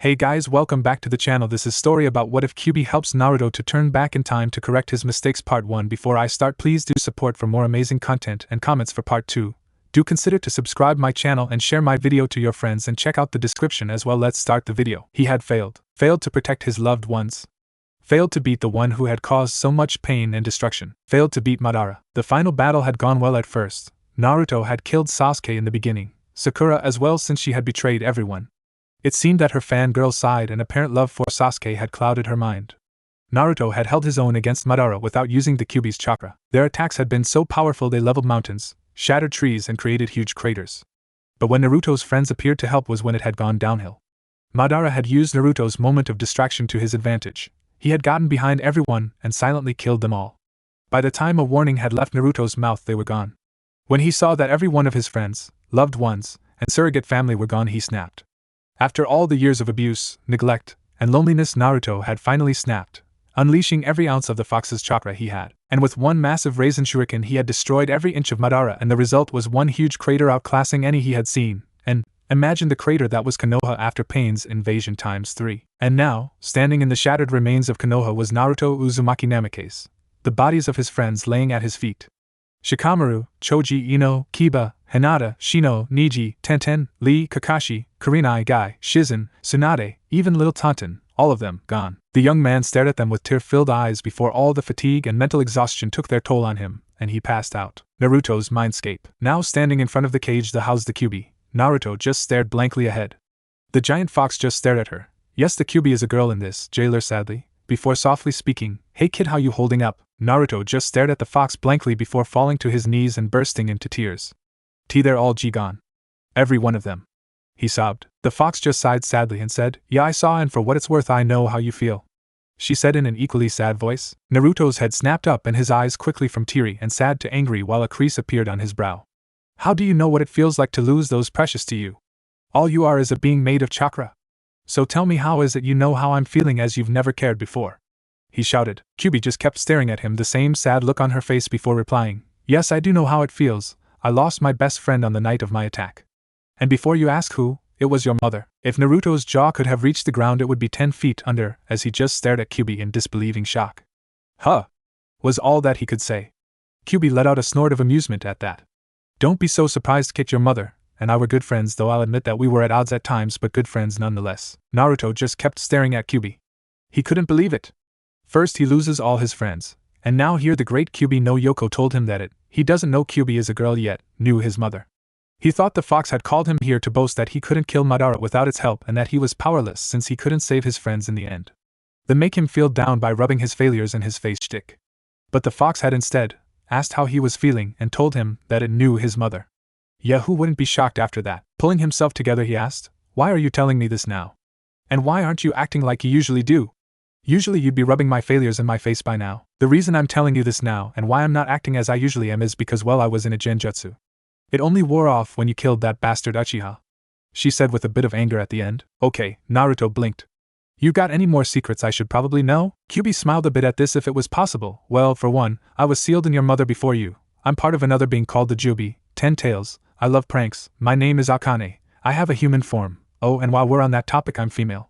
Hey guys, welcome back to the channel. This is story about what if Kyuubi helps Naruto to turn back in time to correct his mistakes part 1. Before I start, please do support for more amazing content and comments for part 2. Do consider to subscribe my channel and share my video to your friends and check out the description as well. Let's start the video. He had failed to protect his loved ones. Failed to beat the one who had caused so much pain and destruction. Failed to beat Madara. The final battle had gone well at first. Naruto had killed Sasuke in the beginning, Sakura as well, since she had betrayed everyone. It seemed that her fangirl side and apparent love for Sasuke had clouded her mind. Naruto had held his own against Madara without using the Kyuubi's chakra. Their attacks had been so powerful they leveled mountains, shattered trees and created huge craters. But when Naruto's friends appeared to help was when it had gone downhill. Madara had used Naruto's moment of distraction to his advantage. He had gotten behind everyone and silently killed them all. By the time a warning had left Naruto's mouth, they were gone. When he saw that every one of his friends, loved ones, and surrogate family were gone, he snapped. After all the years of abuse, neglect, and loneliness, Naruto had finally snapped, unleashing every ounce of the fox's chakra he had. And with one massive Raisin Shuriken he had destroyed every inch of Madara, and the result was one huge crater outclassing any he had seen. And imagine the crater that was Konoha after Pain's invasion times 3. And now, standing in the shattered remains of Konoha was Naruto Uzumaki Namikaze, the bodies of his friends laying at his feet. Shikamaru, Choji, Ino, Kiba, Hinata, Shino, Niji, Tenten, Lee, Kakashi, Kurenai, Guy, Shizen, Tsunade, even little Tenten, all of them gone. The young man stared at them with tear-filled eyes before all the fatigue and mental exhaustion took their toll on him, and he passed out. Naruto's mindscape. Now standing in front of the cage that housed the Kyuubi, Naruto just stared blankly ahead. The giant fox just stared at her. Yes, the Kyuubi is a girl in this, jailer sadly, before softly speaking, "Hey kid, how you holding up?" Naruto just stared at the fox blankly before falling to his knees and bursting into tears. They're all gone. Every one of them. He sobbed. The fox just sighed sadly and said, "Yeah, I saw, and for what it's worth I know how you feel," she said in an equally sad voice. Naruto's head snapped up and his eyes quickly from teary and sad to angry while a crease appeared on his brow. "How do you know what it feels like to lose those precious to you? All you are is a being made of chakra. So tell me, how is it you know how I'm feeling as you've never cared before?" he shouted. Kyuubi just kept staring at him, the same sad look on her face before replying, "Yes, I do know how it feels. I lost my best friend on the night of my attack. And before you ask who, it was your mother." If Naruto's jaw could have reached the ground, it would be 10 feet under, as he just stared at Kyuubi in disbelieving shock. "Huh," was all that he could say. Kyuubi let out a snort of amusement at that. "Don't be so surprised, kid. Your mother and I were good friends, though I'll admit that we were at odds at times, but good friends nonetheless." Naruto just kept staring at Kyuubi. He couldn't believe it. First he loses all his friends, and now here the great Kyuubi no Yoko told him that he doesn't know Kyuubi is a girl yet, knew his mother. He thought the fox had called him here to boast that he couldn't kill Madara without its help and that he was powerless since he couldn't save his friends in the end. Then make him feel down by rubbing his failures in his face shtick. But the fox had instead asked how he was feeling and told him that it knew his mother. Yeah, who wouldn't be shocked after that? Pulling himself together he asked, "Why are you telling me this now? And why aren't you acting like you usually do? Usually you'd be rubbing my failures in my face by now." "The reason I'm telling you this now and why I'm not acting as I usually am is because, well, I was in a genjutsu. It only wore off when you killed that bastard Uchiha," she said with a bit of anger at the end. "Okay," Naruto blinked. "You got any more secrets I should probably know?" Kyuubi smiled a bit at this. "If it was possible, well, for one, I was sealed in your mother before you. I'm part of another being called the Jubi, 10 Tails. I love pranks. My name is Akane. I have a human form. Oh, and while we're on that topic, I'm female,"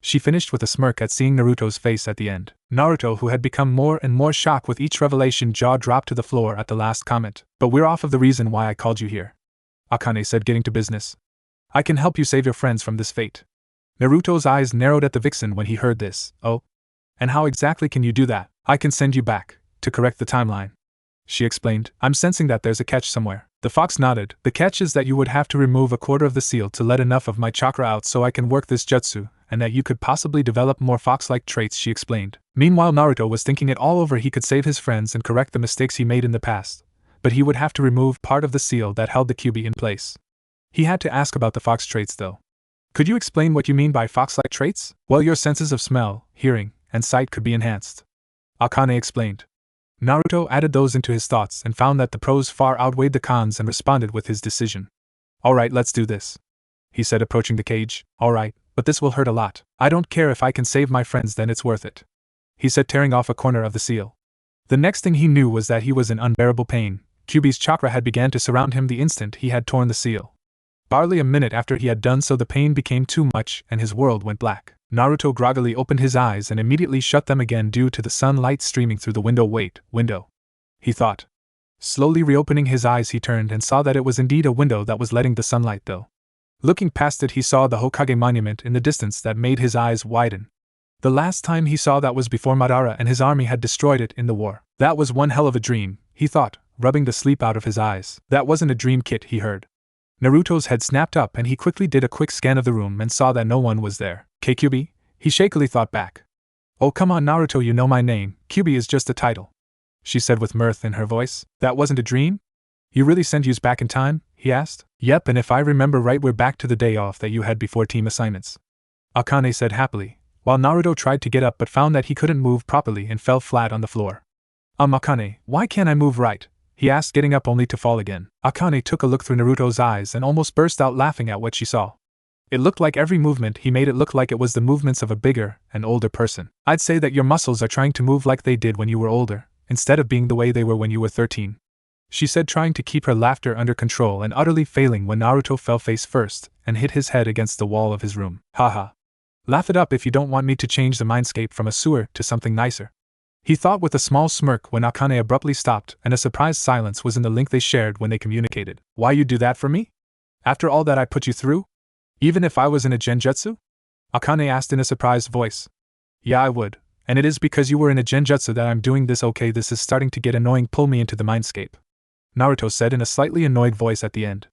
she finished with a smirk at seeing Naruto's face at the end. Naruto, who had become more and more shocked with each revelation, jaw dropped to the floor at the last comment. "But we're off of the reason why I called you here," Akane said, getting to business. "I can help you save your friends from this fate." Naruto's eyes narrowed at the vixen when he heard this. "Oh? And how exactly can you do that?" "I can send you back, to correct the timeline," she explained. "I'm sensing that there's a catch somewhere." The fox nodded. "The catch is that you would have to remove a quarter of the seal to let enough of my chakra out so I can work this jutsu, and that you could possibly develop more fox-like traits," she explained. Meanwhile, Naruto was thinking it all over. He could save his friends and correct the mistakes he made in the past, but he would have to remove part of the seal that held the Kyuubi in place. He had to ask about the fox traits, though. "Could you explain what you mean by fox-like traits?" "Well, your senses of smell, hearing, and sight could be enhanced," Akane explained. Naruto added those into his thoughts and found that the pros far outweighed the cons and responded with his decision. "Alright, let's do this," he said, approaching the cage. "Alright, but this will hurt a lot. I don't care if I can save my friends, then it's worth it," he said, tearing off a corner of the seal. The next thing he knew was that he was in unbearable pain. Kyuubi's chakra had begun to surround him the instant he had torn the seal. Barely a minute after he had done so, the pain became too much and his world went black. Naruto groggily opened his eyes and immediately shut them again due to the sunlight streaming through the window. Wait, window, he thought. Slowly reopening his eyes, he turned and saw that it was indeed a window that was letting the sunlight through. Looking past it, he saw the Hokage monument in the distance that made his eyes widen. The last time he saw that was before Madara and his army had destroyed it in the war. That was one hell of a dream, he thought, rubbing the sleep out of his eyes. That wasn't a dream, kid, he heard. Naruto's head snapped up and he quickly did a quick scan of the room and saw that no one was there. Kyuubi? He shakily thought back. Oh come on Naruto, you know my name, Kyuubi is just a title, she said with mirth in her voice. That wasn't a dream? You really sent yous back in time? He asked. Yep, and if I remember right, we're back to the day off that you had before team assignments, Akane said happily, while Naruto tried to get up but found that he couldn't move properly and fell flat on the floor. Akane, why can't I move right? He asked, getting up only to fall again. Akane took a look through Naruto's eyes and almost burst out laughing at what she saw. It looked like every movement he made, it looked like it was the movements of a bigger and older person. I'd say that your muscles are trying to move like they did when you were older, instead of being the way they were when you were 13. She said, trying to keep her laughter under control and utterly failing when Naruto fell face first and hit his head against the wall of his room. Haha. Laugh it up if you don't want me to change the mindscape from a sewer to something nicer, he thought with a small smirk when Akane abruptly stopped and a surprised silence was in the link they shared when they communicated. Why you do that for me? After all that I put you through? Even if I was in a genjutsu? Akane asked in a surprised voice. Yeah, I would, and it is because you were in a genjutsu that I'm doing this. Okay, this is starting to get annoying, pull me into the mindscape, Naruto said in a slightly annoyed voice at the end.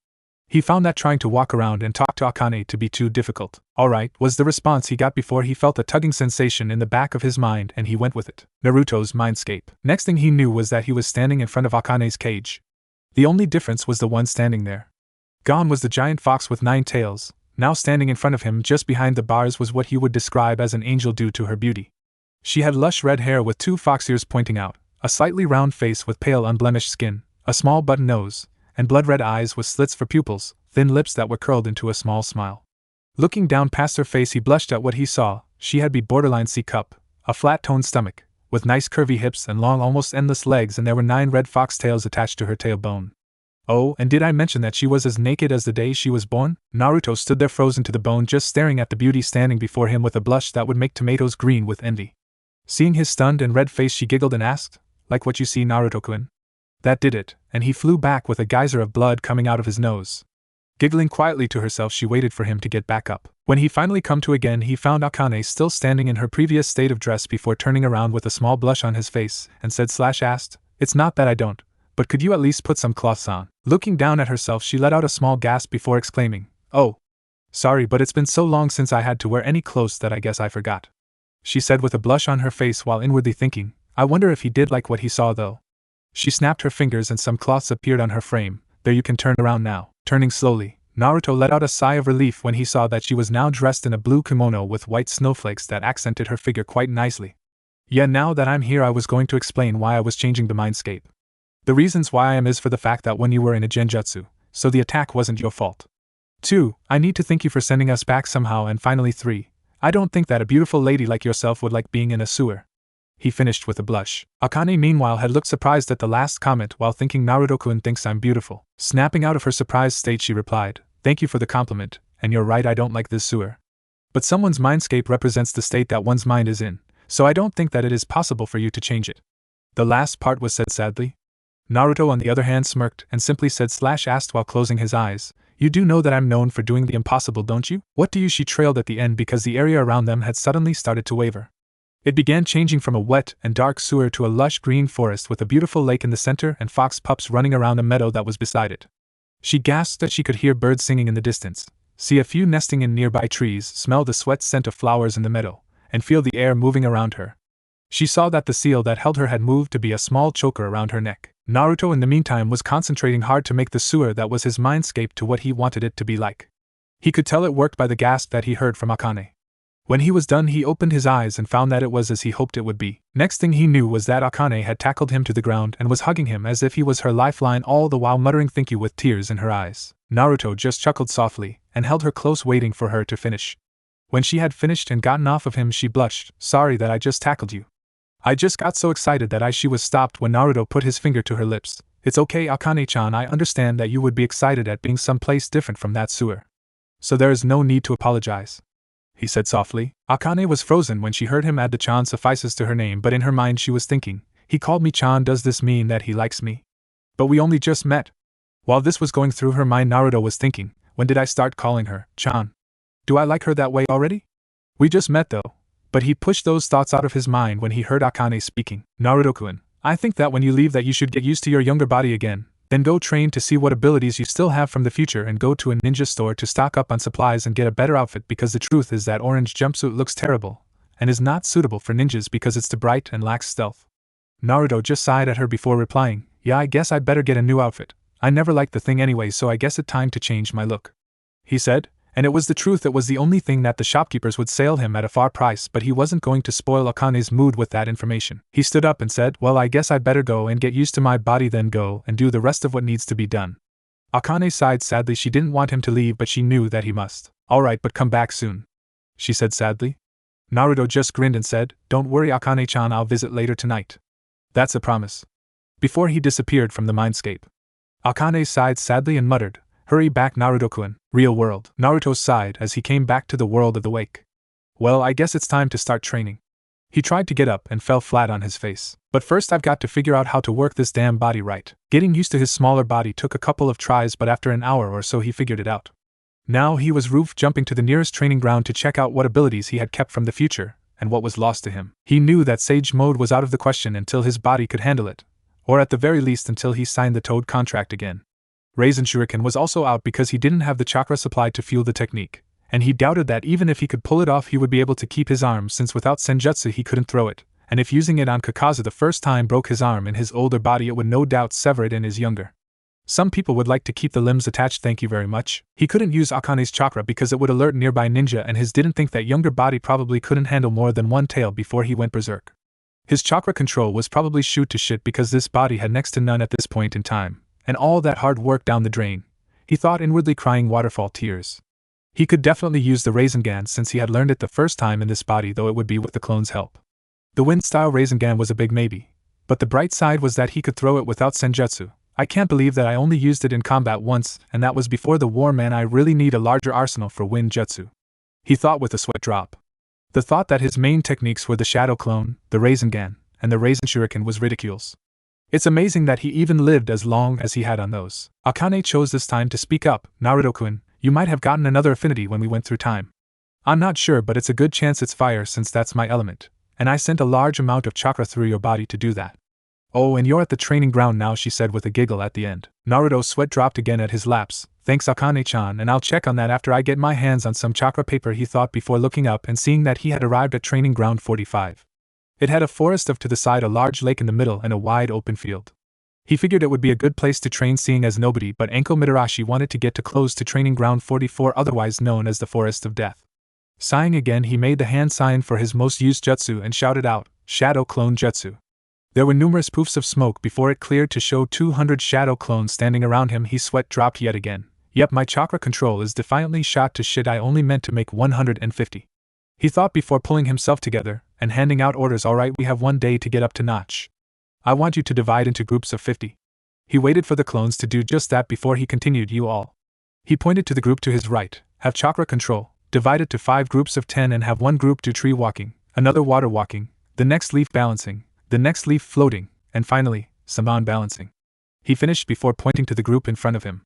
He found that trying to walk around and talk to Akane to be too difficult. Alright, was the response he got before he felt a tugging sensation in the back of his mind and he went with it. Naruto's mindscape. Next thing he knew was that he was standing in front of Akane's cage. The only difference was the one standing there. Gone was the giant fox with 9 tails. Now standing in front of him just behind the bars was what he would describe as an angel due to her beauty. She had lush red hair with 2 fox ears pointing out, a slightly round face with pale unblemished skin, a small button nose, and blood-red eyes with slits for pupils, thin lips that were curled into a small smile. Looking down past her face, he blushed at what he saw. She had borderline C-cup, a flat-toned stomach, with nice curvy hips and long almost endless legs, and there were 9 red fox tails attached to her tailbone. Oh, and did I mention that she was as naked as the day she was born? Naruto stood there frozen to the bone, just staring at the beauty standing before him with a blush that would make tomatoes green with envy. Seeing his stunned and red face, she giggled and asked, like what you see, Naruto-kun? That did it, and he flew back with a geyser of blood coming out of his nose. Giggling quietly to herself, she waited for him to get back up. When he finally come to again, he found Akane still standing in her previous state of dress before turning around with a small blush on his face, and said/asked, It's not that I don't, but could you at least put some cloths on? Looking down at herself, she let out a small gasp before exclaiming, Oh, sorry, but it's been so long since I had to wear any clothes that I guess I forgot, she said with a blush on her face while inwardly thinking, I wonder if he did like what he saw though. She snapped her fingers and some cloths appeared on her frame. There, you can turn around now. Turning slowly, Naruto let out a sigh of relief when he saw that she was now dressed in a blue kimono with white snowflakes that accented her figure quite nicely. Yeah, now that I'm here, I was going to explain why I was changing the mindscape. The reasons why I am is for the fact that when you were in a genjutsu, so the attack wasn't your fault. 2. I need to thank you for sending us back somehow, and finally 3. I don't think that a beautiful lady like yourself would like being in a sewer. He finished with a blush. Akane meanwhile had looked surprised at the last comment while thinking, Naruto-kun thinks I'm beautiful. Snapping out of her surprised state, she replied, Thank you for the compliment, and you're right, I don't like this sewer. But someone's mindscape represents the state that one's mind is in, so I don't think that it is possible for you to change it. The last part was said sadly. Naruto on the other hand smirked and simply said/asked while closing his eyes, You do know that I'm known for doing the impossible, don't you? What do you? She trailed at the end because the area around them had suddenly started to waver. It began changing from a wet and dark sewer to a lush green forest with a beautiful lake in the center and fox pups running around a meadow that was beside it. She gasped that she could hear birds singing in the distance, see a few nesting in nearby trees, smell the sweat scent of flowers in the meadow, and feel the air moving around her. She saw that the seal that held her had moved to be a small choker around her neck. Naruto in the meantime was concentrating hard to make the sewer that was his mindscape to what he wanted it to be like. He could tell it worked by the gasp that he heard from Akane. When he was done, he opened his eyes and found that it was as he hoped it would be. Next thing he knew was that Akane had tackled him to the ground and was hugging him as if he was her lifeline, all the while muttering thank you with tears in her eyes. Naruto just chuckled softly and held her close, waiting for her to finish. When she had finished and gotten off of him, she blushed. Sorry that I just tackled you. I just got so excited that she was stopped when Naruto put his finger to her lips. It's okay, Akane-chan, I understand that you would be excited at being someplace different from that sewer. So there is no need to apologize, he said softly. Akane was frozen when she heard him add the chan suffices to her name, but in her mind she was thinking, he called me chan, does this mean that he likes me? But we only just met. While this was going through her mind, Naruto was thinking, when did I start calling her chan? Do I like her that way already? We just met though. But he pushed those thoughts out of his mind when he heard Akane speaking. Naruto-kun, I think that when you leave that you should get used to your younger body again, then go train to see what abilities you still have from the future and go to a ninja store to stock up on supplies and get a better outfit, because the truth is that orange jumpsuit looks terrible and is not suitable for ninjas because it's too bright and lacks stealth. Naruto just sighed at her before replying, yeah, I guess I'd better get a new outfit. I never liked the thing anyway, so I guess it's time to change my look, he said. And it was the truth. It was the only thing that the shopkeepers would sell him at a far price, but he wasn't going to spoil Akane's mood with that information. He stood up and said, well, I guess I'd better go and get used to my body, then go and do the rest of what needs to be done. Akane sighed sadly. She didn't want him to leave, but she knew that he must. Alright, but come back soon, she said sadly. Naruto just grinned and said, don't worry, Akane-chan, I'll visit later tonight. That's a promise. Before he disappeared from the mindscape. Akane sighed sadly and muttered, hurry back, Naruto-kun. Real world. Naruto sighed as he came back to the world of the wake. Well, I guess it's time to start training. He tried to get up and fell flat on his face. But first I've got to figure out how to work this damn body right. Getting used to his smaller body took a couple of tries, but after an hour or so he figured it out. Now he was roof jumping to the nearest training ground to check out what abilities he had kept from the future and what was lost to him. He knew that Sage Mode was out of the question until his body could handle it, or at the very least until he signed the Toad contract again. Raisin Shuriken was also out because he didn't have the chakra supply to fuel the technique, and he doubted that even if he could pull it off he would be able to keep his arm, since without Senjutsu he couldn't throw it, and if using it on Kakaza the first time broke his arm in his older body it would no doubt sever it in his younger. Some people would like to keep the limbs attached, thank you very much. He couldn't use Akane's chakra because it would alert nearby ninja, and his didn't think that younger body probably couldn't handle more than one tail before he went berserk. His chakra control was probably shoot to shit because this body had next to none at this point in time. And all that hard work down the drain, he thought, inwardly crying waterfall tears. He could definitely use the Rasengan since he had learned it the first time in this body, though it would be with the clone's help. The wind-style Rasengan was a big maybe, but the bright side was that he could throw it without Senjutsu. I can't believe that I only used it in combat once, and that was before the war, man. I really need a larger arsenal for wind jutsu, he thought with a sweat drop. The thought that his main techniques were the Shadow Clone, the Rasengan, and the Raisin Shuriken was ridiculous. It's amazing that he even lived as long as he had on those. Akane chose this time to speak up. Naruto-kun, you might have gotten another affinity when we went through time. I'm not sure, but it's a good chance it's fire since that's my element, and I sent a large amount of chakra through your body to do that. Oh, and you're at the training ground now, she said with a giggle at the end. Naruto's sweat dropped again at his laps. Thanks, Akane-chan, and I'll check on that after I get my hands on some chakra paper, he thought before looking up and seeing that he had arrived at training ground 45. It had a forest of to the side, a large lake in the middle, and a wide open field. He figured it would be a good place to train, seeing as nobody but Enko Mitarashi wanted to get too close to training ground 44, otherwise known as the Forest of Death. Sighing again, he made the hand sign for his most used jutsu and shouted out, Shadow Clone Jutsu. There were numerous poofs of smoke before it cleared to show 200 shadow clones standing around him. His sweat dropped yet again. Yep, my chakra control is defiantly shot to shit. I only meant to make 150. He thought before pulling himself together and handing out orders. Alright, we have 1 day to get up to notch. I want you to divide into groups of 50. He waited for the clones to do just that before he continued. You all. He pointed to the group to his right. Have chakra control. Divide it to 5 groups of 10 and have one group do tree walking, another water walking, the next leaf balancing, the next leaf floating, and finally, saman balancing. He finished before pointing to the group in front of him.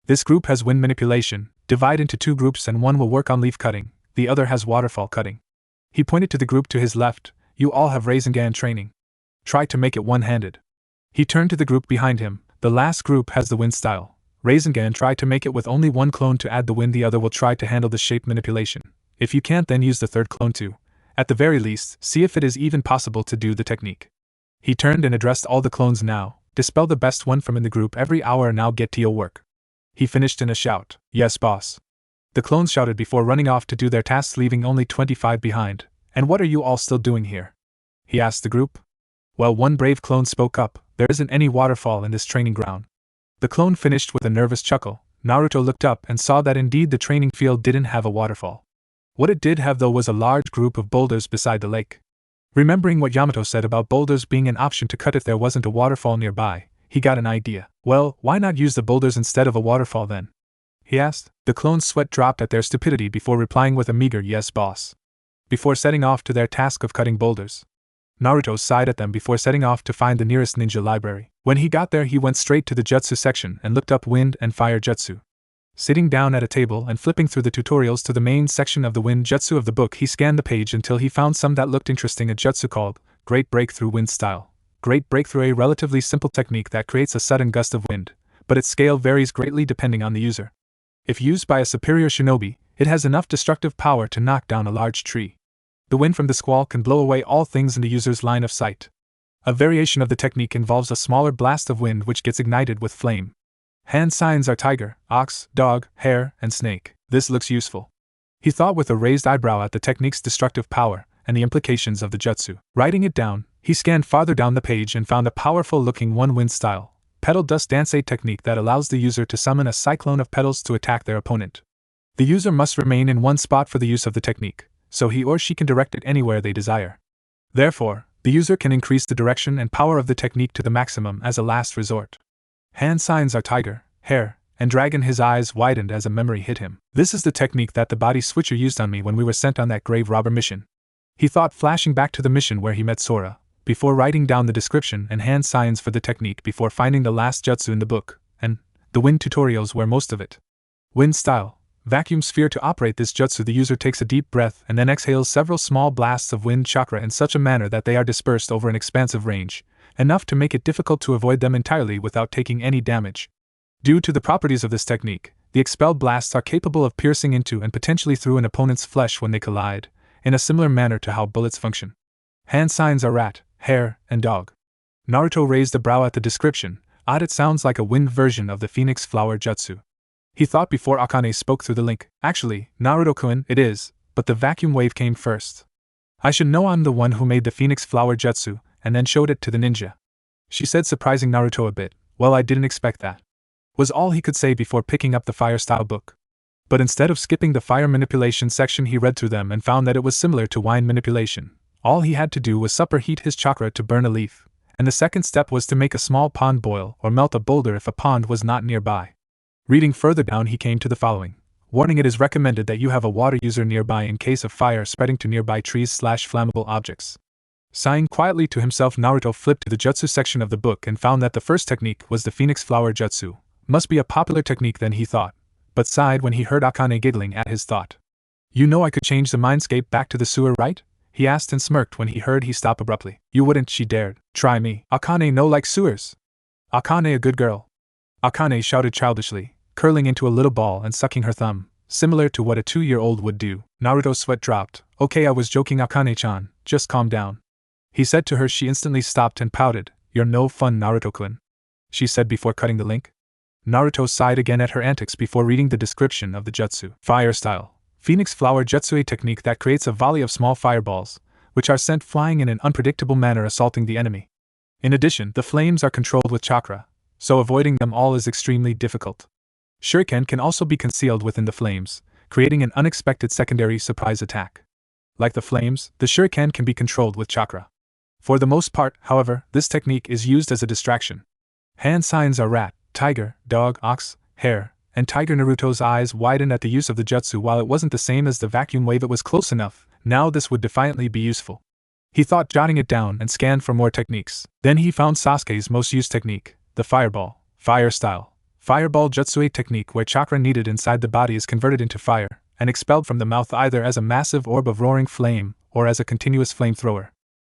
This group has wind manipulation. Divide into 2 groups and one will work on leaf cutting. The other has waterfall cutting. He pointed to the group to his left. You all have Rasengan training. Try to make it one-handed. He turned to the group behind him. The last group has the wind style. Rasengan, try to make it with only one clone to add the wind. The other will try to handle the shape manipulation. If you can't, then use the third clone to, at the very least, see if it is even possible to do the technique. He turned and addressed all the clones now. Dispel the best one from in the group every hour. Now get to your work. He finished in a shout. Yes, boss. The clones shouted before running off to do their tasks, leaving only 25 behind. And what are you all still doing here? He asked the group. Well, one brave clone spoke up. There isn't any waterfall in this training ground. The clone finished with a nervous chuckle. Naruto looked up and saw that indeed the training field didn't have a waterfall. What it did have though was a large group of boulders beside the lake. Remembering what Yamato said about boulders being an option to cut if there wasn't a waterfall nearby, he got an idea. Well, why not use the boulders instead of a waterfall then? He asked. The clone's sweat dropped at their stupidity before replying with a meager yes, boss. Before setting off to their task of cutting boulders, Naruto sighed at them before setting off to find the nearest ninja library. When he got there, he went straight to the jutsu section and looked up wind and fire jutsu. Sitting down at a table and flipping through the tutorials to the main section of the wind jutsu of the book, he scanned the page until he found some that looked interesting. A jutsu called Great Breakthrough Wind Style. Great Breakthrough, a relatively simple technique that creates a sudden gust of wind, but its scale varies greatly depending on the user. If used by a superior shinobi, it has enough destructive power to knock down a large tree. The wind from the squall can blow away all things in the user's line of sight. A variation of the technique involves a smaller blast of wind which gets ignited with flame. Hand signs are tiger, ox, dog, hare, and snake. This looks useful, he thought with a raised eyebrow at the technique's destructive power and the implications of the jutsu. Writing it down, he scanned farther down the page and found a powerful-looking one-wind style, petal dust dance, a technique that allows the user to summon a cyclone of petals to attack their opponent. The user must remain in one spot for the use of the technique, so he or she can direct it anywhere they desire. Therefore, the user can increase the direction and power of the technique to the maximum as a last resort. Hand signs are tiger, hare, and dragon. His eyes widened as a memory hit him. This is the technique that the body switcher used on me when we were sent on that grave robber mission, he thought, flashing back to the mission where he met Sora, before writing down the description and hand signs for the technique before finding the last jutsu in the book, and the wind tutorials were most of it. Wind style. Vacuum sphere. To operate this jutsu, the user takes a deep breath and then exhales several small blasts of wind chakra in such a manner that they are dispersed over an expansive range, enough to make it difficult to avoid them entirely without taking any damage. Due to the properties of this technique, the expelled blasts are capable of piercing into and potentially through an opponent's flesh when they collide, in a similar manner to how bullets function. Hand signs are rat, hare, and dog. Naruto raised a brow at the description. Odd, it sounds like a wind version of the phoenix flower jutsu, he thought before Akane spoke through the link. Actually, Naruto-kun, it is, but the vacuum wave came first. I should know, I'm the one who made the phoenix flower jutsu, and then showed it to the ninja, she said, surprising Naruto a bit. Well, I didn't expect that, was all he could say before picking up the fire style book. But instead of skipping the fire manipulation section, he read through them and found that it was similar to wine manipulation. All he had to do was superheat his chakra to burn a leaf, and the second step was to make a small pond boil or melt a boulder if a pond was not nearby. Reading further down, he came to the following. Warning: it is recommended that you have a water user nearby in case of fire spreading to nearby trees/flammable objects. Sighing quietly to himself, Naruto flipped to the jutsu section of the book and found that the first technique was the phoenix flower jutsu. Must be a popular technique then, he thought, but sighed when he heard Akane giggling at his thought. You know I could change the mindscape back to the sewer, right? He asked and smirked when he heard he stop abruptly. You wouldn't, she dared. Try me. Akane no like sewers. Akane a good girl. Akane shouted childishly, curling into a little ball and sucking her thumb, similar to what a 2-year-old would do. Naruto's sweat dropped. Okay, I was joking, Akane-chan, just calm down, he said to her. She instantly stopped and pouted. You're no fun, Naruto-kun, she said before cutting the link. Naruto sighed again at her antics before reading the description of the jutsu. Fire style. Phoenix flower jutsu, a technique that creates a volley of small fireballs, which are sent flying in an unpredictable manner, assaulting the enemy. In addition, the flames are controlled with chakra, so avoiding them all is extremely difficult. Shuriken can also be concealed within the flames, creating an unexpected secondary surprise attack. Like the flames, the shuriken can be controlled with chakra. For the most part, however, this technique is used as a distraction. Hand signs are rat, tiger, dog, ox, hare, and tiger. Naruto's eyes widened at the use of the jutsu. While it wasn't the same as the vacuum wave, it was close enough. Now this would defiantly be useful, he thought, jotting it down and scanned for more techniques. Then he found Sasuke's most used technique, the fireball, fire style. Fireball jutsu, a technique where chakra needed inside the body is converted into fire and expelled from the mouth either as a massive orb of roaring flame or as a continuous flamethrower.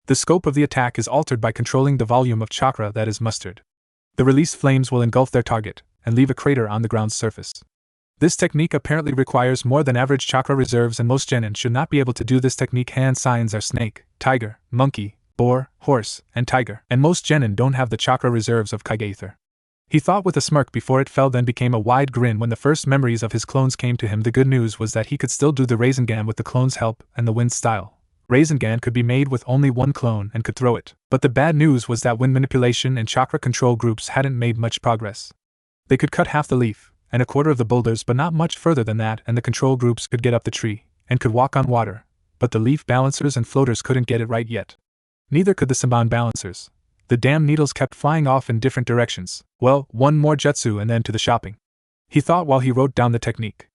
The scope of the attack is altered by controlling the volume of chakra that is mustered. The released flames will engulf their target and leave a crater on the ground's surface. This technique apparently requires more than average chakra reserves, and most genin should not be able to do this technique. Hand signs are snake, tiger, monkey, boar, horse, and tiger, and most genin don't have the chakra reserves of Kaigaether, he thought with a smirk before it fell, then became a wide grin when the first memories of his clones came to him. The good news was that he could still do the Rasengan with the clone's help and the wind style. Rasengan could be made with only one clone and could throw it. But the bad news was that wind manipulation and chakra control groups hadn't made much progress. They could cut half the leaf and a quarter of the boulders, but not much further than that, and the control groups could get up the tree and could walk on water, but the leaf balancers and floaters couldn't get it right yet. Neither could the Senban balancers. The damn needles kept flying off in different directions. Well, one more jutsu and then to the shopping, he thought while he wrote down the technique.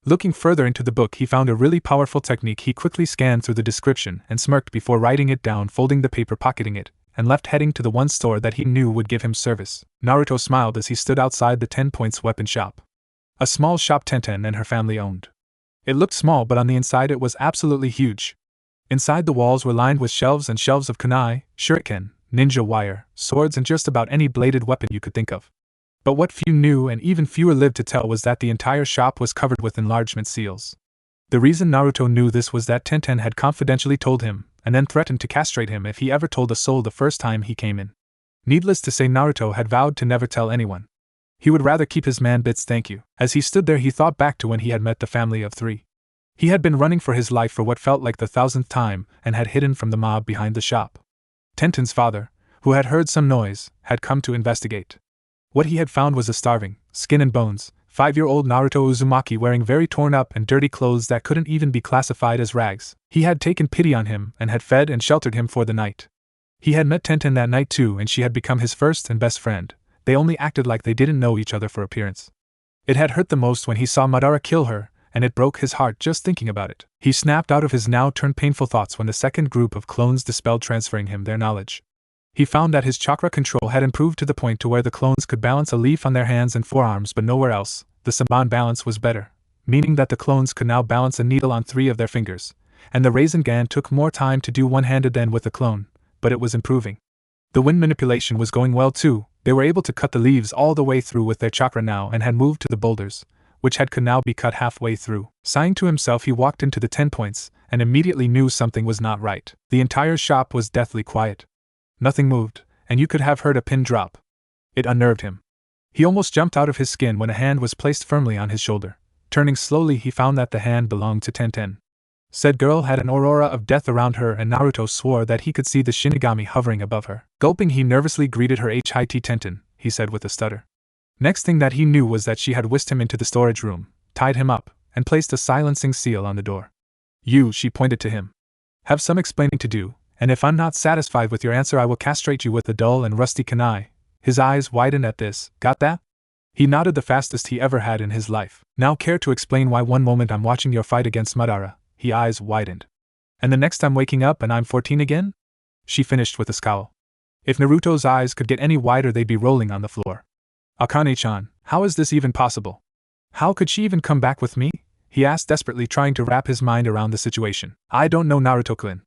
Looking further into the book, he found a really powerful technique. He quickly scanned through the description and smirked before writing it down, folding the paper, pocketing it, and left, heading to the one store that he knew would give him service. Naruto smiled as he stood outside the 10 points weapon shop. A small shop Tenten and her family owned. It looked small, but on the inside it was absolutely huge. Inside, the walls were lined with shelves and shelves of kunai, shuriken, ninja wire, swords, and just about any bladed weapon you could think of. But what few knew, and even fewer lived to tell, was that the entire shop was covered with enlargement seals. The reason Naruto knew this was that Tenten had confidentially told him, and then threatened to castrate him if he ever told a soul the first time he came in. Needless to say, Naruto had vowed to never tell anyone. He would rather keep his man bits. Thank you. As he stood there, he thought back to when he had met the family of 3. He had been running for his life for what felt like the 1000th time, and had hidden from the mob behind the shop. Tenten's father, who had heard some noise, had come to investigate. What he had found was a starving, skin and bones, 5-year-old Naruto Uzumaki wearing very torn up and dirty clothes that couldn't even be classified as rags. He had taken pity on him and had fed and sheltered him for the night. He had met Tenten that night too, and she had become his first and best friend. They only acted like they didn't know each other for appearance. It had hurt the most when he saw Madara kill her, and it broke his heart just thinking about it. He snapped out of his now turned painful thoughts when the second group of clones dispelled, transferring him their knowledge. He found that his chakra control had improved to the point to where the clones could balance a leaf on their hands and forearms, but nowhere else. The Senban balance was better, meaning that the clones could now balance a needle on 3 of their fingers, and the Rasengan took more time to do one-handed than with the clone, but it was improving. The wind manipulation was going well too. They were able to cut the leaves all the way through with their chakra now, and had moved to the boulders, which could now be cut halfway through. Sighing to himself, he walked into the 10 points, and immediately knew something was not right. The entire shop was deathly quiet. Nothing moved, and you could have heard a pin drop. It unnerved him. He almost jumped out of his skin when a hand was placed firmly on his shoulder. Turning slowly, he found that the hand belonged to Tenten. Said girl had an aura of death around her, and Naruto swore that he could see the Shinigami hovering above her. Gulping, he nervously greeted her. "Hi Tenten," he said with a stutter. Next thing that he knew was that she had whisked him into the storage room, tied him up, and placed a silencing seal on the door. "You," she pointed to him, "have some explaining to do, and if I'm not satisfied with your answer, I will castrate you with a dull and rusty kunai." His eyes widened at this. "Got that?" He nodded, the fastest he ever had in his life. "Now care to explain why one moment I'm watching your fight against Madara," his eyes widened, "and the next I'm waking up and I'm 14 again?" She finished with a scowl. If Naruto's eyes could get any wider, they'd be rolling on the floor. "Akane-chan, how is this even possible? How could she even come back with me?" he asked desperately, trying to wrap his mind around the situation. "I don't know, Naruto-kun.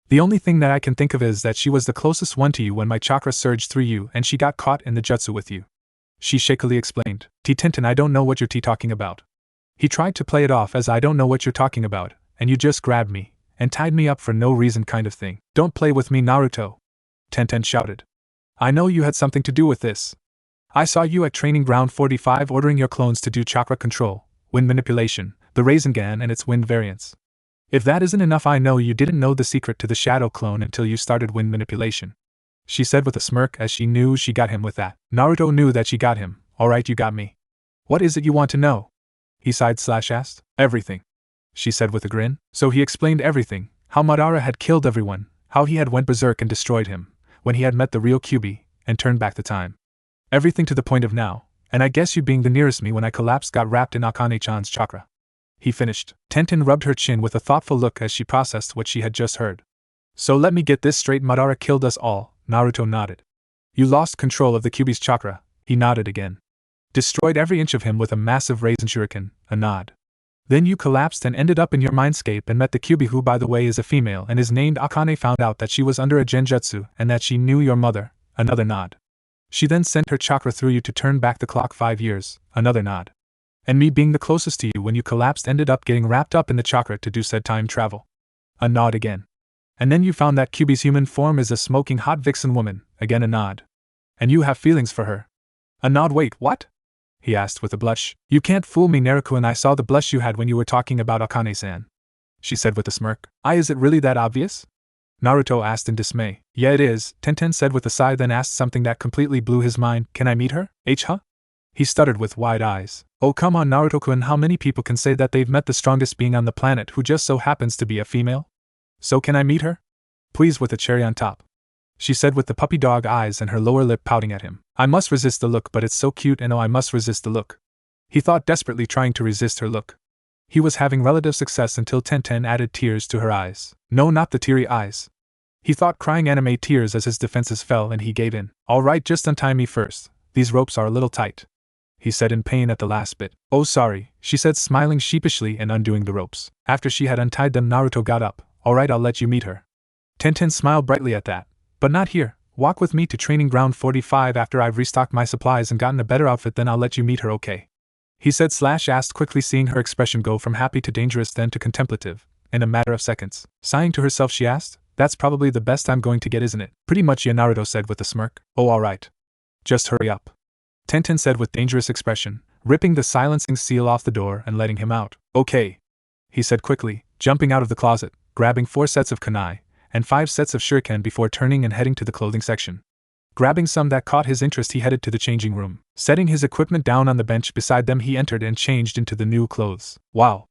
The only thing that I can think of is that she was the closest one to you when my chakra surged through you and she got caught in the jutsu with you," she shakily explained. "Tenten, I don't know what you're talking about." He tried to play it off as "I don't know what you're talking about, and you just grabbed me and tied me up for no reason kind of thing." "Don't play with me, Naruto," Tenten shouted. "I know you had something to do with this. I saw you at training ground 45 ordering your clones to do chakra control, wind manipulation, the Rasengan and its wind variants. If that isn't enough, I know you didn't know the secret to the shadow clone until you started wind manipulation," she said with a smirk, as she knew she got him with that. Naruto knew that she got him. "Alright, you got me. What is it you want to know?" he sighed/asked. "Everything," she said with a grin. So he explained everything, how Madara had killed everyone, how he had went berserk and destroyed him, when he had met the real Kyuubi, and turned back the time. Everything to the point of now, and I guess you being the nearest me when I collapsed got wrapped in Akane-chan's chakra, he finished. Tenten rubbed her chin with a thoughtful look as she processed what she had just heard. "So let me get this straight, Madara killed us all," Naruto nodded. "You lost control of the Kyuubi's chakra," he nodded again. "Destroyed every inch of him with a massive Rasen shuriken," a nod. "Then you collapsed and ended up in your mindscape and met the Kyuubi, who by the way is a female and is named Akane, found out that she was under a genjutsu and that she knew your mother," another nod. "She then sent her chakra through you to turn back the clock 5 years, another nod. And me being the closest to you when you collapsed ended up getting wrapped up in the chakra to do said time travel," a nod again. "And then you found that Kyuubi's human form is a smoking hot vixen woman," again a nod. "And you have feelings for her," a nod. "Wait, what?" he asked with a blush. "You can't fool me, Naruto, and I saw the blush you had when you were talking about Akane-san," she said with a smirk. Is it really that obvious?" Naruto asked in dismay. "Yeah, it is," Tenten said with a sigh, then asked something that completely blew his mind. "Can I meet her? Huh?" He stuttered with wide eyes. "Oh come on, Naruto-kun, how many people can say that they've met the strongest being on the planet who just so happens to be a female? So can I meet her? Please, with a cherry on top." she said with the puppy dog eyes and her lower lip pouting at him. I must resist the look, but it's so cute, and oh, I must resist the look. He thought, desperately trying to resist her look. He was having relative success until Tenten added tears to her eyes. No, not the teary eyes. He thought, crying anime tears as his defenses fell, and he gave in. All right, just untie me first. These ropes are a little tight, he said in pain at the last bit. Oh, sorry, she said, smiling sheepishly and undoing the ropes. After she had untied them, Naruto got up. All right, I'll let you meet her. Tenten smiled brightly at that. But not here. Walk with me to training ground 45 after I've restocked my supplies and gotten a better outfit, then I'll let you meet her, okay? He said / asked quickly, seeing her expression go from happy to dangerous then to contemplative, in a matter of seconds. Sighing to herself, she asked, that's probably the best I'm going to get, isn't it? Pretty much, yeah, Naruto said with a smirk. Oh, alright. Just hurry up, Tenten said with dangerous expression, ripping the silencing seal off the door and letting him out. Okay, he said quickly, jumping out of the closet, grabbing 4 sets of kunai and 5 sets of shuriken before turning and heading to the clothing section. Grabbing some that caught his interest, he headed to the changing room. Setting his equipment down on the bench beside them, he entered and changed into the new clothes. Wow,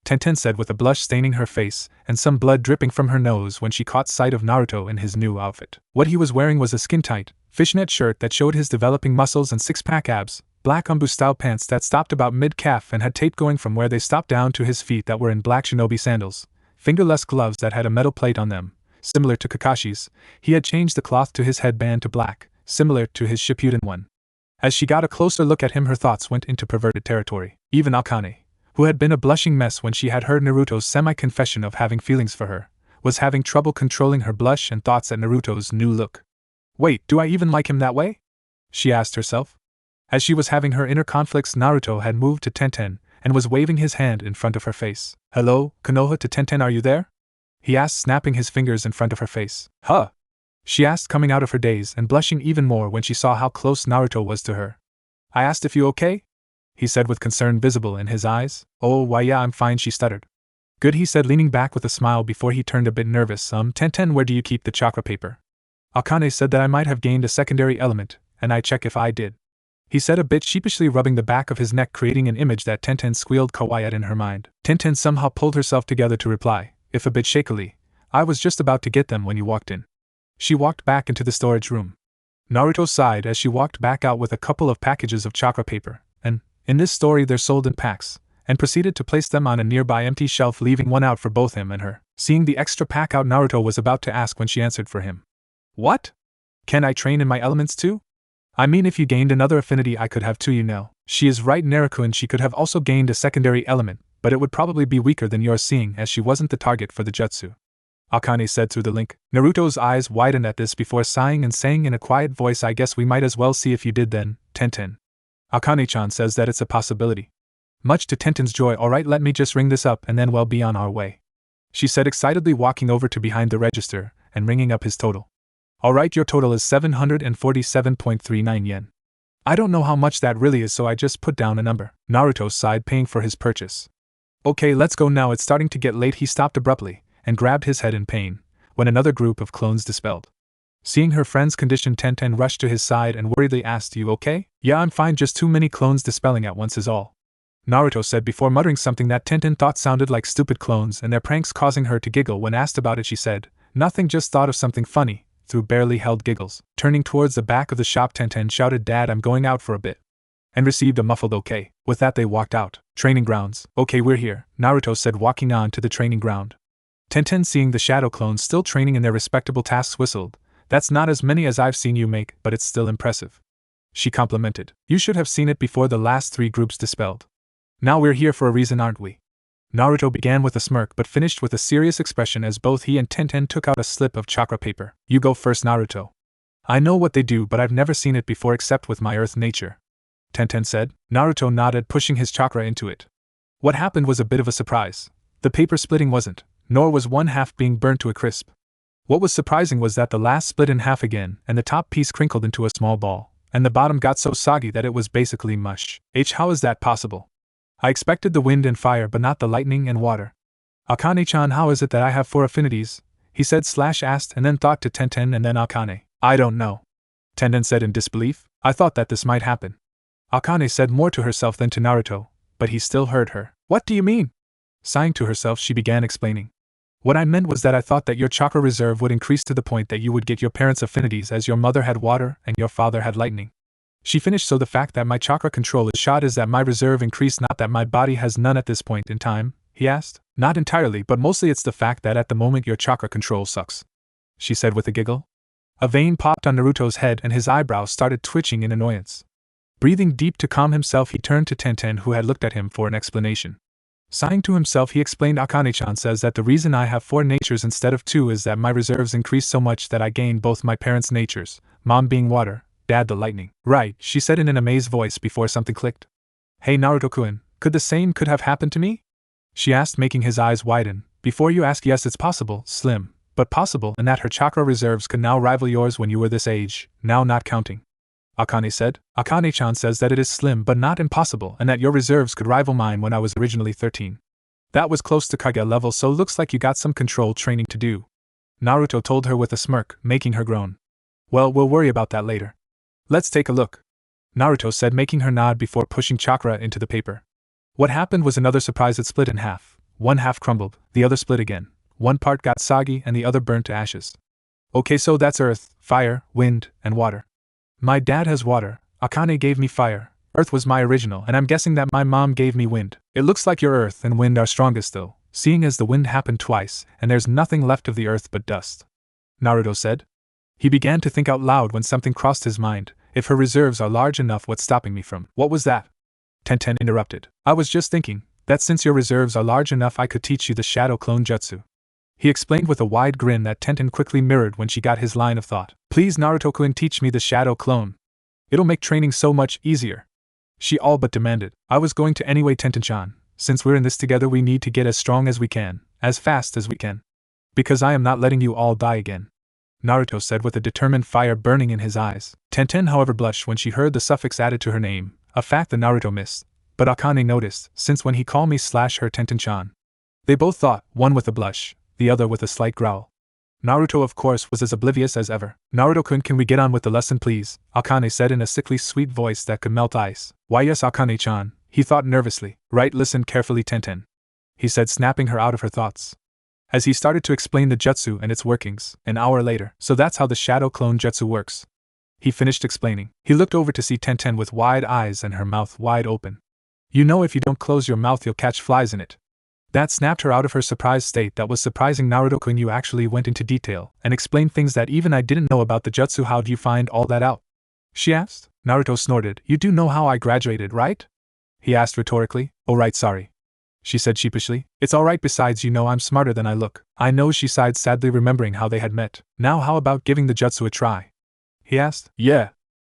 Tenten said with a blush staining her face and some blood dripping from her nose when she caught sight of Naruto in his new outfit. What he was wearing was a skin-tight, fishnet shirt that showed his developing muscles and six-pack abs, black umbu-style pants that stopped about mid-calf and had tape going from where they stopped down to his feet that were in black shinobi sandals, fingerless gloves that had a metal plate on them, similar to Kakashi's. He had changed the cloth to his headband to black, similar to his Shippuden one. As she got a closer look at him, her thoughts went into perverted territory. Even Akane, who had been a blushing mess when she had heard Naruto's semi-confession of having feelings for her, was having trouble controlling her blush and thoughts at Naruto's new look. Wait, do I even like him that way? She asked herself. As she was having her inner conflicts, Naruto had moved to Tenten and was waving his hand in front of her face. Hello, Konoha to Tenten, are you there? He asked, snapping his fingers in front of her face. Huh? She asked, coming out of her daze and blushing even more when she saw how close Naruto was to her. I asked if you okay? He said with concern visible in his eyes. Oh, why yeah, I'm fine, she stuttered. Good, he said, leaning back with a smile before he turned a bit nervous. Tenten, where do you keep the chakra paper? Akane said that I might have gained a secondary element, and I check if I did. He said, a bit sheepishly, rubbing the back of his neck, creating an image that Tenten squealed kawaii at in her mind. Tenten somehow pulled herself together to reply, if a bit shakily, I was just about to get them when you walked in. She walked back into the storage room. Naruto sighed as she walked back out with a couple of packages of chakra paper, and, in this story, they're sold in packs, and proceeded to place them on a nearby empty shelf, leaving one out for both him and her. Seeing the extra pack out, Naruto was about to ask when she answered for him. What? Can I train in my elements too? I mean, if you gained another affinity I could have too, you know. She is right, Naruto-kun, she could have also gained a secondary element, but it would probably be weaker than yours, seeing as she wasn't the target for the jutsu, Akane said through the link. Naruto's eyes widened at this before sighing and saying in a quiet voice, I guess we might as well see if you did then, Tenten. Akane-chan says that it's a possibility. Much to Tenten's joy, alright, let me just ring this up and then we'll be on our way, she said excitedly, walking over to behind the register and ringing up his total. Alright, your total is 747.39 yen. I don't know how much that really is, so I just put down a number. Naruto sighed, paying for his purchase. Okay, let's go now, it's starting to get late. He stopped abruptly and grabbed his head in pain when another group of clones dispelled. Seeing her friend's condition, Tenten rushed to his side and worriedly asked, you okay? Yeah, I'm fine, just too many clones dispelling at once is all, Naruto said before muttering something that Tenten thought sounded like stupid clones and their pranks, causing her to giggle. When asked about it, she said, nothing, just thought of something funny, through barely held giggles. Turning towards the back of the shop, Tenten shouted, Dad, I'm going out for a bit, and received a muffled okay. With that they walked out. Training grounds. Okay, we're here, Naruto said, walking on to the training ground. Tenten, seeing the shadow clones still training in their respectable tasks, whistled. That's not as many as I've seen you make, but it's still impressive, she complimented. You should have seen it before the last 3 groups dispelled. Now we're here for a reason, aren't we? Naruto began with a smirk but finished with a serious expression as both he and Tenten took out a slip of chakra paper. You go first, Naruto. I know what they do, but I've never seen it before except with my earth nature, Tenten said. Naruto nodded, pushing his chakra into it. What happened was a bit of a surprise. The paper splitting wasn't, nor was one half being burnt to a crisp. What was surprising was that the last split in half again, and the top piece crinkled into a small ball, and the bottom got so soggy that it was basically mush. How is that possible? I expected the wind and fire, but not the lightning and water. Akane-chan, how is it that I have 4 affinities? He said / asked, and then thought to Tenten and then Akane. I don't know, Tenten said in disbelief. I thought that this might happen. Akane said more to herself than to Naruto, but he still heard her. What do you mean? Sighing to herself, she began explaining. What I meant was that I thought that your chakra reserve would increase to the point that you would get your parents' affinities, as your mother had water and your father had lightning. She finished. So the fact that my chakra control is shot is that my reserve increased, not that my body has none at this point in time, he asked. Not entirely, but mostly it's the fact that at the moment your chakra control sucks, she said with a giggle. A vein popped on Naruto's head and his eyebrows started twitching in annoyance. Breathing deep to calm himself, he turned to Tenten, who had looked at him for an explanation. Sighing to himself, he explained, Akane-chan says that the reason I have 4 natures instead of 2 is that my reserves increase so much that I gain both my parents' natures, mom being water, dad the lightning. Right, she said in an amazed voice before something clicked. Hey Naruto-kun, could the same could have happened to me? She asked, making his eyes widen. Before you ask, yes, it's possible, slim, but possible, and that her chakra reserves could now rival yours when you were this age, now not counting. Akane said. Akane-chan says that it is slim but not impossible, and that your reserves could rival mine when I was originally 13. That was close to Kage level, so looks like you got some control training to do, Naruto told her with a smirk, making her groan. Well, we'll worry about that later. Let's take a look, Naruto said, making her nod before pushing chakra into the paper. What happened was another surprise. It split in half. One half crumbled, the other split again. One part got soggy and the other burnt to ashes. Okay, so that's earth, fire, wind, and water. My dad has water, Akane gave me fire, earth was my original, and I'm guessing that my mom gave me wind. It looks like your earth and wind are strongest though, seeing as the wind happened twice, and there's nothing left of the earth but dust, Naruto said. He began to think out loud when something crossed his mind. If her reserves are large enough, what's stopping me from— What was that? Tenten interrupted. I was just thinking that since your reserves are large enough, I could teach you the shadow clone jutsu, he explained with a wide grin that Tenten quickly mirrored when she got his line of thought. Please Naruto-kun, teach me the shadow clone. It'll make training so much easier, she all but demanded. I was going to anyway, Tenten-chan. Since we're in this together, we need to get as strong as we can, as fast as we can. Because I am not letting you all die again, Naruto said with a determined fire burning in his eyes. Tenten, however, blushed when she heard the suffix added to her name, a fact that Naruto missed, but Akane noticed, since when he called me /her Tenten-chan. They both thought, one with a blush, the other with a slight growl. Naruto, of course, was as oblivious as ever. Naruto-kun, can we get on with the lesson please? Akane said in a sickly sweet voice that could melt ice. Why yes, Akane-chan, he thought nervously. Right, listen carefully, Tenten, he said, snapping her out of her thoughts, as he started to explain the jutsu and its workings. An hour later. So that's how the shadow clone jutsu works, he finished explaining. He looked over to see Tenten with wide eyes and her mouth wide open. You know, if you don't close your mouth you'll catch flies in it. That snapped her out of her surprised state. That was surprising, Naruto-kun. You actually went into detail and explained things that even I didn't know about the jutsu. How do you find all that out? She asked. Naruto snorted. You do know how I graduated, right? He asked rhetorically. Oh right, sorry, she said sheepishly. It's alright, besides you know I'm smarter than I look. I know, she sighed sadly, remembering how they had met. Now how about giving the jutsu a try? He asked. Yeah,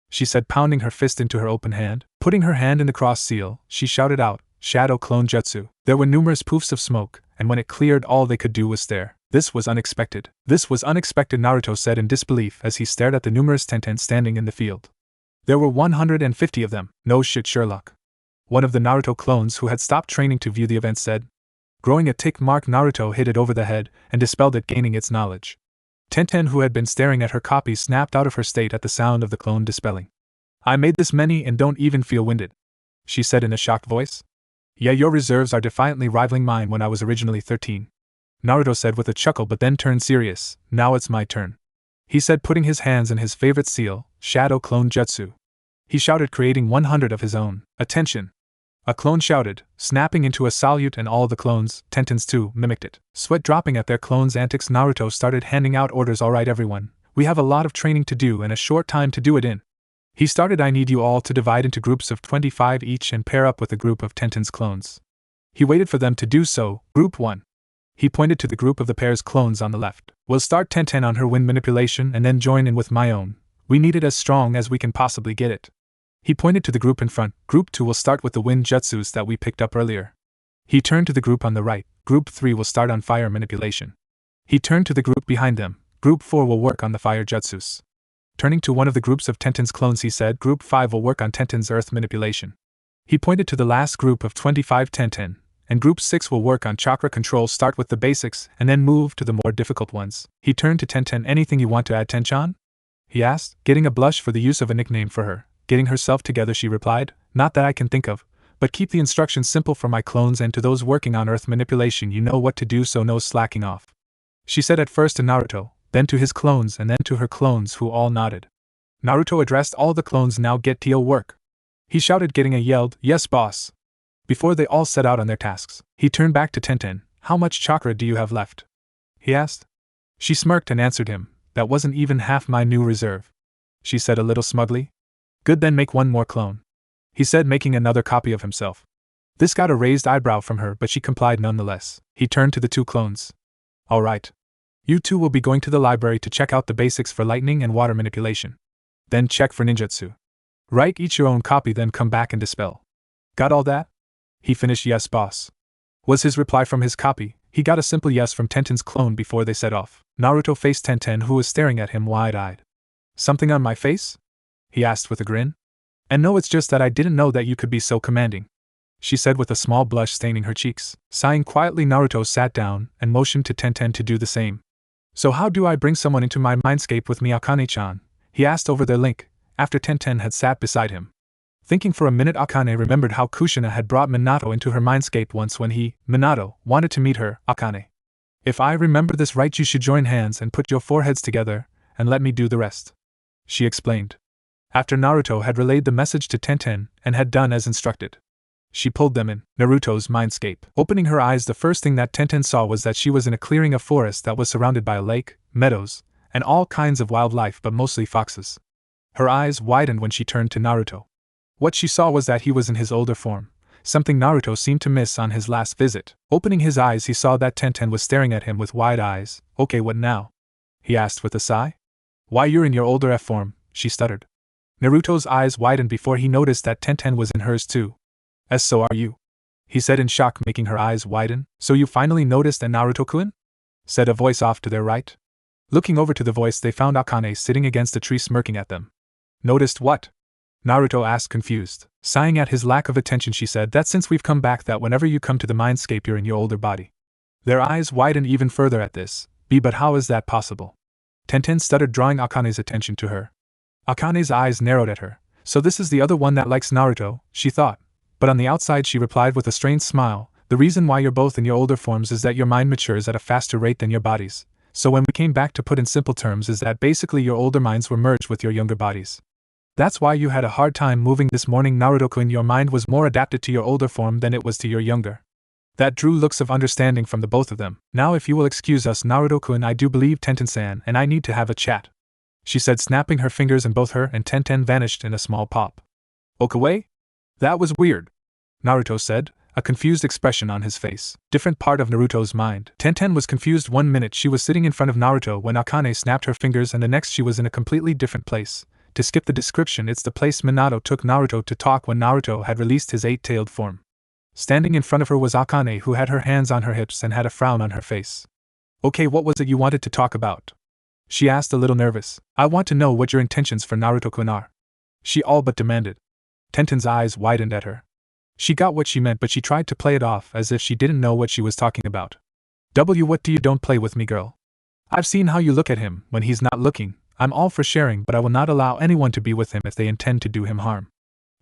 she said, pounding her fist into her open hand. Putting her hand in the cross seal, she shouted out, Shadow clone jutsu. There were numerous poofs of smoke, and when it cleared all they could do was stare. This was unexpected. This was unexpected, Naruto said in disbelief as he stared at the numerous Tenten standing in the field. There were 150 of them. No shit, Sherlock, one of the Naruto clones who had stopped training to view the event said. Growing a tick mark, Naruto hit it over the head and dispelled it, gaining its knowledge. Tenten, who had been staring at her copy, snapped out of her state at the sound of the clone dispelling. I made this many and don't even feel winded, she said in a shocked voice. Yeah, your reserves are defiantly rivaling mine when I was originally 13, Naruto said with a chuckle, but then turned serious. Now it's my turn, he said, putting his hands in his favorite seal, Shadow Clone Jutsu. He shouted, creating 100 of his own. Attention! A clone shouted, snapping into a salute, and all the clones, Tentens too, mimicked it. Sweat dropping at their clones' antics, Naruto started handing out orders. Alright everyone, we have a lot of training to do and a short time to do it in. He started. I need you all to divide into groups of 25 each and pair up with a group of Tenten's clones. He waited for them to do so. Group 1. He pointed to the group of the pair's clones on the left. We'll start Tenten on her wind manipulation and then join in with my own. We need it as strong as we can possibly get it. He pointed to the group in front. Group 2 will start with the wind jutsus that we picked up earlier. He turned to the group on the right. Group 3 will start on fire manipulation. He turned to the group behind them. Group 4 will work on the fire jutsus. Turning to one of the groups of Tenten's clones, he said, Group 5 will work on Tenten's earth manipulation. He pointed to the last group of 25 Tenten, and Group 6 will work on chakra control. Start with the basics, and then move to the more difficult ones. He turned to Tenten. Anything you want to add, Tenchan? He asked, getting a blush for the use of a nickname for her. Getting herself together, she replied. Not that I can think of, But keep the instructions simple for my clones, and to those working on Earth manipulation, you know what to do, so no slacking off. She said at first to Naruto, then to his clones, and then to her clones, who all nodded. Naruto addressed all the clones. Now get to your work, he shouted, getting a yelled, yes boss, before they all set out on their tasks. He turned back to Tenten. How much chakra do you have left? He asked. She smirked and answered him, that wasn't even half my new reserve. She said a little smugly. Good, then make one more clone, he said, making another copy of himself. This got a raised eyebrow from her, but she complied nonetheless. He turned to the two clones. All right. You two will be going to the library to check out the basics for lightning and water manipulation. Then check for ninjutsu. Write each your own copy, then come back and dispel. Got all that? He finished. Yes, boss, was his reply from his copy. He got a simple yes from Tenten's clone before they set off. Naruto faced Tenten, who was staring at him wide-eyed. Something on my face? He asked with a grin. And no, it's just that I didn't know that you could be so commanding, she said with a small blush staining her cheeks. Sighing quietly, Naruto sat down and motioned to Tenten to do the same. So how do I bring someone into my mindscape with me, Akane-chan? He asked over their link, after Tenten had sat beside him. Thinking for a minute, Akane remembered how Kushina had brought Minato into her mindscape once when he, Minato, wanted to meet her. Akane, if I remember this right, you should join hands and put your foreheads together, and let me do the rest, she explained. After Naruto had relayed the message to Tenten and had done as instructed, she pulled them in Naruto's mindscape. Opening her eyes, the first thing that Tenten saw was that she was in a clearing of forest that was surrounded by a lake, meadows, and all kinds of wildlife, but mostly foxes. Her eyes widened when she turned to Naruto. What she saw was that he was in his older form, something Naruto seemed to miss on his last visit. Opening his eyes, he saw that Tenten was staring at him with wide eyes. Okay, what now? He asked with a sigh. Why, you're in your older form, she stuttered. Naruto's eyes widened before he noticed that Tenten was in hers too. As so are you, he said in shock, making her eyes widen. So you finally noticed, and Naruto-kun? Said a voice off to their right. Looking over to the voice, they found Akane sitting against a tree smirking at them. Noticed what? Naruto asked, confused. Sighing at his lack of attention, she said that since we've come back, that whenever you come to the mindscape, you're in your older body. Their eyes widened even further at this. But how is that possible? Tenten stuttered, drawing Akane's attention to her. Akane's eyes narrowed at her. So this is the other one that likes Naruto, she thought. But on the outside, she replied with a strange smile, the reason why you're both in your older forms is that your mind matures at a faster rate than your bodies. So when we came back, to put in simple terms, is that basically your older minds were merged with your younger bodies. That's why you had a hard time moving this morning, Naruto-kun. Your mind was more adapted to your older form than it was to your younger. That drew looks of understanding from the both of them. Now if you will excuse us, Naruto-kun, I do believe Tenten-san and I need to have a chat, she said, snapping her fingers, and both her and Tenten vanished in a small pop. Okawe? That was weird, Naruto said, a confused expression on his face. Different part of Naruto's mind. Tenten was confused. 1 minute she was sitting in front of Naruto when Akane snapped her fingers, and the next she was in a completely different place. To skip the description, it's the place Minato took Naruto to talk when Naruto had released his 8-tailed form. Standing in front of her was Akane, who had her hands on her hips and had a frown on her face. Okay, what was it you wanted to talk about? She asked, a little nervous. I want to know what your intentions for Naruto-kun are, she all but demanded. Tenten's eyes widened at her. She got what she meant, but she tried to play it off as if she didn't know what she was talking about. What do you? Don't play with me, girl. I've seen how you look at him when he's not looking. I'm all for sharing, but I will not allow anyone to be with him if they intend to do him harm,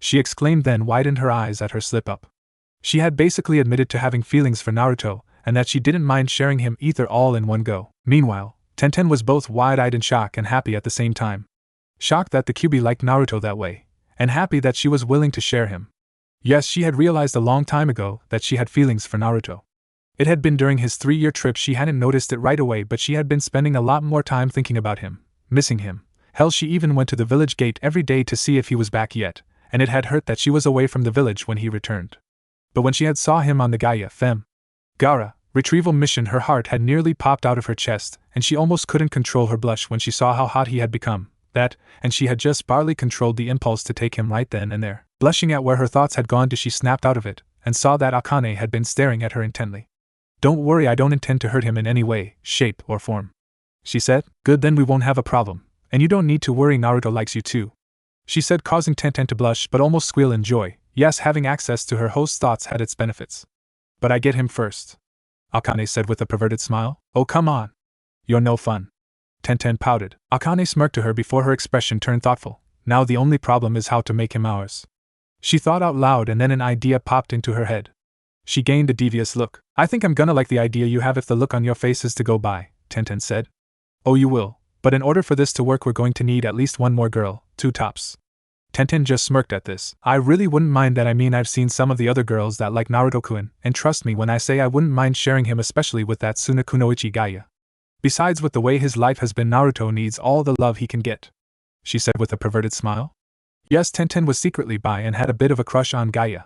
she exclaimed, then widened her eyes at her slip-up. She had basically admitted to having feelings for Naruto, and that she didn't mind sharing him either all in one go. Meanwhile, Tenten was both wide-eyed in shock and happy at the same time. Shocked that the Kyuubi liked Naruto that way, and happy that she was willing to share him. Yes, she had realized a long time ago that she had feelings for Naruto. It had been during his 3-year trip. She hadn't noticed it right away, but she had been spending a lot more time thinking about him, missing him. Hell, she even went to the village gate every day to see if he was back yet, and it had hurt that she was away from the village when he returned. But when she had saw him on the Gaia Fem Gara retrieval mission, her heart had nearly popped out of her chest, and she almost couldn't control her blush when she saw how hot he had become. And she had just barely controlled the impulse to take him right then and there. Blushing at where her thoughts had gone to, she snapped out of it, and saw that Akane had been staring at her intently. Don't worry, I don't intend to hurt him in any way, shape, or form, she said. Good, then we won't have a problem, and you don't need to worry, Naruto likes you too, she said, causing Tenten to blush but almost squeal in joy. Yes, having access to her host's thoughts had its benefits. But I get him first, Akane said with a perverted smile. Oh, come on. You're no fun. Tenten pouted. Akane smirked to her before her expression turned thoughtful. Now the only problem is how to make him ours. She thought out loud and then an idea popped into her head. She gained a devious look. I think I'm gonna like the idea you have if the look on your face is to go by, Tenten said. Oh, you will, but in order for this to work we're going to need at least one more girl, 2 tops. Tenten just smirked at this. I really wouldn't mind that. I mean, I've seen some of the other girls that like Naruto-kun, and trust me when I say I wouldn't mind sharing him, especially with that Sunakunoichi Gaia. Besides, with the way his life has been, Naruto needs all the love he can get, she said with a perverted smile. Yes, Tenten was secretly bi and had a bit of a crush on Gaia.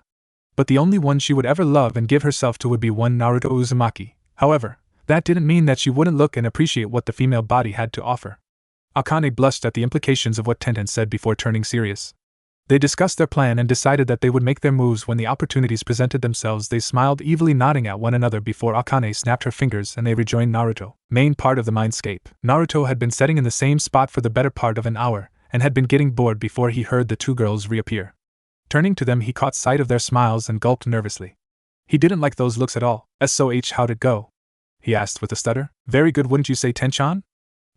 But the only one she would ever love and give herself to would be one Naruto Uzumaki. However, that didn't mean that she wouldn't look and appreciate what the female body had to offer. Akane blushed at the implications of what Tenten said before turning serious. They discussed their plan and decided that they would make their moves when the opportunities presented themselves. They smiled evilly, nodding at one another before Akane snapped her fingers and they rejoined Naruto. Main part of the mindscape. Naruto had been sitting in the same spot for the better part of an hour, and had been getting bored before he heard the 2 girls reappear. Turning to them, he caught sight of their smiles and gulped nervously. He didn't like those looks at all. SOH, how'd it go? He asked with a stutter. Very good, wouldn't you say, Tenchan?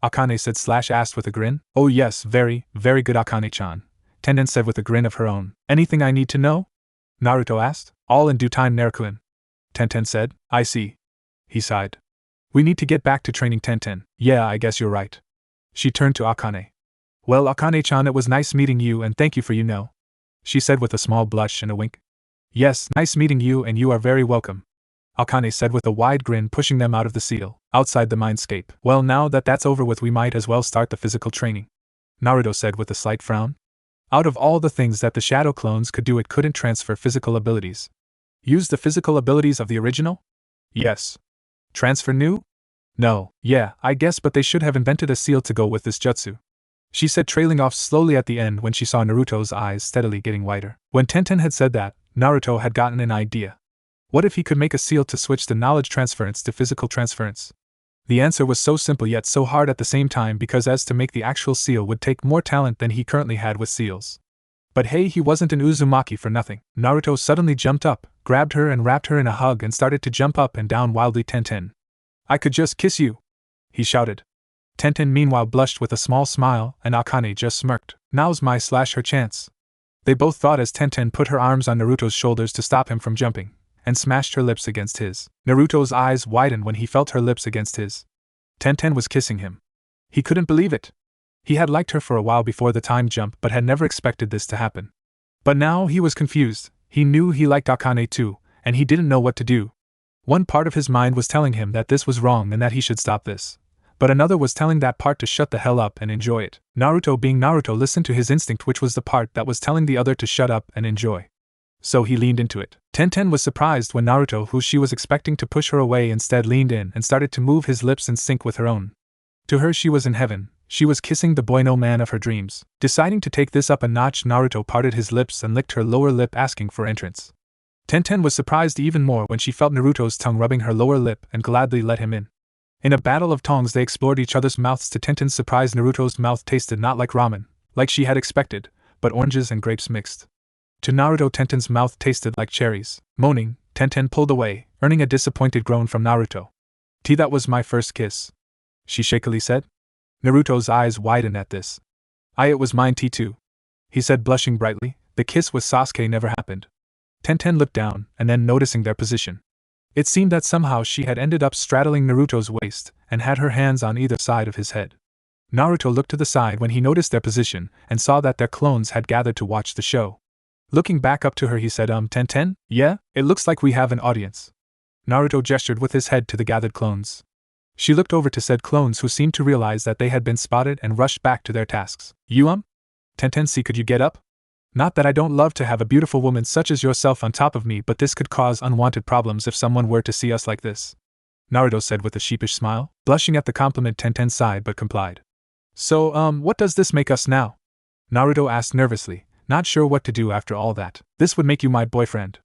Akane said / asked with a grin. Oh yes, very, very good, Akane-chan, Tenten said with a grin of her own. Anything I need to know? Naruto asked. All in due time, Naruto-kun, Tenten said. I see. He sighed. We need to get back to training, Tenten. Yeah, I guess you're right. She turned to Akane. Well, Akane-chan, it was nice meeting you and thank you for she said with a small blush and a wink. Yes, nice meeting you and you are very welcome, Akane said with a wide grin, pushing them out of the seal, outside the mindscape. Well, now that that's over with, we might as well start the physical training, Naruto said with a slight frown. Out of all the things that the shadow clones could do, it couldn't transfer physical abilities. Use the physical abilities of the original? Yes. Transfer new? No. Yeah, I guess, but they should have invented a seal to go with this jutsu, she said, trailing off slowly at the end when she saw Naruto's eyes steadily getting wider. When Tenten had said that, Naruto had gotten an idea. What if he could make a seal to switch the knowledge transference to physical transference? The answer was so simple yet so hard at the same time, because as to make the actual seal would take more talent than he currently had with seals. But hey, he wasn't an Uzumaki for nothing. Naruto suddenly jumped up, grabbed her and wrapped her in a hug and started to jump up and down wildly. Tenten, I could just kiss you, he shouted. Tenten meanwhile blushed with a small smile, and Akane just smirked. Now's my / her chance. They both thought as Tenten put her arms on Naruto's shoulders to stop him from jumping, and smashed her lips against his. Naruto's eyes widened when he felt her lips against his. Tenten was kissing him. He couldn't believe it. He had liked her for a while before the time jump, but had never expected this to happen. But now he was confused. He knew he liked Akane too, and he didn't know what to do. One part of his mind was telling him that this was wrong and that he should stop this. But another was telling that part to shut the hell up and enjoy it. Naruto, being Naruto, listened to his instinct, which was the part that was telling the other to shut up and enjoy. So he leaned into it. Tenten was surprised when Naruto, who she was expecting to push her away, instead leaned in and started to move his lips in sync with her own. To her, she was in heaven. She was kissing the boy no man of her dreams. Deciding to take this up a notch, Naruto parted his lips and licked her lower lip, asking for entrance. Tenten was surprised even more when she felt Naruto's tongue rubbing her lower lip and gladly let him in. In a battle of tongues, they explored each other's mouths. To Tenten's surprise, Naruto's mouth tasted not like ramen, like she had expected, but oranges and grapes mixed. To Naruto, Tenten's mouth tasted like cherries. Moaning, Tenten pulled away, earning a disappointed groan from Naruto. That was my first kiss, she shakily said. Naruto's eyes widened at this. It was mine too, he said, blushing brightly. The kiss with Sasuke never happened. Tenten looked down, and then noticing their position, it seemed that somehow she had ended up straddling Naruto's waist, and had her hands on either side of his head. Naruto looked to the side when he noticed their position, and saw that their clones had gathered to watch the show. Looking back up to her, he said, Tenten? Yeah? It looks like we have an audience. Naruto gestured with his head to the gathered clones. She looked over to said clones, who seemed to realize that they had been spotted and rushed back to their tasks. You Tenten, see, could you get up? Not that I don't love to have a beautiful woman such as yourself on top of me, but this could cause unwanted problems if someone were to see us like this, Naruto said with a sheepish smile. Blushing at the compliment, Tenten sighed but complied. So, what does this make us now? Naruto asked nervously, not sure what to do after all that. This would make you my boyfriend.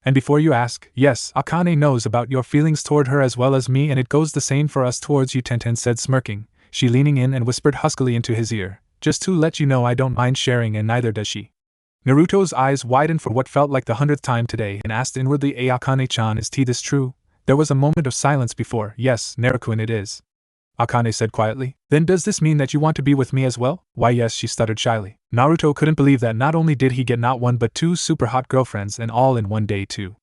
And before you ask, yes, Akane knows about your feelings toward her as well as me, and it goes the same for us towards you, Tenten said, smirking, she leaning in and whispered huskily into his ear. Just to let you know, I don't mind sharing, and neither does she. Naruto's eyes widened for what felt like the 100th time today and asked inwardly, Akane-chan, is this true? There was a moment of silence before. Yes, Naruto-kun, it is. Akane said quietly. Then does this mean that you want to be with me as well? Why yes, she stuttered shyly. Naruto couldn't believe that not only did he get not one but two super hot girlfriends and all in one day too.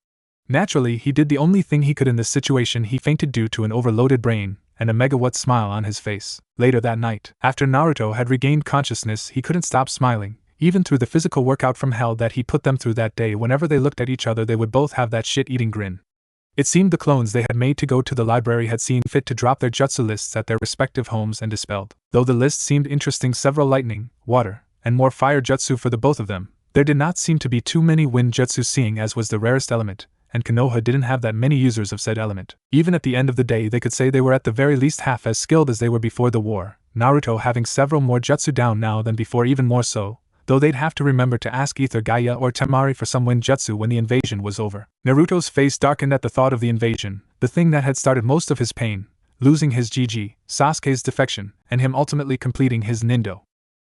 Naturally, he did the only thing he could in this situation. He fainted due to an overloaded brain and a megawatt smile on his face. Later that night, after Naruto had regained consciousness, he couldn't stop smiling, even through the physical workout from hell that he put them through that day. Whenever they looked at each other, they would both have that shit-eating grin. It seemed the clones they had made to go to the library had seen fit to drop their jutsu lists at their respective homes and dispelled. Though the list seemed interesting, several lightning, water, and more fire jutsu for the both of them, there did not seem to be too many wind jutsu, seeing as was the rarest element, and Konoha didn't have that many users of said element. Even at the end of the day, they could say they were at the very least half as skilled as they were before the war, Naruto having several more jutsu down now than before, even more so, though they'd have to remember to ask either Gaia or Temari for some wind jutsu when the invasion was over. Naruto's face darkened at the thought of the invasion, the thing that had started most of his pain, losing his Gigi, Sasuke's defection, and him ultimately completing his Nindo.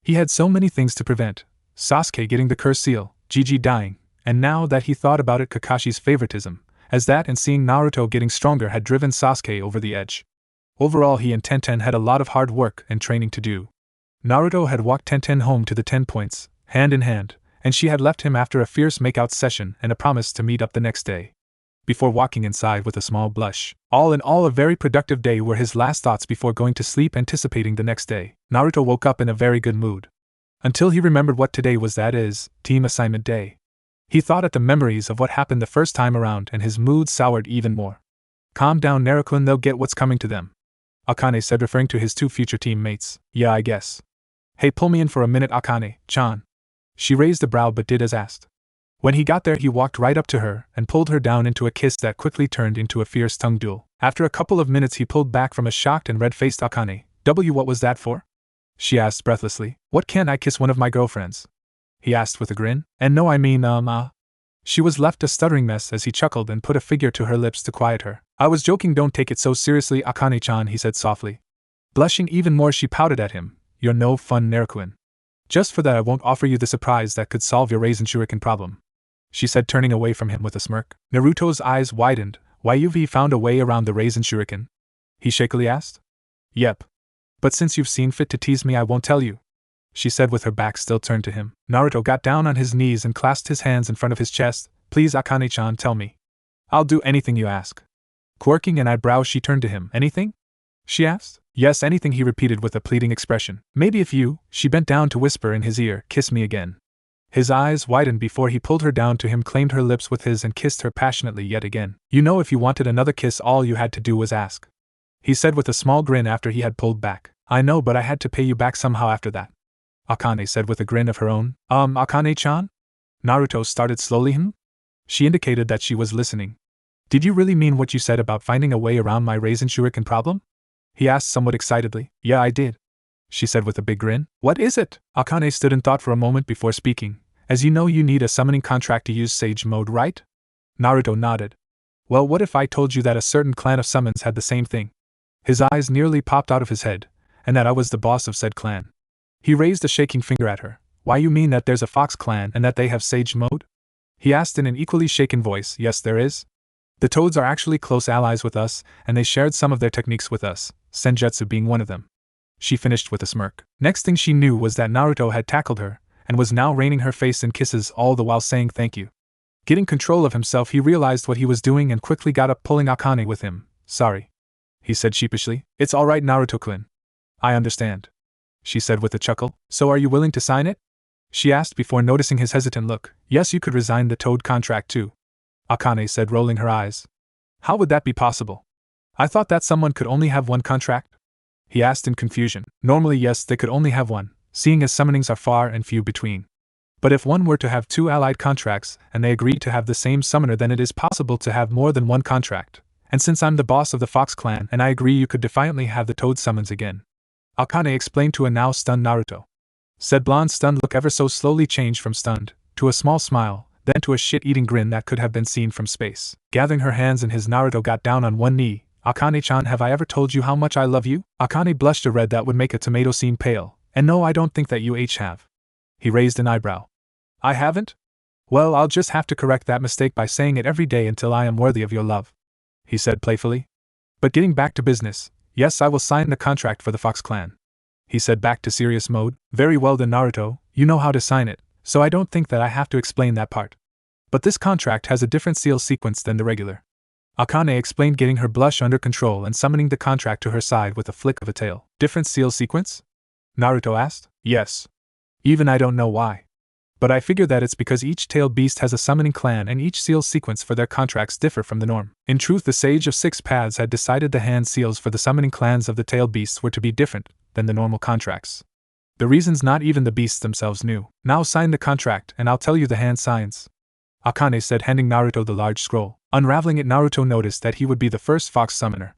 He had so many things to prevent: Sasuke getting the curse seal, Gigi dying, and now that he thought about it, Kakashi's favoritism, as that and seeing Naruto getting stronger had driven Sasuke over the edge. Overall, he and Tenten had a lot of hard work and training to do. Naruto had walked Tenten home to the 10 points, hand in hand, and she had left him after a fierce makeout session and a promise to meet up the next day. Before walking inside with a small blush, all in all a very productive day were his last thoughts before going to sleep, anticipating the next day. Naruto woke up in a very good mood. Until he remembered what today was, that is, team assignment day. He thought at the memories of what happened the first time around and his mood soured even more. Calm down, Naruto-kun, they'll get what's coming to them, Akane said, referring to his two future teammates. Yeah, I guess. Hey, pull me in for a minute, Akane-chan. She raised a brow but did as asked. When he got there, he walked right up to her and pulled her down into a kiss that quickly turned into a fierce tongue duel. After a couple of minutes, he pulled back from a shocked and red-faced Akane. What was that for? She asked breathlessly. What, can't I kiss one of my girlfriends? He asked with a grin. And no, I mean, She was left a stuttering mess as he chuckled and put a figure to her lips to quiet her. I was joking, don't take it so seriously, Akane-chan, he said softly. Blushing even more, she pouted at him. You're no fun, Naruto-kun. Just for that, I won't offer you the surprise that could solve your Raisin Shuriken problem, she said, turning away from him with a smirk. Naruto's eyes widened. Why, you've found a way around the Raisin Shuriken? He shakily asked. Yep. But since you've seen fit to tease me, I won't tell you, she said with her back still turned to him. Naruto got down on his knees and clasped his hands in front of his chest. Please, Akane-chan, tell me. I'll do anything you ask. Quirking an eyebrow, she turned to him. Anything? She asked. Yes, anything, he repeated with a pleading expression. Maybe if you, she bent down to whisper in his ear, kiss me again. His eyes widened before he pulled her down to him, claimed her lips with his and kissed her passionately yet again. You know, if you wanted another kiss, all you had to do was ask, he said with a small grin after he had pulled back. I know, but I had to pay you back somehow after that, Akane said with a grin of her own. Akane-chan? Naruto started slowly. She indicated that she was listening. Did you really mean what you said about finding a way around my Raisin Shuriken problem? He asked somewhat excitedly. Yeah, I did, she said with a big grin. What is it? Akane stood in thought for a moment before speaking. As you know, you need a summoning contract to use Sage Mode, right? Naruto nodded. Well, what if I told you that a certain clan of summons had the same thing? His eyes nearly popped out of his head, and that I was the boss of said clan. He raised a shaking finger at her. Why, you mean that there's a Fox clan and that they have Sage Mode? He asked in an equally shaken voice. Yes, there is. The Toads are actually close allies with us, and they shared some of their techniques with us, Senjutsu being one of them, she finished with a smirk. Next thing she knew was that Naruto had tackled her, and was now raining her face in kisses, all the while saying thank you. Getting control of himself, he realized what he was doing and quickly got up, pulling Akane with him. Sorry, he said sheepishly. It's all right, Naruto-kun. I understand, she said with a chuckle. So are you willing to sign it? She asked before noticing his hesitant look. Yes, you could resign the Toad contract too, Akane said, rolling her eyes. How would that be possible? I thought that someone could only have one contract? He asked in confusion. Normally, yes, they could only have one, seeing as summonings are far and few between. But if one were to have two allied contracts and they agreed to have the same summoner, then it is possible to have more than one contract. And since I'm the boss of the Fox clan and I agree, you could defiantly have the Toad summons again, Akane explained to a now stunned Naruto. Said blonde's stunned look ever so slowly changed from stunned to a small smile, then to a shit-eating grin that could have been seen from space. Gathering her hands in his, Naruto got down on one knee. Akane-chan, have I ever told you how much I love you? Akane blushed a red that would make a tomato seem pale. And no, I don't think that you have. He raised an eyebrow. I haven't? Well, I'll just have to correct that mistake by saying it every day until I am worthy of your love, he said playfully. But getting back to business, Yes, I will sign the contract for the Fox clan. He said back to serious mode. Very well then, Naruto, you know how to sign it, so I don't think that I have to explain that part. But this contract has a different seal sequence than the regular. Akane explained, getting her blush under control and summoning the contract to her side with a flick of a tail. Different seal sequence? Naruto asked. Yes. Even I don't know why. But I figure that it's because each tailed beast has a summoning clan and each seal sequence for their contracts differ from the norm. In truth, the Sage of Six Paths had decided the hand seals for the summoning clans of the tailed beasts were to be different than the normal contracts. The reasons not even the beasts themselves knew. Now sign the contract and I'll tell you the hand signs. Akane said, handing Naruto the large scroll. Unraveling it, Naruto noticed that he would be the first fox summoner.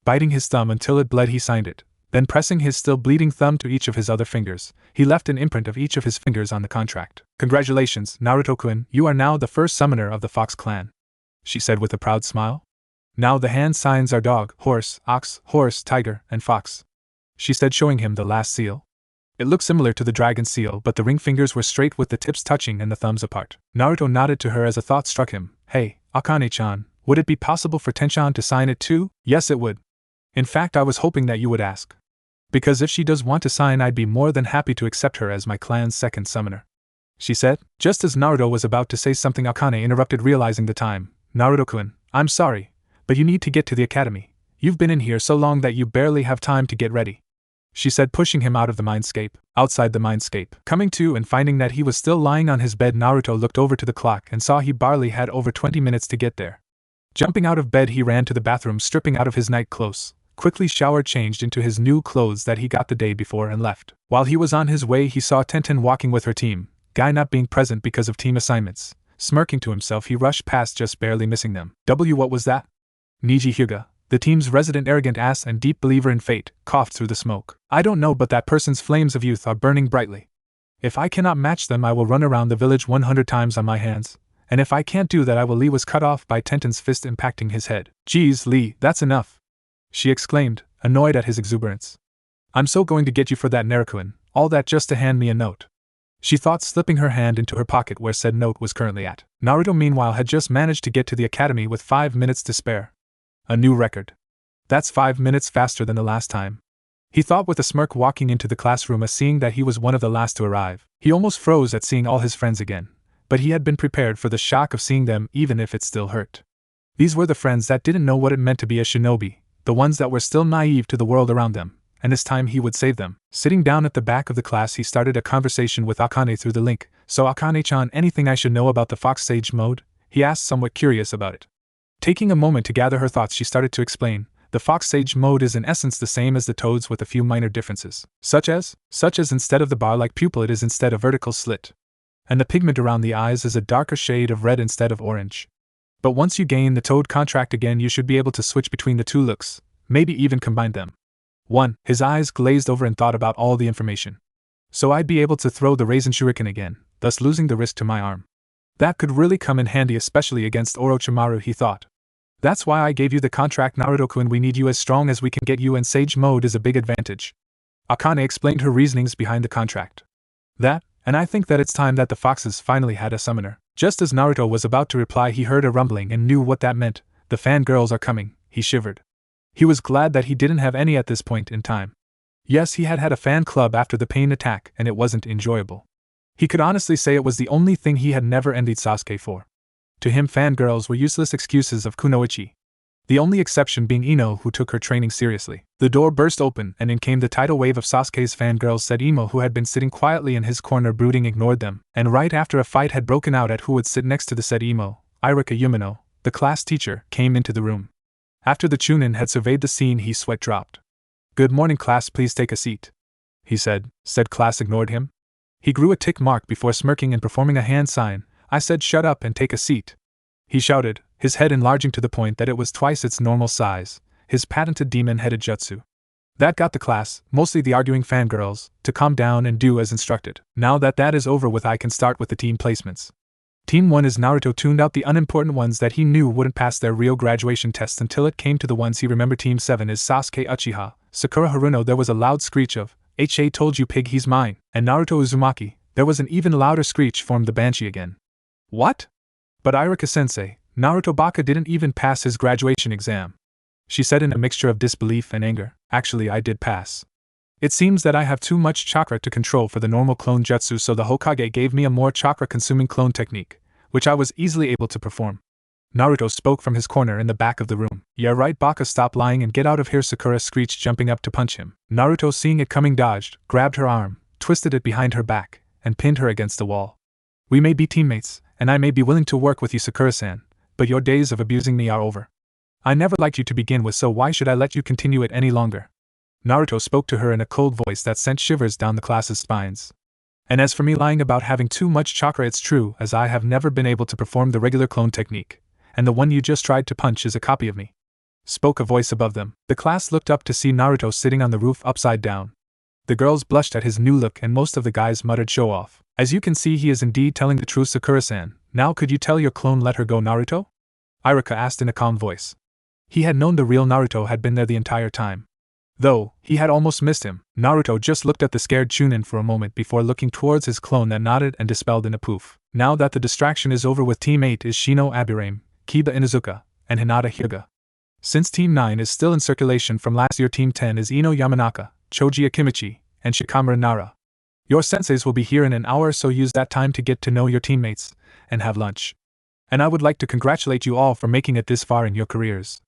Biting his thumb until it bled, he signed it. Then pressing his still bleeding thumb to each of his other fingers, he left an imprint of each of his fingers on the contract. Congratulations, Naruto-kun, you are now the first summoner of the Fox clan, she said with a proud smile. Now the hand signs are dog, horse, ox, horse, tiger, and fox, she said, showing him the last seal. It looked similar to the dragon seal, but the ring fingers were straight with the tips touching and the thumbs apart. Naruto nodded to her as a thought struck him. Hey, Akane-chan, would it be possible for Tenchan to sign it too? Yes, it would. In fact, I was hoping that you would ask. Because if she does want to sign, I'd be more than happy to accept her as my clan's second summoner, she said. Just as Naruto was about to say something, Akane interrupted, realizing the time. Naruto-kun, I'm sorry, but you need to get to the academy. You've been in here so long that you barely have time to get ready, she said, pushing him out of the mindscape. Outside the mindscape, coming to and finding that he was still lying on his bed, Naruto looked over to the clock and saw he barely had over 20 minutes to get there. Jumping out of bed, he ran to the bathroom, stripping out of his night clothes, quickly showered, changed into his new clothes that he got the day before, and left. While he was on his way, he saw Tenten walking with her team, Guy not being present because of team assignments. Smirking to himself, he rushed past, just barely missing them. What was that? Niji Hyuga, the team's resident arrogant ass and deep believer in fate, coughed through the smoke. I don't know, but that person's flames of youth are burning brightly. If I cannot match them, I will run around the village 100 times on my hands, and if I can't do that, Lee was cut off by Tenten's fist impacting his head. Geez, Lee, that's enough, she exclaimed, annoyed at his exuberance. I'm so going to get you for that, Naruto-kun, all that just to hand me a note, she thought, slipping her hand into her pocket where said note was currently at. Naruto, meanwhile, had just managed to get to the academy with 5 minutes to spare. A new record. That's 5 minutes faster than the last time, he thought with a smirk, walking into the classroom. As seeing that he was one of the last to arrive, he almost froze at seeing all his friends again, but he had been prepared for the shock of seeing them, even if it still hurt. These were the friends that didn't know what it meant to be a shinobi, the ones that were still naive to the world around them, and this time he would save them. Sitting down at the back of the class, he started a conversation with Akane through the link. So Akane-chan, anything I should know about the Fox Sage mode? He asked, somewhat curious about it. Taking a moment to gather her thoughts, she started to explain. The Fox Sage mode is in essence the same as the Toad's, with a few minor differences. Such as instead of the bar-like pupil, it is instead a vertical slit. And the pigment around the eyes is a darker shade of red instead of orange. But once you gain the Toad contract again, you should be able to switch between the two looks, maybe even combine them. 1. His eyes glazed over and thought about all the information. So I'd be able to throw the Raisin Shuriken again, thus losing the wrist to my arm. That could really come in handy, especially against Orochimaru, he thought. That's why I gave you the contract, Naruto-kun. We need you as strong as we can get you, and Sage mode is a big advantage. Akane explained her reasonings behind the contract. That, and I think that it's time that the foxes finally had a summoner. Just as Naruto was about to reply, he heard a rumbling and knew what that meant. The fangirls are coming, he shivered. He was glad that he didn't have any at this point in time. Yes, he had had a fan club after the pain attack, and it wasn't enjoyable. He could honestly say it was the only thing he had never envied Sasuke for. To him, fangirls were useless excuses of kunoichi, the only exception being Ino, who took her training seriously. The door burst open, and in came the tidal wave of Sasuke's fangirls. Said Imo, who had been sitting quietly in his corner brooding, ignored them, and right after a fight had broken out at who would sit next to the said Imo, Iruka Yumino, the class teacher, came into the room. After the Chunin had surveyed the scene, he sweat dropped. Good morning, class, please take a seat, he said. Said class ignored him. He grew a tick mark before smirking and performing a hand sign. I said shut up and take a seat, he shouted, his head enlarging to the point that it was twice its normal size, his patented demon-headed jutsu. That got the class, mostly the arguing fangirls, to calm down and do as instructed. Now that that is over with, I can start with the team placements. Team 1 is Naruto tuned out the unimportant ones that he knew wouldn't pass their real graduation tests until it came to the ones he remembered. Team 7 is Sasuke Uchiha, Sakura Haruno. There was a loud screech of, "H.A. told you, pig, he's mine," and Naruto Uzumaki. There was an even louder screech formed the Banshee again. What? But Iruka Sensei, Naruto Baka didn't even pass his graduation exam. she said in a mixture of disbelief and anger. Actually, I did pass. It seems that I have too much chakra to control for the normal clone jutsu, so the Hokage gave me a more chakra-consuming clone technique, which I was easily able to perform. Naruto spoke from his corner in the back of the room. Yeah right, Baka, stop lying and get out of here, Sakura screeched, jumping up to punch him. Naruto, seeing it coming, dodged, grabbed her arm, twisted it behind her back, and pinned her against the wall. We may be teammates, and I may be willing to work with you, Sakura-san, but your days of abusing me are over. I never liked you to begin with, so why should I let you continue it any longer? Naruto spoke to her in a cold voice that sent shivers down the class's spines. And as for me lying about having too much chakra, it's true, as I have never been able to perform the regular clone technique, and the one you just tried to punch is a copy of me. Spoke a voice above them. The class looked up to see Naruto sitting on the roof upside down. The girls blushed at his new look and most of the guys muttered, show off. As you can see, he is indeed telling the truth, Sakura-san. Now could you tell your clone let her go, Naruto? Iruka asked in a calm voice. He had known the real Naruto had been there the entire time. Though, he had almost missed him. Naruto just looked at the scared Chunin for a moment before looking towards his clone that nodded and dispelled in a poof. Now that the distraction is over with Team 8 is Shino Abirame, Kiba Inuzuka, and Hinata Hyuga. Since Team 9 is still in circulation from last year, Team 10 is Ino Yamanaka, Choji Akimichi, and Shikamaru Nara. Your senseis will be here in an hour, so use that time to get to know your teammates and have lunch. And I would like to congratulate you all for making it this far in your careers.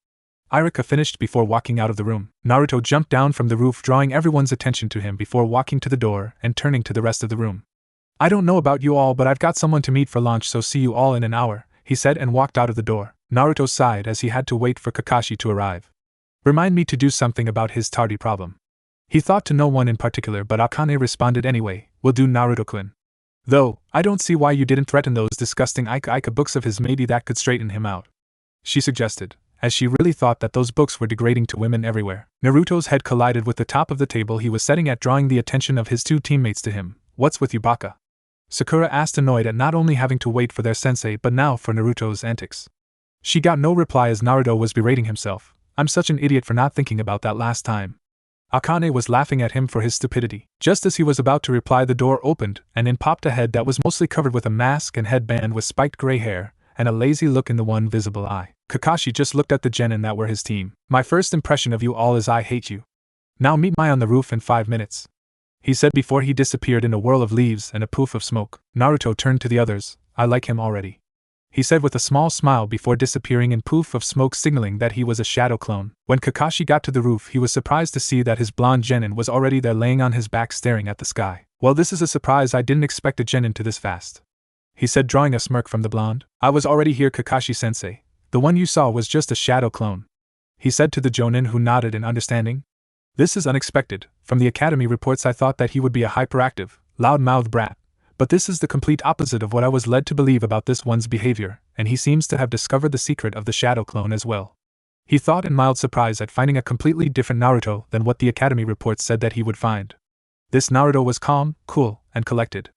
Iruka finished before walking out of the room. Naruto jumped down from the roof, drawing everyone's attention to him before walking to the door and turning to the rest of the room. I don't know about you all, but I've got someone to meet for lunch, so see you all in an hour, he said and walked out of the door. Naruto sighed as he had to wait for Kakashi to arrive. Remind me to do something about his tardy problem. He thought to no one in particular, but Akane responded anyway, will do, Naruto-kun. Though, I don't see why you didn't threaten those disgusting Ika books of his, maybe that could straighten him out, she suggested, as she really thought that those books were degrading to women everywhere. Naruto's head collided with the top of the table he was sitting at, drawing the attention of his two teammates to him. What's with you, Baka? Sakura asked, annoyed at not only having to wait for their sensei but now for Naruto's antics. She got no reply as Naruto was berating himself. I'm such an idiot for not thinking about that last time. Akane was laughing at him for his stupidity. Just as he was about to reply, the door opened, and in popped a head that was mostly covered with a mask and headband with spiked gray hair, and a lazy look in the one visible eye. Kakashi just looked at the genin that were his team. My first impression of you all is I hate you. Now meet me on the roof in 5 minutes, he said before he disappeared in a whirl of leaves and a poof of smoke. Naruto turned to the others. I like him already, he said with a small smile before disappearing in poof of smoke, signaling that he was a shadow clone. When Kakashi got to the roof, he was surprised to see that his blonde genin was already there, laying on his back staring at the sky. Well, this is a surprise. I didn't expect a genin to this fast, he said, drawing a smirk from the blonde. I was already here, Kakashi-sensei. The one you saw was just a shadow clone, he said to the jonin, who nodded in understanding. This is unexpected. From the academy reports I thought that he would be a hyperactive, loud-mouthed brat. But this is the complete opposite of what I was led to believe about this one's behavior, and he seems to have discovered the secret of the shadow clone as well, he thought in mild surprise at finding a completely different Naruto than what the academy reports said that he would find. This Naruto was calm, cool, and collected.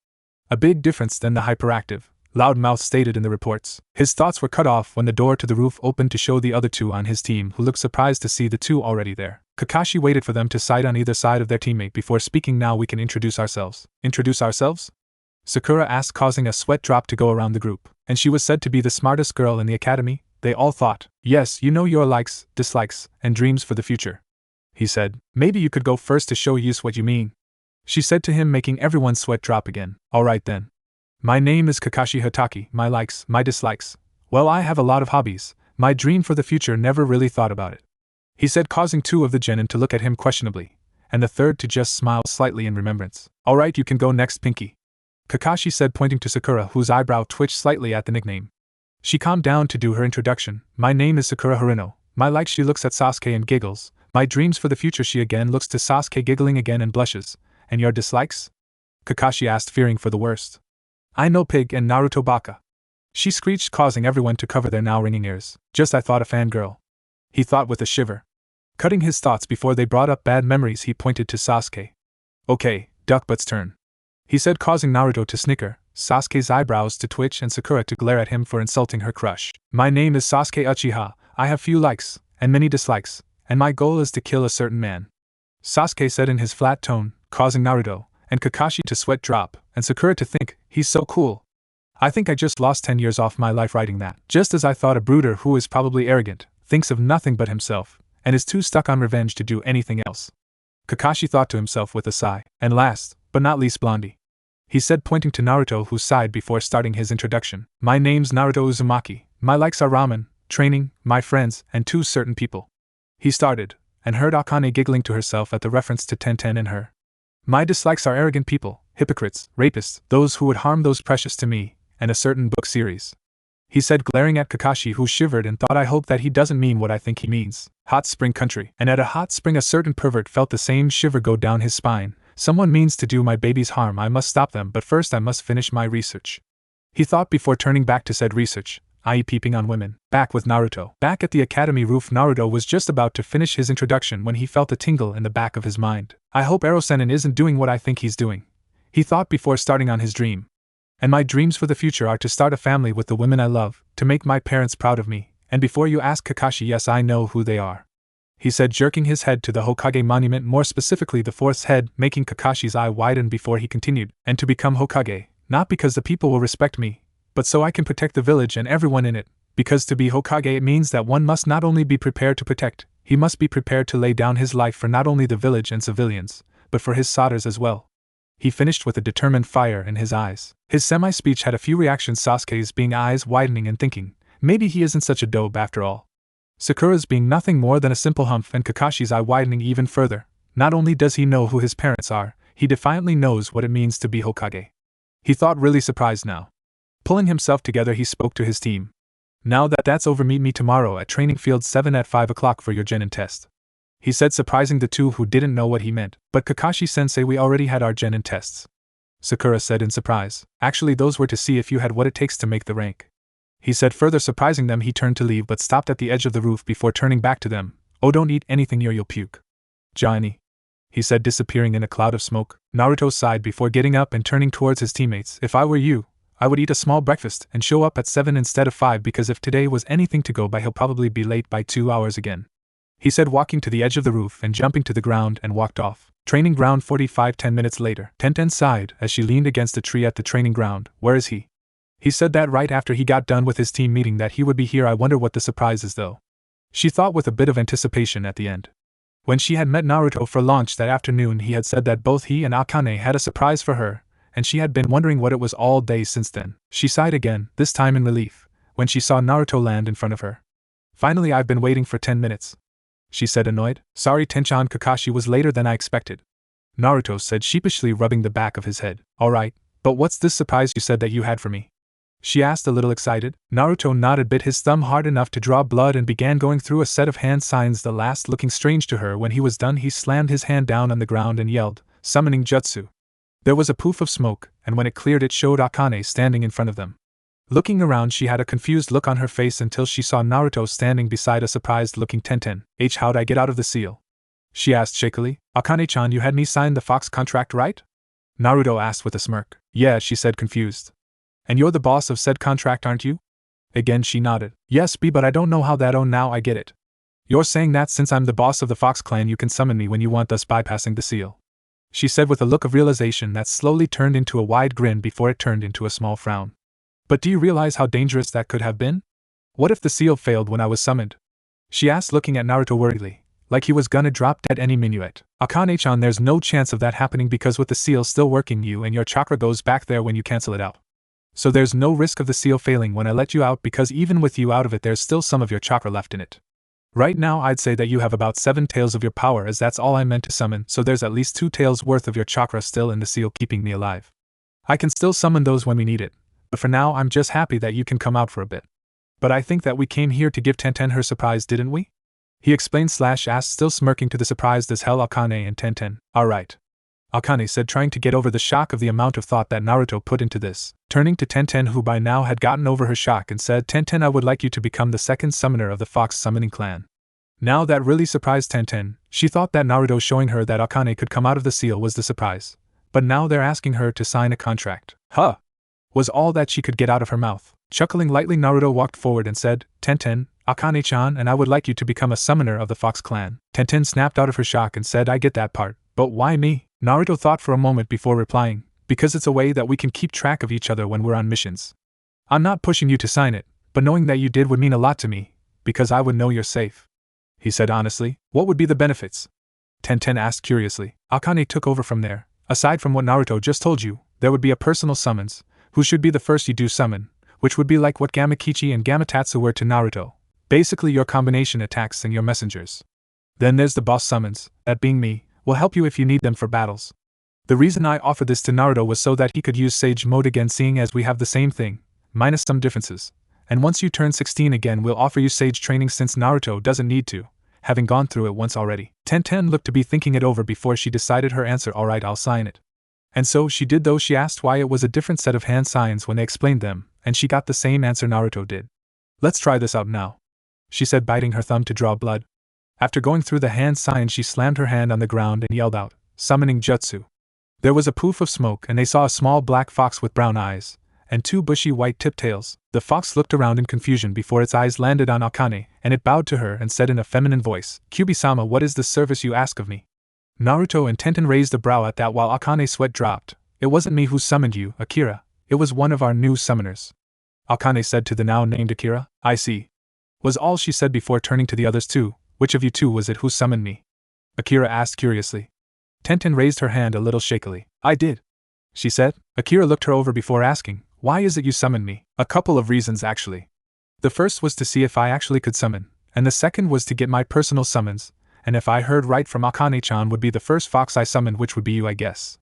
A big difference than the hyperactive, loudmouth stated in the reports. His thoughts were cut off when the door to the roof opened to show the other two on his team, who looked surprised to see the two already there. Kakashi waited for them to sit on either side of their teammate before speaking. Now we can introduce ourselves. Introduce ourselves? Sakura asked, causing a sweat drop to go around the group. And she was said to be the smartest girl in the academy, they all thought. Yes, you know your likes, dislikes, and dreams for the future, he said. Maybe you could go first to show us what you mean, she said to him, making everyone's sweat drop again. Alright then. My name is Kakashi Hatake. My likes, my dislikes. Well, I have a lot of hobbies. My dream for the future, never really thought about it, he said, causing two of the genin to look at him questionably, and the third to just smile slightly in remembrance. Alright, you can go next, Pinky, Kakashi said, pointing to Sakura, whose eyebrow twitched slightly at the nickname. She calmed down to do her introduction. My name is Sakura Haruno. My likes, she looks at Sasuke and giggles. My dreams for the future, she again looks to Sasuke, giggling again and blushes. And your dislikes? Kakashi asked, fearing for the worst. I know Pig and Naruto Baka, she screeched, causing everyone to cover their now ringing ears. Just I thought a fangirl, he thought with a shiver. Cutting his thoughts before they brought up bad memories, he pointed to Sasuke. Okay, Duckbutt's turn, he said, causing Naruto to snicker, Sasuke's eyebrows to twitch, and Sakura to glare at him for insulting her crush. My name is Sasuke Uchiha. I have few likes, and many dislikes, and my goal is to kill a certain man, Sasuke said in his flat tone, causing Naruto and Kakashi to sweat drop, and Sakura to think, he's so cool. I think I just lost 10 years off my life writing that. Just as I thought, a brooder who is probably arrogant, thinks of nothing but himself, and is too stuck on revenge to do anything else. Kakashi thought to himself with a sigh. And last, but not least, Blondie. He said, pointing to Naruto, who sighed before starting his introduction. My name's Naruto Uzumaki. My likes are ramen, training, my friends, and 2 certain people. He started, and heard Akane giggling to herself at the reference to Tenten and her. My dislikes are arrogant people, hypocrites, rapists, those who would harm those precious to me, and a certain book series. He said, glaring at Kakashi, who shivered and thought, I hope that he doesn't mean what I think he means. Hot spring country. And at a hot spring a certain pervert felt the same shiver go down his spine. Someone means to do my babies harm, I must stop them, but first I must finish my research. He thought before turning back to said research, i.e. peeping on women. Back with Naruto. Back at the academy roof, Naruto was just about to finish his introduction when he felt a tingle in the back of his mind. I hope Erosenin isn't doing what I think he's doing. He thought before starting on his dream. And my dreams for the future are to start a family with the women I love, to make my parents proud of me, and before you ask Kakashi, yes, I know who they are. He said, jerking his head to the Hokage monument, more specifically the 4th's head, making Kakashi's eye widen before he continued, and to become Hokage, not because the people will respect me, but so I can protect the village and everyone in it, because to be Hokage it means that one must not only be prepared to protect, he must be prepared to lay down his life for not only the village and civilians, but for his Sodders as well. He finished with a determined fire in his eyes. His semi-speech had a few reactions, Sasuke's being eyes widening and thinking, maybe he isn't such a dope after all. Sakura's being nothing more than a simple humph, and Kakashi's eye widening even further. Not only does he know who his parents are, he defiantly knows what it means to be Hokage. He thought, really surprised now. Pulling himself together, he spoke to his team. Now that's over, meet me tomorrow at Training Field 7 at 5 o'clock for your Genin test. He said, surprising the 2 who didn't know what he meant. But Kakashi-sensei, we already had our Genin tests. Sakura said in surprise. Actually, those were to see if you had what it takes to make the rank. He said, further surprising them. He turned to leave but stopped at the edge of the roof before turning back to them. Oh, don't eat anything near, you'll puke. Johnny, he said, disappearing in a cloud of smoke. Naruto sighed before getting up and turning towards his teammates. If I were you, I would eat a small breakfast and show up at 7 instead of 5, because if today was anything to go by, he'll probably be late by 2 hours again. He said, walking to the edge of the roof and jumping to the ground, and walked off. Training ground 45. 10 minutes later. Tenten sighed as she leaned against a tree at the training ground. Where is he? He said that right after he got done with his team meeting that he would be here. I wonder what the surprise is though. She thought with a bit of anticipation at the end. When she had met Naruto for lunch that afternoon, he had said that both he and Akane had a surprise for her, and she had been wondering what it was all day since then. She sighed again, this time in relief, when she saw Naruto land in front of her. Finally, I've been waiting for 10 minutes. She said, annoyed. Sorry, Tenchan. Kakashi was later than I expected. Naruto said sheepishly, rubbing the back of his head. Alright, but what's this surprise you said that you had for me? She asked, a little excited. Naruto nodded, bit his thumb hard enough to draw blood, and began going through a set of hand signs, the last looking strange to her. When he was done, he slammed his hand down on the ground and yelled, summoning jutsu. There was a poof of smoke, and when it cleared, it showed Akane standing in front of them. Looking around, she had a confused look on her face until she saw Naruto standing beside a surprised-looking Tenten. How'd I get out of the seal? She asked shakily. Akane-chan, you had me sign the Fox contract, right? Naruto asked with a smirk. Yeah, she said, confused. And you're the boss of said contract, aren't you? Again she nodded. Yes, but I don't know how that. Oh, now I get it. You're saying that since I'm the boss of the Fox clan, you can summon me when you want, thus bypassing the seal. She said with a look of realization that slowly turned into a wide grin before it turned into a small frown. But do you realize how dangerous that could have been? What if the seal failed when I was summoned? She asked, looking at Naruto worriedly, like he was gonna drop dead any minute. Akane-chan, there's no chance of that happening, because with the seal still working, you and your chakra goes back there when you cancel it out. So there's no risk of the seal failing when I let you out, because even with you out of it, there's still some of your chakra left in it. Right now I'd say that you have about 7 tails of your power, as that's all I meant to summon, so there's at least 2 tails worth of your chakra still in the seal keeping me alive. I can still summon those when we need it, but for now I'm just happy that you can come out for a bit. But I think that we came here to give Tenten her surprise, didn't we? He explained / asked, still smirking to the surprised as hell Akane and Tenten. Alright. Akane said, trying to get over the shock of the amount of thought that Naruto put into this. Turning to Tenten, who by now had gotten over her shock, and said, Tenten, I would like you to become the second summoner of the Fox Summoning Clan. Now that really surprised Tenten. She thought that Naruto showing her that Akane could come out of the seal was the surprise. But now they're asking her to sign a contract. Huh! Was all that she could get out of her mouth. Chuckling lightly, Naruto walked forward and said, Tenten, Akane-chan, and I would like you to become a summoner of the Fox clan. Tenten snapped out of her shock and said, I get that part, but why me? Naruto thought for a moment before replying, because it's a way that we can keep track of each other when we're on missions. I'm not pushing you to sign it, but knowing that you did would mean a lot to me, because I would know you're safe. he said honestly. What would be the benefits? Tenten asked curiously. Akane took over from there. Aside from what Naruto just told you, there would be a personal summons, who should be the first you do summon, which would be like what Gamakichi and Gamatatsu were to Naruto. Basically your combination attacks and your messengers. Then there's the boss summons, that being me, will help you if you need them for battles. The reason I offered this to Naruto was so that he could use Sage Mode again, seeing as we have the same thing, minus some differences. And once you turn 16 again, we'll offer you Sage training since Naruto doesn't need to, having gone through it once already. Tenten looked to be thinking it over before she decided her answer. Alright, I'll sign it. And so she did, though she asked why it was a different set of hand signs when they explained them, and she got the same answer Naruto did. Let's try this out now, she said, biting her thumb to draw blood. After going through the hand signs, she slammed her hand on the ground and yelled out, summoning jutsu. There was a poof of smoke, and they saw a small black fox with brown eyes and two bushy white tip tails. The fox looked around in confusion before its eyes landed on Akane, and it bowed to her and said in a feminine voice, Kyuubi-sama, what is the service you ask of me? Naruto and Tenten raised a brow at that while Akane's sweat dropped. It wasn't me who summoned you, Akira. It was one of our new summoners. Akane said to the now named Akira. I see. Was all she said before turning to the others too. Which of you two was it who summoned me? Akira asked curiously. Tenten raised her hand a little shakily. I did, she said. Akira looked her over before asking, why is it you summoned me? A couple of reasons actually. The first was to see if I actually could summon, and the second was to get my personal summons, and if I heard right from Akane-chan would be the first fox I summoned, which would be you, I guess.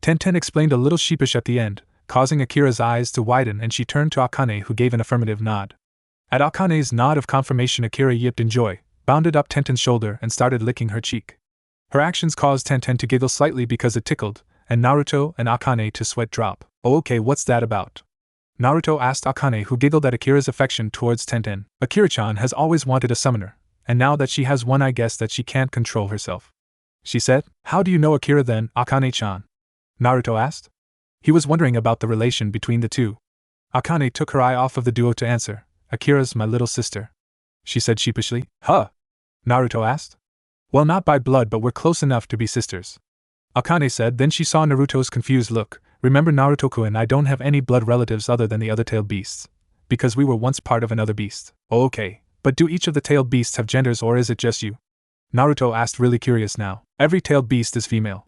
Tenten explained a little sheepish at the end, causing Akira's eyes to widen, and she turned to Akane, who gave an affirmative nod. At Akane's nod of confirmation, Akira yipped in joy, bounded up Tenten's shoulder and started licking her cheek. Her actions caused Tenten to giggle slightly because it tickled, and Naruto and Akane to sweat drop. Oh, okay, what's that about? Naruto asked Akane, who giggled at Akira's affection towards Tenten. Akira-chan has always wanted a summoner, and now that she has one I guess that she can't control herself, she said. How do you know Akira then, Akane-chan? Naruto asked. He was wondering about the relation between the two. Akane took her eye off of the duo to answer. Akira's my little sister, she said sheepishly. Huh? Naruto asked. Well, not by blood, but we're close enough to be sisters, Akane said. Then she saw Naruto's confused look. Remember, Naruto-kun and I don't have any blood relatives other than the other tailed beasts, because we were once part of another beast. Oh, okay, but do each of the tailed beasts have genders, or is it just you? Naruto asked, really curious now. Every tailed beast is female,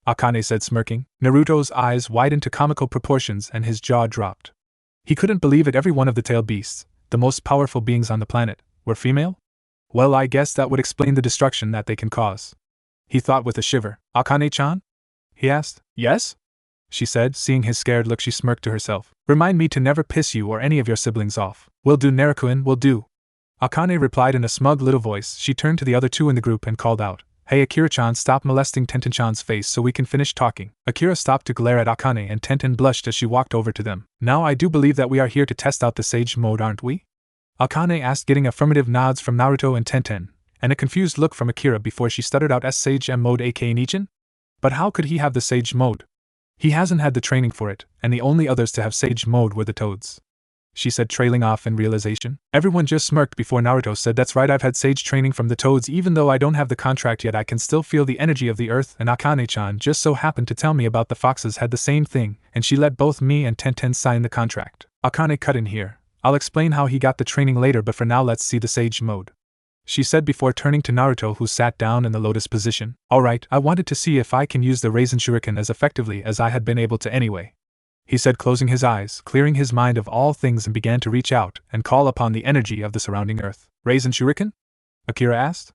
Akane said, smirking. Naruto's eyes widened to comical proportions and his jaw dropped. He couldn't believe it. Every one of the tailed beasts, the most powerful beings on the planet, were female? Well, I guess that would explain the destruction that they can cause, he thought with a shiver. Akane-chan? He asked. Yes? She said, seeing his scared look. She smirked to herself. Remind me to never piss you or any of your siblings off. Will do, Naruto-kun, will do, Akane replied in a smug little voice. She turned to the other two in the group and called out, Hey Akira-chan, stop molesting Tenten-chan's face so we can finish talking. Akira stopped to glare at Akane, and Tenten blushed as she walked over to them. Now I do believe that we are here to test out the Sage Mode, aren't we? Akane asked, getting affirmative nods from Naruto and Tenten, and a confused look from Akira before she stuttered out, Sage M Mode aka Nichin? But how could he have the Sage Mode? He hasn't had the training for it, and the only others to have Sage Mode were the Toads, she said, trailing off in realization. Everyone just smirked before Naruto said, That's right, I've had Sage training from the Toads. Even though I don't have the contract yet, I can still feel the energy of the earth, and Akane-chan just so happened to tell me about the foxes had the same thing, and she let both me and Tenten sign the contract. Akane cut in here. I'll explain how he got the training later, but for now let's see the Sage Mode, she said before turning to Naruto, who sat down in the lotus position. Alright, I wanted to see if I can use the Raisin Shuriken as effectively as I had been able to anyway, he said, closing his eyes, clearing his mind of all things, and began to reach out and call upon the energy of the surrounding earth. Raisin Shuriken? Akira asked.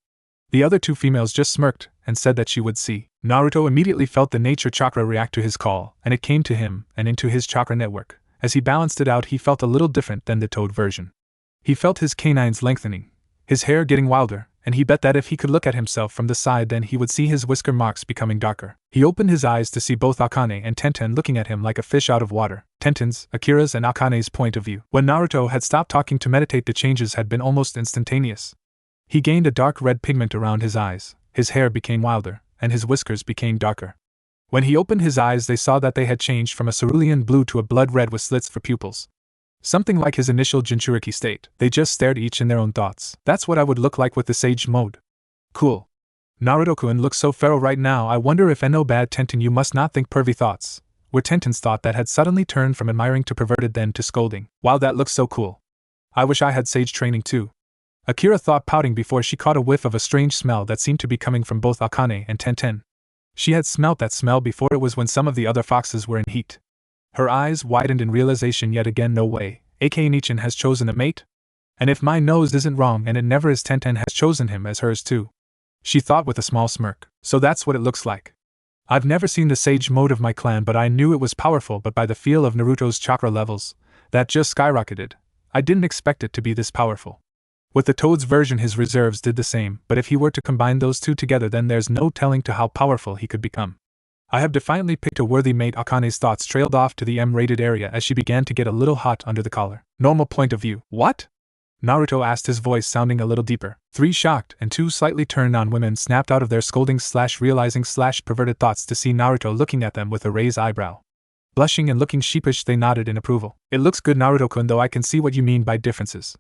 The other two females just smirked and said that she would see. Naruto immediately felt the nature chakra react to his call, and it came to him and into his chakra network. As he balanced it out, he felt a little different than the Toad version. He felt his canines lengthening, his hair getting wilder, and he bet that if he could look at himself from the side, then he would see his whisker marks becoming darker. He opened his eyes to see both Akane and Tenten looking at him like a fish out of water. Tenten's, Akira's, and Akane's point of view. When Naruto had stopped talking to meditate, the changes had been almost instantaneous. He gained a dark red pigment around his eyes, his hair became wilder, and his whiskers became darker. When he opened his eyes, they saw that they had changed from a cerulean blue to a blood red with slits for pupils. Something like his initial Jinchuriki state. They just stared each in their own thoughts. That's what I would look like with the Sage Mode. Cool. Naruto-kun looks so feral right now. I wonder if no bad. Tenten, you must not think pervy thoughts, were Tenten's thought that had suddenly turned from admiring to perverted, then to scolding. Wow, that looks so cool. I wish I had Sage training too. Akira thought, pouting before she caught a whiff of a strange smell that seemed to be coming from both Akane and Tenten. She had smelt that smell before. It was when some of the other foxes were in heat. Her eyes widened in realization yet again. No way, Akane has chosen a mate? And if my nose isn't wrong and it never is, Tenten has chosen him as hers too. She thought with a small smirk. So that's what it looks like. I've never seen the sage mode of my clan, but I knew it was powerful. But by the feel of Naruto's chakra levels, that just skyrocketed. I didn't expect it to be this powerful. With the Toad's version, his reserves did the same, but if he were to combine those two together, then there's no telling to how powerful he could become. I have defiantly picked a worthy mate. Akane's thoughts trailed off to the M-rated area as she began to get a little hot under the collar. Normal point of view. What? Naruto asked, his voice sounding a little deeper. 3 shocked and 2 slightly turned on women snapped out of their scolding/realizing/perverted thoughts to see Naruto looking at them with a raised eyebrow. Blushing and looking sheepish, they nodded in approval. It looks good, Naruto-kun, though I can see what you mean by differences.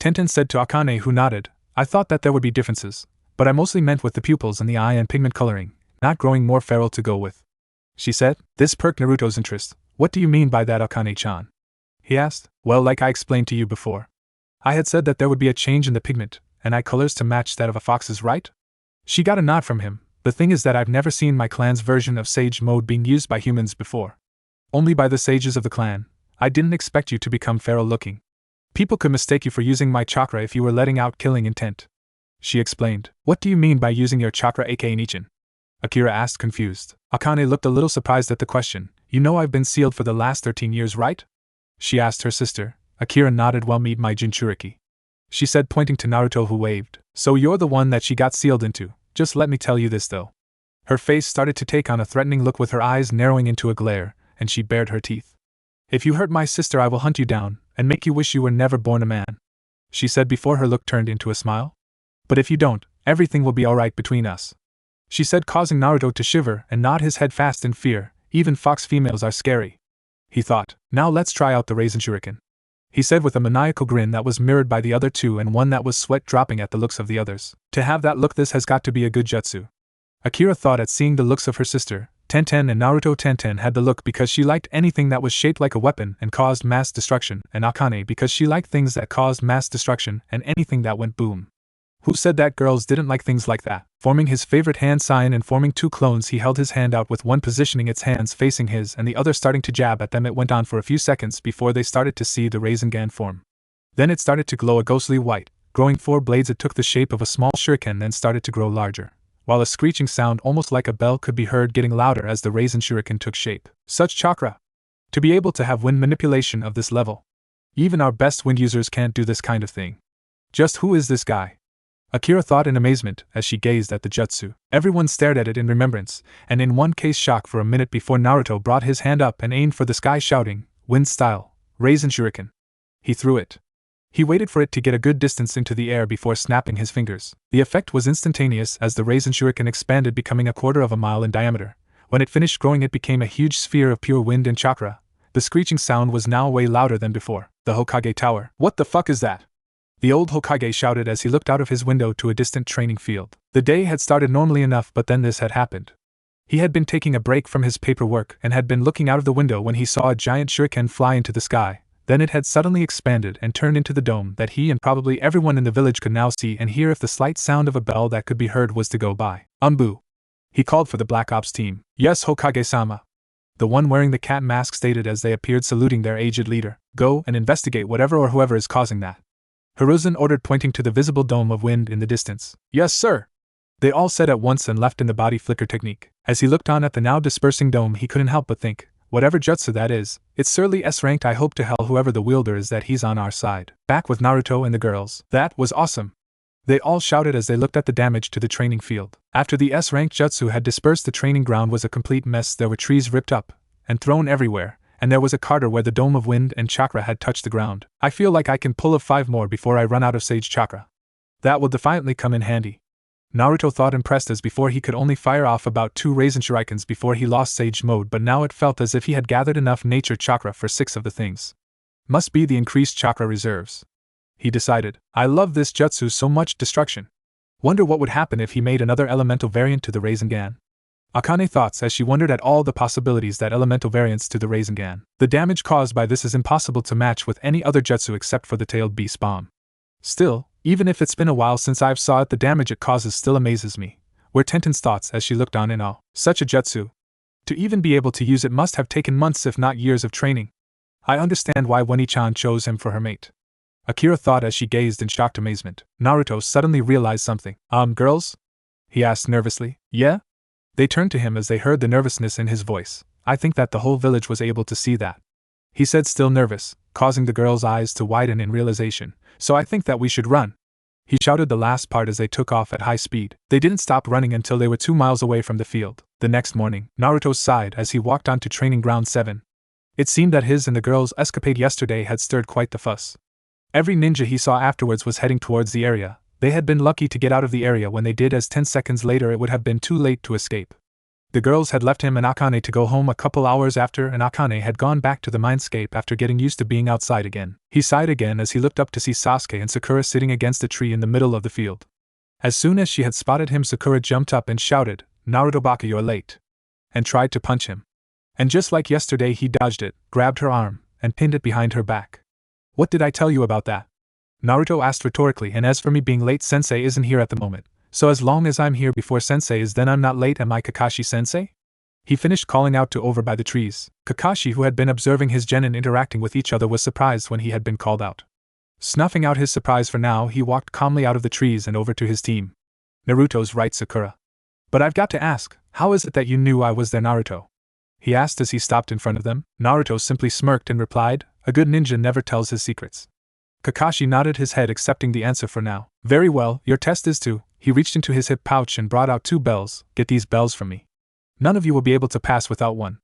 Tenten said to Akane, who nodded. I thought that there would be differences, but I mostly meant with the pupils and the eye and pigment coloring, not growing more feral to go with. She said. This perked Naruto's interest. What do you mean by that, Akane-chan? He asked. Well, like I explained to you before. I had said that there would be a change in the pigment and eye colors to match that of a fox's, right? She got a nod from him. The thing is that I've never seen my clan's version of sage mode being used by humans before. Only by the sages of the clan. I didn't expect you to become feral looking. People could mistake you for using my chakra if you were letting out killing intent. She explained. What do you mean by using your chakra, Akane-chan? Akira asked, confused. Akane looked a little surprised at the question. You know I've been sealed for the last 13 years, right? She asked her sister. Akira nodded. Well, meet my Jinchuriki, she said, pointing to Naruto, who waved. So you're the one that she got sealed into. Just let me tell you this though. Her face started to take on a threatening look, with her eyes narrowing into a glare, and she bared her teeth. If you hurt my sister, I will hunt you down and make you wish you were never born a man, she said before her look turned into a smile. But if you don't, everything will be alright between us, she said, causing Naruto to shiver and nod his head fast in fear. Even fox females are scary, he thought. Now let's try out the Raisin Shuriken, he said with a maniacal grin that was mirrored by the other two and one that was sweat dropping at the looks of the others. To have that look, this has got to be a good jutsu, Akira thought at seeing the looks of her sister. Tenten and Naruto. Tenten had the look because she liked anything that was shaped like a weapon and caused mass destruction, and Akane because she liked things that caused mass destruction and anything that went boom. Who said that girls didn't like things like that? Forming his favorite hand sign and forming 2 clones, he held his hand out, with one positioning its hands facing his and the other starting to jab at them. It went on for a few seconds before they started to see the Rasengan form. Then it started to glow a ghostly white, growing 4 blades. It took the shape of a small shuriken, then started to grow larger, while a screeching sound almost like a bell could be heard, getting louder as the Raisin Shuriken took shape. Such chakra! To be able to have wind manipulation of this level. Even our best wind users can't do this kind of thing. Just who is this guy? Akira thought in amazement as she gazed at the jutsu. Everyone stared at it in remembrance, and in one case shock for a minute before Naruto brought his hand up and aimed for the sky, shouting, Wind style, Raisin Shuriken. He threw it. He waited for it to get a good distance into the air before snapping his fingers. The effect was instantaneous as the Raisin Shuriken expanded, becoming 1/4 mile in diameter. When it finished growing, it became a huge sphere of pure wind and chakra. The screeching sound was now way louder than before. The Hokage Tower. What the fuck is that? The old Hokage shouted as he looked out of his window to a distant training field. The day had started normally enough, but then this had happened. He had been taking a break from his paperwork and had been looking out of the window when he saw a giant shuriken fly into the sky. Then it had suddenly expanded and turned into the dome that he and probably everyone in the village could now see and hear if the slight sound of a bell that could be heard was to go by. Umbu, he called for the Black Ops team. Yes, Hokage-sama, the one wearing the cat mask stated as they appeared, saluting their aged leader. Go and investigate whatever or whoever is causing that, Hiruzen ordered, pointing to the visible dome of wind in the distance. Yes, sir, they all said at once and left in the body flicker technique. As he looked on at the now dispersing dome, he couldn't help but think, whatever jutsu that is, it's surely S-ranked. I hope to hell whoever the wielder is that he's on our side. Back with Naruto and the girls. That was awesome, they all shouted as they looked at the damage to the training field. After the S-ranked jutsu had dispersed, the training ground was a complete mess. There were trees ripped up and thrown everywhere, and there was a crater where the dome of wind and chakra had touched the ground. I feel like I can pull a 5 more before I run out of sage chakra. That will defiantly come in handy, Naruto thought, impressed, as before he could only fire off about 2 Raisin Shurikens before he lost sage mode, but now it felt as if he had gathered enough nature chakra for 6 of the things. Must be the increased chakra reserves, he decided. I love this jutsu so much. Destruction. Wonder what would happen if he made another elemental variant to the Rasengan. Akane thoughts as she wondered at all the possibilities that elemental variants to the Rasengan. The damage caused by this is impossible to match with any other jutsu except for the tailed beast bomb. Still, Even if it's been a while since I've saw it, the damage it causes still amazes me, were Tenten's thoughts as she looked on in awe. Such a jutsu. To even be able to use it must have taken months if not years of training. I understand why Wenny-chan chose him for her mate. Akira thought as she gazed in shocked amazement. Naruto suddenly realized something. Girls? He asked nervously. Yeah? They turned to him as they heard the nervousness in his voice. I think that the whole village was able to see that. He said, still nervous, causing the girls' eyes to widen in realization. So I think that we should run. He shouted the last part as they took off at high speed. They didn't stop running until they were 2 miles away from the field. The next morning, Naruto sighed as he walked onto training ground 7. It seemed that his and the girls' escapade yesterday had stirred quite the fuss. Every ninja he saw afterwards was heading towards the area. They had been lucky to get out of the area when they did, as 10 seconds later it would have been too late to escape. The girls had left him and Akane to go home a couple hours after, and Akane had gone back to the mindscape after getting used to being outside again. He sighed again as he looked up to see Sasuke and Sakura sitting against a tree in the middle of the field. As soon as she had spotted him, Sakura jumped up and shouted, "Naruto Baka, you're late," and tried to punch him. And just like yesterday, he dodged it, grabbed her arm, and pinned it behind her back. "What did I tell you about that?" Naruto asked rhetorically. "And as for me being late, Sensei isn't here at the moment. So as long as I'm here before Sensei is, then I'm not late, am I, Kakashi-sensei?" He finished calling out to over by the trees. Kakashi, who had been observing his genin interacting with each other, was surprised when he had been called out. Snuffing out his surprise for now, he walked calmly out of the trees and over to his team. "Naruto's right, Sakura. But I've got to ask, how is it that you knew I was there, Naruto?" he asked as he stopped in front of them. Naruto simply smirked and replied, "A good ninja never tells his secrets." Kakashi nodded his head, accepting the answer for now. "Very well, your test is to..." He reached into his hip pouch and brought out 2 bells. "Get these bells from me. None of you will be able to pass without one,"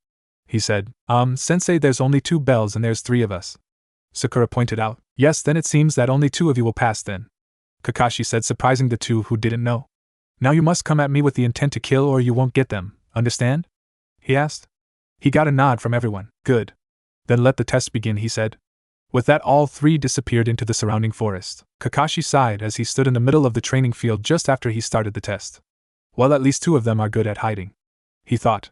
he said. Sensei, there's only 2 bells and there's 3 of us," Sakura pointed out. "Yes, then it seems that only 2 of you will pass then," Kakashi said, surprising the 2 who didn't know. "Now you must come at me with the intent to kill or you won't get them, understand?" he asked. He got a nod from everyone. "Good. Then let the test begin," he said. With that, all 3 disappeared into the surrounding forest. Kakashi sighed as he stood in the middle of the training field just after he started the test. "Well, at least 2 of them are good at hiding," he thought.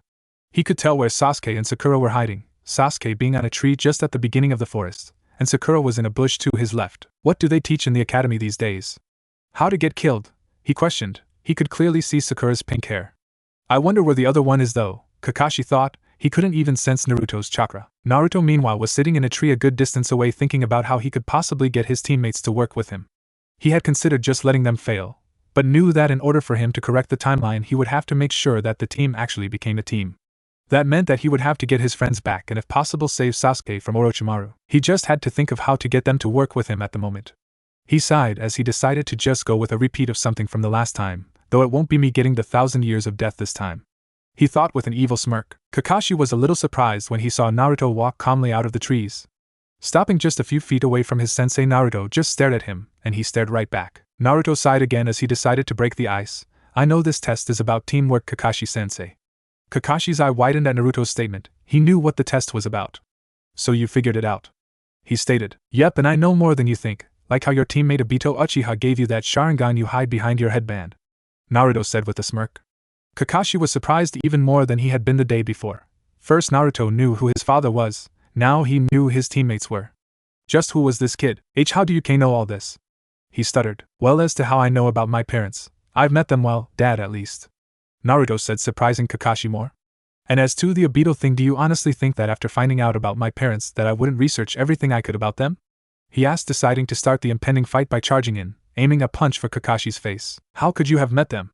He could tell where Sasuke and Sakura were hiding, Sasuke being on a tree just at the beginning of the forest, and Sakura was in a bush to his left. What do they teach in the academy these days? How to get killed? He questioned. He could clearly see Sakura's pink hair. I wonder where the other one is though, Kakashi thought. He couldn't even sense Naruto's chakra. Naruto meanwhile was sitting in a tree a good distance away, thinking about how he could possibly get his teammates to work with him. He had considered just letting them fail, but knew that in order for him to correct the timeline he would have to make sure that the team actually became a team. That meant that he would have to get his friends back and if possible save Sasuke from Orochimaru. He just had to think of how to get them to work with him at the moment. He sighed as he decided to just go with a repeat of something from the last time, though it won't be me getting the 1,000 years of death this time, he thought with an evil smirk. Kakashi was a little surprised when he saw Naruto walk calmly out of the trees. Stopping just a few feet away from his sensei, Naruto just stared at him, and he stared right back. Naruto sighed again as he decided to break the ice. "I know this test is about teamwork, Kakashi-sensei." Kakashi's eye widened at Naruto's statement. He knew what the test was about. "So you figured it out?" he stated. "Yep, and I know more than you think, like how your teammate Obito Uchiha gave you that Sharingan you hide behind your headband," Naruto said with a smirk. Kakashi was surprised even more than he had been the day before. First, Naruto knew who his father was, now he knew who his teammates were. "Just who was this kid? How do you know all this?" he stuttered. "Well, as to how I know about my parents, I've met them, well, Dad at least," Naruto said, surprising Kakashi more. "And as to the Obito thing, do you honestly think that after finding out about my parents that I wouldn't research everything I could about them?" he asked, deciding to start the impending fight by charging in, aiming a punch for Kakashi's face. "How could you have met them?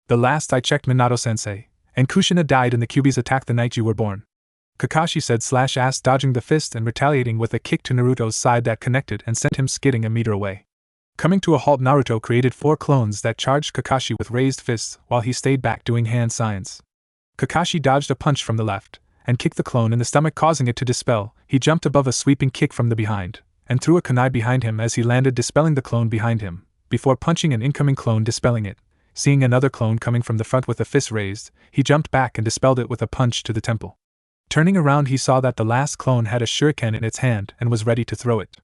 The last I checked, Minato-sensei and Kushina died in the Kyuubi's attack the night you were born," Kakashi said, /ass dodging the fist and retaliating with a kick to Naruto's side that connected and sent him skidding a meter away. Coming to a halt, Naruto created 4 clones that charged Kakashi with raised fists while he stayed back doing hand signs. Kakashi dodged a punch from the left and kicked the clone in the stomach, causing it to dispel. He jumped above a sweeping kick from the behind and threw a kunai behind him as he landed, dispelling the clone behind him, before punching an incoming clone, dispelling it. Seeing another clone coming from the front with a fist raised, he jumped back and dispelled it with a punch to the temple. Turning around, he saw that the last clone had a shuriken in its hand and was ready to throw it.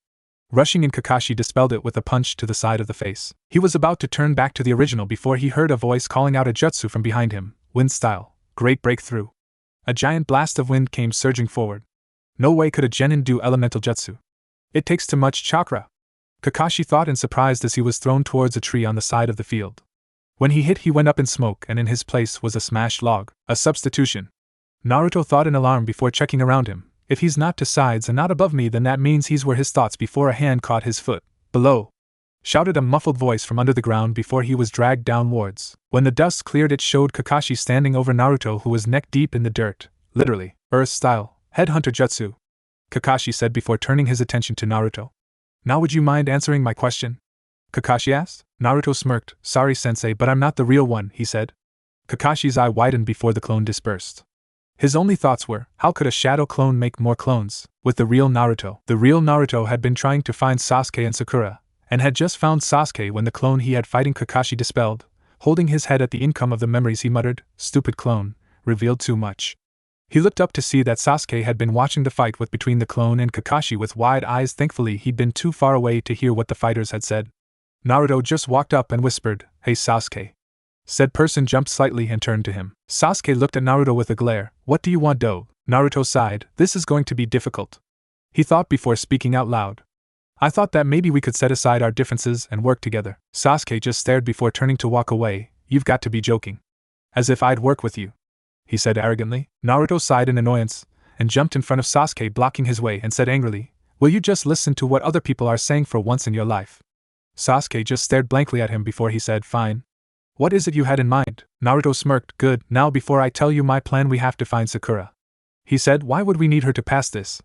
Rushing in, Kakashi dispelled it with a punch to the side of the face. He was about to turn back to the original before he heard a voice calling out a jutsu from behind him. "Wind style. Great breakthrough." A giant blast of wind came surging forward. No way could a genin do elemental jutsu. It takes too much chakra. Kakashi thought in surprise as he was thrown towards a tree on the side of the field. When he hit, he went up in smoke, and in his place was a smashed log, a substitution. Naruto thought in alarm before checking around him. If he's not to sides and not above me, then that means he's where his thoughts before a hand caught his foot. Below! Shouted a muffled voice from under the ground before he was dragged downwards. When the dust cleared, it showed Kakashi standing over Naruto, who was neck deep in the dirt. Literally, Earth-style, headhunter jutsu. Kakashi said before turning his attention to Naruto. Now would you mind answering my question? Kakashi asked. Naruto smirked. Sorry, Sensei, but I'm not the real one, he said. Kakashi's eye widened before the clone dispersed. His only thoughts were, how could a shadow clone make more clones? With the real Naruto. The real Naruto had been trying to find Sasuke and Sakura, and had just found Sasuke when the clone he had fighting Kakashi dispelled. Holding his head at the income of the memories, he muttered, stupid clone, revealed too much. He looked up to see that Sasuke had been watching the fight between the clone and Kakashi with wide eyes. Thankfully, he'd been too far away to hear what the fighters had said. Naruto just walked up and whispered, Hey Sasuke. Said person jumped slightly and turned to him. Sasuke looked at Naruto with a glare. What do you want, do? Naruto sighed. This is going to be difficult. He thought before speaking out loud. I thought that maybe we could set aside our differences and work together. Sasuke just stared before turning to walk away. You've got to be joking. As if I'd work with you, he said arrogantly. Naruto sighed in annoyance and jumped in front of Sasuke, blocking his way, and said angrily, Will you just listen to what other people are saying for once in your life? Sasuke just stared blankly at him before he said, Fine. What is it you had in mind? Naruto smirked. Good, now before I tell you my plan, we have to find Sakura. He said, Why would we need her to pass this?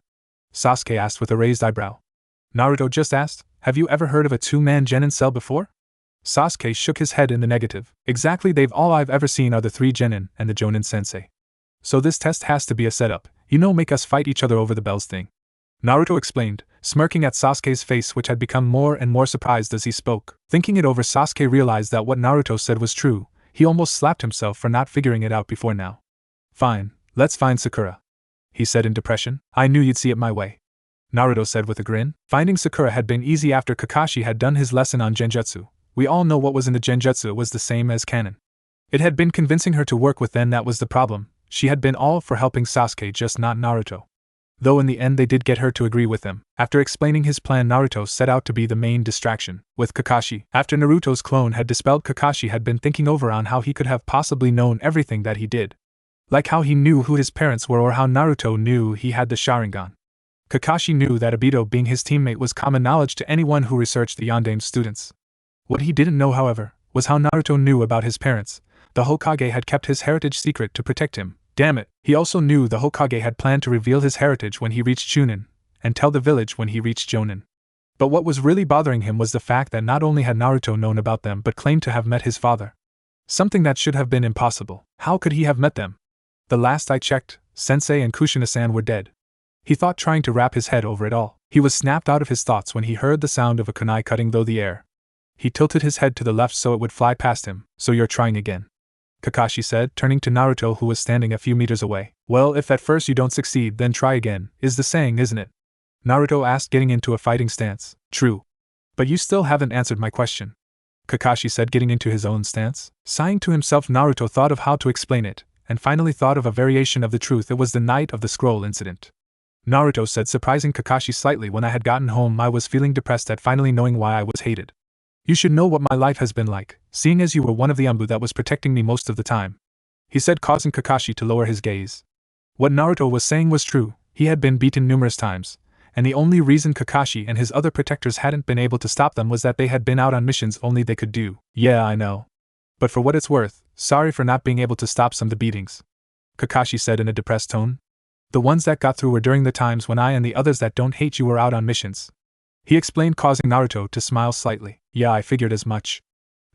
Sasuke asked with a raised eyebrow. Naruto just asked, Have you ever heard of a two-man genin cell before? Sasuke shook his head in the negative. Exactly, they've all I've ever seen are the three genin and the Jonin Sensei. So this test has to be a setup, make us fight each other over the bells thing. Naruto explained, smirking at Sasuke's face, which had become more and more surprised as he spoke. Thinking it over, Sasuke realized that what Naruto said was true. He almost slapped himself for not figuring it out before now. Fine, let's find Sakura, he said in depression. I knew you'd see it my way, Naruto said with a grin. Finding Sakura had been easy after Kakashi had done his lesson on genjutsu. We all know what was in the genjutsu was the same as canon. It had been convincing her to work with them that was the problem. She had been all for helping Sasuke, just not Naruto. Though in the end they did get her to agree with him. After explaining his plan, Naruto set out to be the main distraction with Kakashi. After Naruto's clone had dispelled, Kakashi had been thinking over on how he could have possibly known everything that he did. Like how he knew who his parents were, or how Naruto knew he had the Sharingan. Kakashi knew that Obito being his teammate was common knowledge to anyone who researched the Yondaime students. What he didn't know, however, was how Naruto knew about his parents. The Hokage had kept his heritage secret to protect him. Damn it, he also knew the Hokage had planned to reveal his heritage when he reached Chunin, and tell the village when he reached Jonin. But what was really bothering him was the fact that not only had Naruto known about them but claimed to have met his father. Something that should have been impossible. How could he have met them? The last I checked, Sensei and Kushina-san were dead. He thought, trying to wrap his head over it all. He was snapped out of his thoughts when he heard the sound of a kunai cutting through the air. He tilted his head to the left so it would fly past him. So you're trying again, Kakashi said, turning to Naruto, who was standing a few meters away. Well, if at first you don't succeed, then try again, is the saying, isn't it? Naruto asked, getting into a fighting stance. True. But you still haven't answered my question, Kakashi said, getting into his own stance. Sighing to himself, Naruto thought of how to explain it, and finally thought of a variation of the truth. It was the night of the scroll incident. Naruto said, surprising Kakashi slightly. When I had gotten home, I was feeling depressed at finally knowing why I was hated. You should know what my life has been like, seeing as you were one of the Anbu that was protecting me most of the time, he said, causing Kakashi to lower his gaze. What Naruto was saying was true. He had been beaten numerous times, and the only reason Kakashi and his other protectors hadn't been able to stop them was that they had been out on missions only they could do. Yeah, I know. But for what it's worth, sorry for not being able to stop some of the beatings, Kakashi said in a depressed tone. The ones that got through were during the times when I and the others that don't hate you were out on missions, he explained, causing Naruto to smile slightly. Yeah, I figured as much,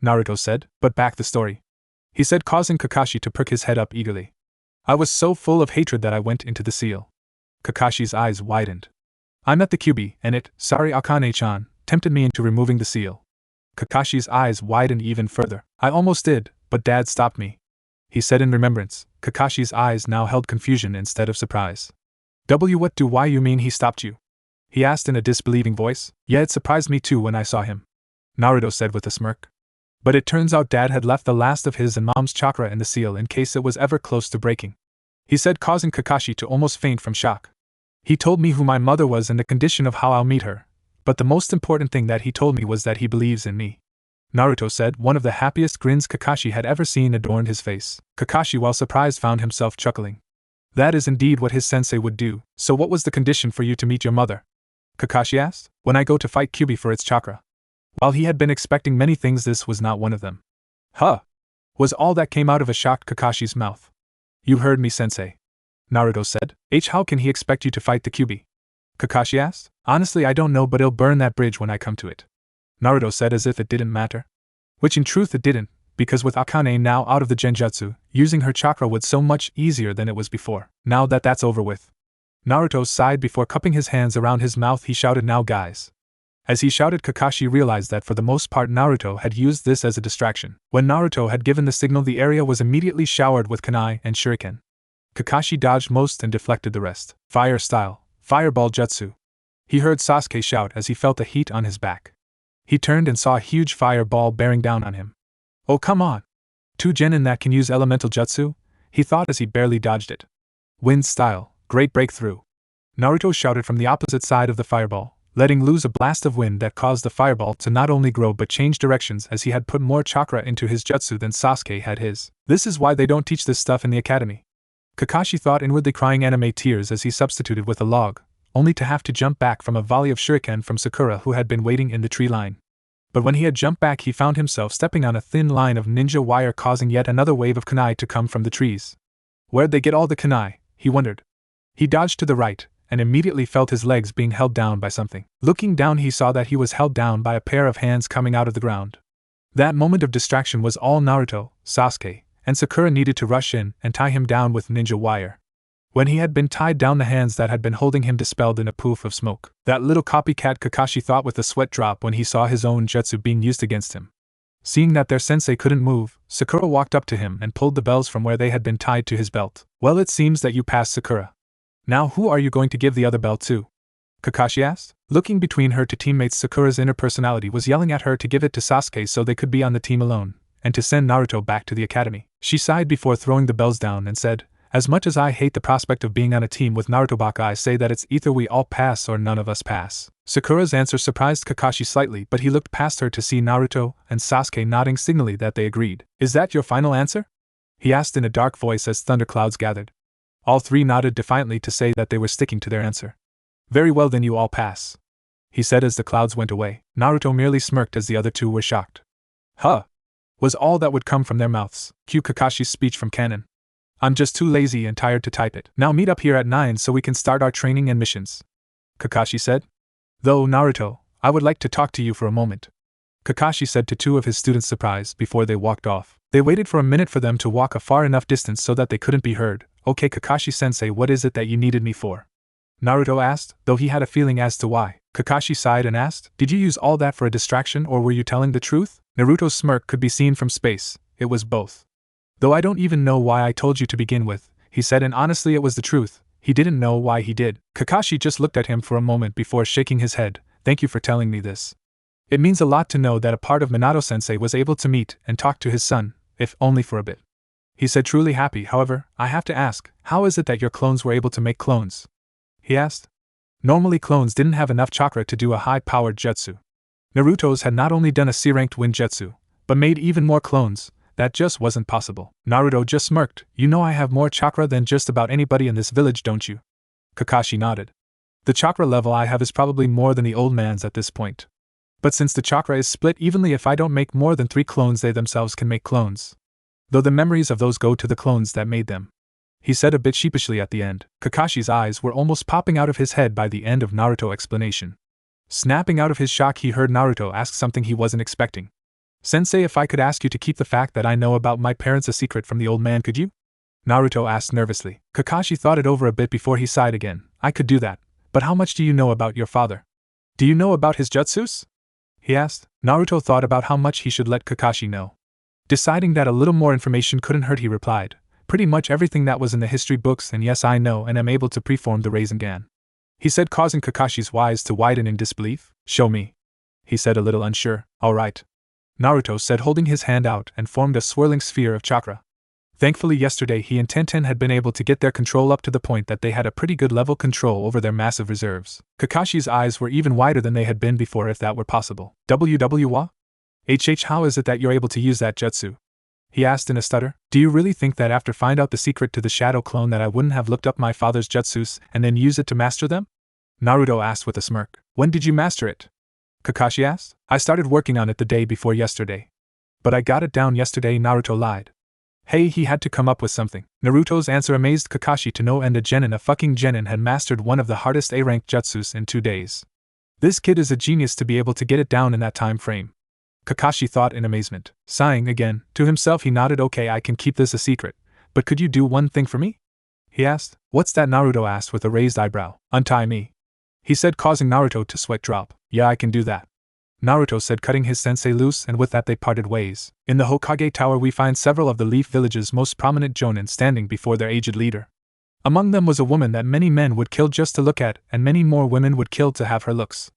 Naruto said, but back the story, he said, causing Kakashi to prick his head up eagerly. I was so full of hatred that I went into the seal. Kakashi's eyes widened. I met the Kyuubi, and it, sorry Akane-chan, tempted me into removing the seal. Kakashi's eyes widened even further. I almost did, but Dad stopped me, he said in remembrance. Kakashi's eyes now held confusion instead of surprise. What do why you mean he stopped you? He asked in a disbelieving voice. Yeah, it surprised me too when I saw him, Naruto said with a smirk. But it turns out Dad had left the last of his and Mom's chakra in the seal in case it was ever close to breaking, he said, causing Kakashi to almost faint from shock. He told me who my mother was and the condition of how I'll meet her, But the most important thing that he told me was that he believes in me. Naruto said. One of the happiest grins Kakashi had ever seen adorned his face. Kakashi, while surprised, found himself chuckling. That is indeed what his sensei would do. So what was the condition for you to meet your mother? Kakashi asked. When I go to fight Kyuubi for its chakra. While he had been expecting many things, this was not one of them. Huh! Was all that came out of a shocked Kakashi's mouth. You heard me, sensei. Naruto said. How can he expect you to fight the Kyuubi? Kakashi asked. Honestly, I don't know, but he'll burn that bridge when I come to it. Naruto said, as if it didn't matter. Which in truth it didn't, because with Akane now out of the genjutsu, using her chakra was so much easier than it was before. Now that that's over with. Naruto sighed before cupping his hands around his mouth. He shouted, now guys. As he shouted, Kakashi realized that for the most part Naruto had used this as a distraction. When Naruto had given the signal, the area was immediately showered with kunai and shuriken. Kakashi dodged most and deflected the rest. Fire style, fireball jutsu. He heard Sasuke shout as he felt the heat on his back. He turned and saw a huge fireball bearing down on him. Oh come on! 2 genin that can use elemental jutsu? He thought as he barely dodged it. Wind style, great breakthrough. Naruto shouted from the opposite side of the fireball, letting loose a blast of wind that caused the fireball to not only grow but change directions, as he had put more chakra into his jutsu than Sasuke had his. This is why they don't teach this stuff in the academy. Kakashi thought, inwardly crying anime tears as he substituted with a log, only to have to jump back from a volley of shuriken from Sakura, who had been waiting in the tree line. But when he had jumped back, he found himself stepping on a thin line of ninja wire, causing yet another wave of kunai to come from the trees. Where'd they get all the kunai? He wondered. He dodged to the right, and immediately felt his legs being held down by something. Looking down, he saw that he was held down by a pair of hands coming out of the ground. That moment of distraction was all Naruto, Sasuke, and Sakura needed to rush in and tie him down with ninja wire. When he had been tied down, the hands that had been holding him dispelled in a poof of smoke. That little copycat, Kakashi thought with a sweat drop when he saw his own jutsu being used against him. Seeing that their sensei couldn't move, Sakura walked up to him and pulled the bells from where they had been tied to his belt. Well, it seems that you passed, Sakura. Now who are you going to give the other belt to? Kakashi asked. Looking between her two teammates, Sakura's inner personality was yelling at her to give it to Sasuke so they could be on the team alone, and to send Naruto back to the academy. She sighed before throwing the bells down and said, as much as I hate the prospect of being on a team with Naruto Baka, I say that it's either we all pass or none of us pass. Sakura's answer surprised Kakashi slightly, but he looked past her to see Naruto and Sasuke nodding signally that they agreed. Is that your final answer? He asked in a dark voice as thunderclouds gathered. All 3 nodded defiantly to say that they were sticking to their answer. Very well, then you all pass, he said as the clouds went away. Naruto merely smirked as the other 2 were shocked. Huh! Was all that would come from their mouths. Cue Kakashi's speech from canon. I'm just too lazy and tired to type it. Now meet up here at 9 so we can start our training and missions, Kakashi said. Though, Naruto, I would like to talk to you for a moment, Kakashi said to 2 of his students, surprised, before they walked off. They waited for a minute for them to walk a far enough distance so that they couldn't be heard. Okay, Kakashi-sensei, what is it that you needed me for? Naruto asked, though he had a feeling as to why. Kakashi sighed and asked, did you use all that for a distraction, or were you telling the truth? Naruto's smirk could be seen from space. It was both. Though I don't even know why I told you to begin with, he said, and honestly it was the truth. He didn't know why he did. Kakashi just looked at him for a moment before shaking his head. Thank you for telling me this. It means a lot to know that a part of Minato-sensei was able to meet and talk to his son, if only for a bit. He said, truly happy. However, I have to ask, how is it that your clones were able to make clones? He asked. Normally clones didn't have enough chakra to do a high-powered jutsu. Naruto's had not only done a C-ranked wind jutsu, but made even more clones. That just wasn't possible. Naruto just smirked. You know I have more chakra than just about anybody in this village, don't you? Kakashi nodded. The chakra level I have is probably more than the old man's at this point. But since the chakra is split evenly, if I don't make more than 3 clones, they themselves can make clones. Though the memories of those go to the clones that made them, he said a bit sheepishly at the end. Kakashi's eyes were almost popping out of his head by the end of Naruto's explanation. Snapping out of his shock, he heard Naruto ask something he wasn't expecting. Sensei, if I could ask you to keep the fact that I know about my parents a secret from the old man, could you? Naruto asked nervously. Kakashi thought it over a bit before he sighed again. I could do that, but how much do you know about your father? Do you know about his jutsus? He asked. Naruto thought about how much he should let Kakashi know. Deciding that a little more information couldn't hurt, he replied, pretty much everything that was in the history books, and yes, I know and am able to preform the Rasengan, he said, causing Kakashi's eyes to widen in disbelief. Show me, he said, a little unsure. All right, Naruto said, holding his hand out and formed a swirling sphere of chakra. Thankfully yesterday he and Tenten had been able to get their control up to the point that they had a pretty good level control over their massive reserves. Kakashi's eyes were even wider than they had been before if that were possible. WWA? How is it that you're able to use that jutsu? He asked in a stutter. Do you really think that after find out the secret to the shadow clone that I wouldn't have looked up my father's jutsus and then use it to master them? Naruto asked with a smirk. When did you master it? Kakashi asked. I started working on it the day before yesterday. But I got it down yesterday, Naruto lied. Hey, he had to come up with something. Naruto's answer amazed Kakashi to no end. A fucking genin had mastered one of the hardest A-rank jutsus in 2 days. This kid is a genius to be able to get it down in that time frame. Kakashi thought in amazement. Sighing again, to himself he nodded. Okay, I can keep this a secret, but could you do one thing for me? He asked. What's that? Naruto asked with a raised eyebrow. Untie me, he said, causing Naruto to sweat drop. Yeah, I can do that, Naruto said, cutting his sensei loose, and with that they parted ways. In the Hokage Tower we find several of the Leaf Village's most prominent jonin standing before their aged leader. Among them was a woman that many men would kill just to look at, and many more women would kill to have her looks.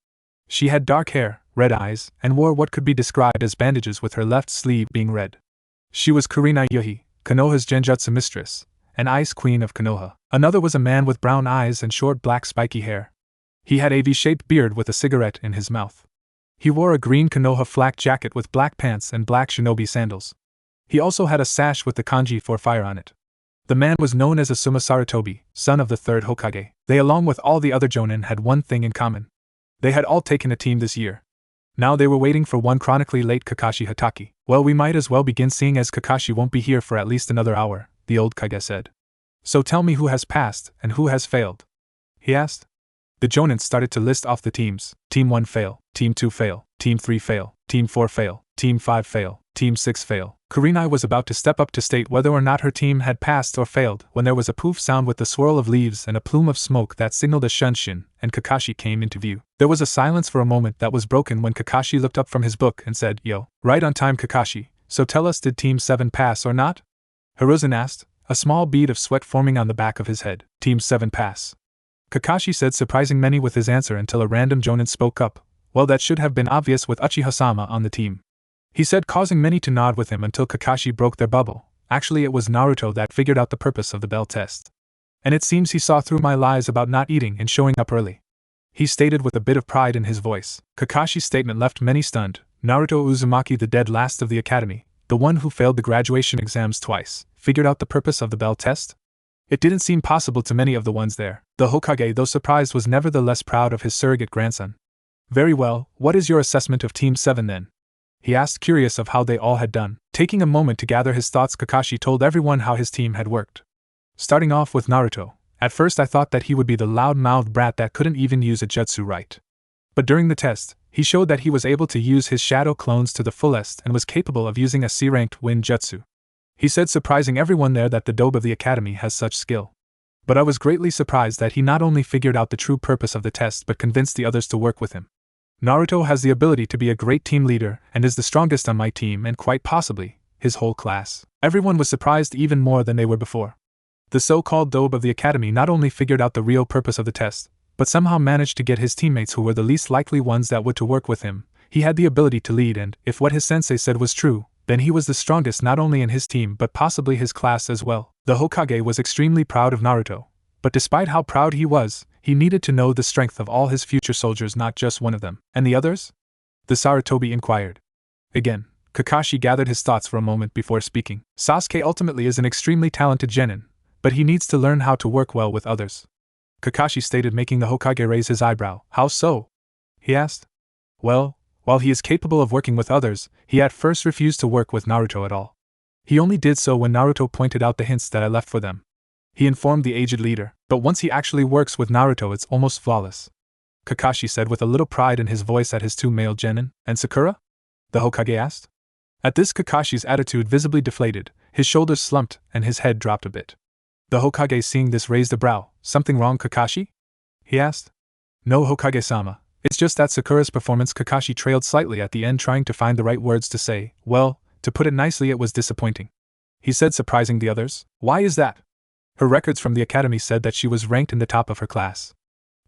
She had dark hair, red eyes, and wore what could be described as bandages, with her left sleeve being red. She was Kurina Yuhi, Konoha's Genjutsu mistress, and Ice Queen of Konoha. Another was a man with brown eyes and short black spiky hair. He had a V-shaped beard with a cigarette in his mouth. He wore a green Konoha flak jacket with black pants and black shinobi sandals. He also had a sash with the kanji for fire on it. The man was known as Asuma Sarutobi, son of the third Hokage. They, along with all the other jonin, had one thing in common. They had all taken a team this year. Now they were waiting for one chronically late Kakashi Hatake. Well, we might as well begin, seeing as Kakashi won't be here for at least another hour, the old Kage said. So tell me who has passed and who has failed? He asked. The jonin started to list off the teams. Team 1 fail, Team 2 fail, Team 3 fail, Team 4 fail, Team 5 fail, Team 6 fail. Kurenai was about to step up to state whether or not her team had passed or failed when there was a poof sound with the swirl of leaves and a plume of smoke that signaled a shunshin, and Kakashi came into view. There was a silence for a moment that was broken when Kakashi looked up from his book and said, Yo, right on time, Kakashi, so tell us, did Team 7 pass or not? Hiruzen asked, a small bead of sweat forming on the back of his head. Team 7 pass, Kakashi said, surprising many with his answer until a random jonin spoke up. Well, that should have been obvious with Uchiha-sama on the team, he said, causing many to nod with him until Kakashi broke their bubble. Actually, it was Naruto that figured out the purpose of the bell test. And it seems he saw through my lies about not eating and showing up early, he stated with a bit of pride in his voice. Kakashi's statement left many stunned. Naruto Uzumaki, the dead last of the academy, the one who failed the graduation exams twice, figured out the purpose of the bell test? It didn't seem possible to many of the ones there. The Hokage, though surprised, was nevertheless proud of his surrogate grandson. Very well, what is your assessment of Team 7 then? He asked, curious of how they all had done. Taking a moment to gather his thoughts, Kakashi told everyone how his team had worked. Starting off with Naruto. At first I thought that he would be the loud-mouthed brat that couldn't even use a jutsu right. But during the test, he showed that he was able to use his shadow clones to the fullest and was capable of using a C-ranked wind jutsu. He said, surprising everyone there that the dobe of the academy has such skill. But I was greatly surprised that he not only figured out the true purpose of the test but convinced the others to work with him. Naruto has the ability to be a great team leader and is the strongest on my team and quite possibly his whole class. Everyone was surprised even more than they were before. The so-called dobe of the academy not only figured out the real purpose of the test, but somehow managed to get his teammates, who were the least likely ones that would to work with him. He had the ability to lead, and if what his sensei said was true, then he was the strongest not only in his team but possibly his class as well. The Hokage was extremely proud of Naruto, but despite how proud he was, he needed to know the strength of all his future soldiers, not just one of them. And the others? The Sarutobi inquired. Again, Kakashi gathered his thoughts for a moment before speaking. Sasuke ultimately is an extremely talented genin, but he needs to learn how to work well with others, Kakashi stated, making the Hokage raise his eyebrow. How so? He asked. Well, while he is capable of working with others, he at first refused to work with Naruto at all. He only did so when Naruto pointed out the hints that I left for them, he informed the aged leader. But once he actually works with Naruto, it's almost flawless, Kakashi said with a little pride in his voice at his two male genin. And Sakura? The Hokage asked. At this, Kakashi's attitude visibly deflated, his shoulders slumped, and his head dropped a bit. The Hokage, seeing this, raised a brow. Something wrong, Kakashi? He asked. No, Hokage-sama, it's just that Sakura's performance. Kakashi trailed slightly at the end, trying to find the right words to say. Well, to put it nicely, it was disappointing, he said, surprising the others. Why is that? Her records from the academy said that she was ranked in the top of her class.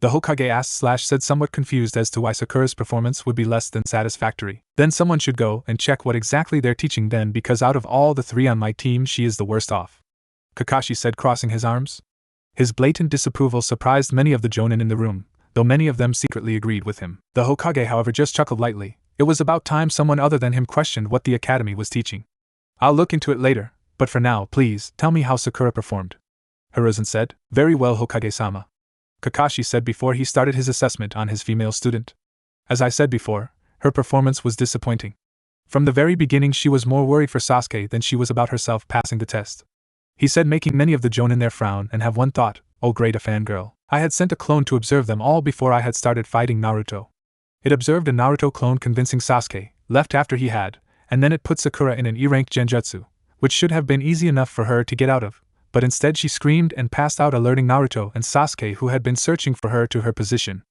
The Hokage asked/said somewhat confused as to why Sakura's performance would be less than satisfactory. Then someone should go and check what exactly they're teaching then, because out of all the 3 on my team she is the worst off. Kakashi said, crossing his arms. His blatant disapproval surprised many of the jonin in the room, though many of them secretly agreed with him. The Hokage, however, just chuckled lightly. It was about time someone other than him questioned what the academy was teaching. I'll look into it later, but for now, please, tell me how Sakura performed. Hiruzen said. Very well, Hokage-sama. Kakashi said before he started his assessment on his female student. As I said before, her performance was disappointing. From the very beginning she was more worried for Sasuke than she was about herself passing the test. He said, making many of the jonin there frown and have one thought, oh great, a fangirl. I had sent a clone to observe them all before I had started fighting Naruto. It observed a Naruto clone convincing Sasuke, left after he had, and then it put Sakura in an E-rank genjutsu, which should have been easy enough for her to get out of, but instead she screamed and passed out, alerting Naruto and Sasuke, who had been searching for her, to her position.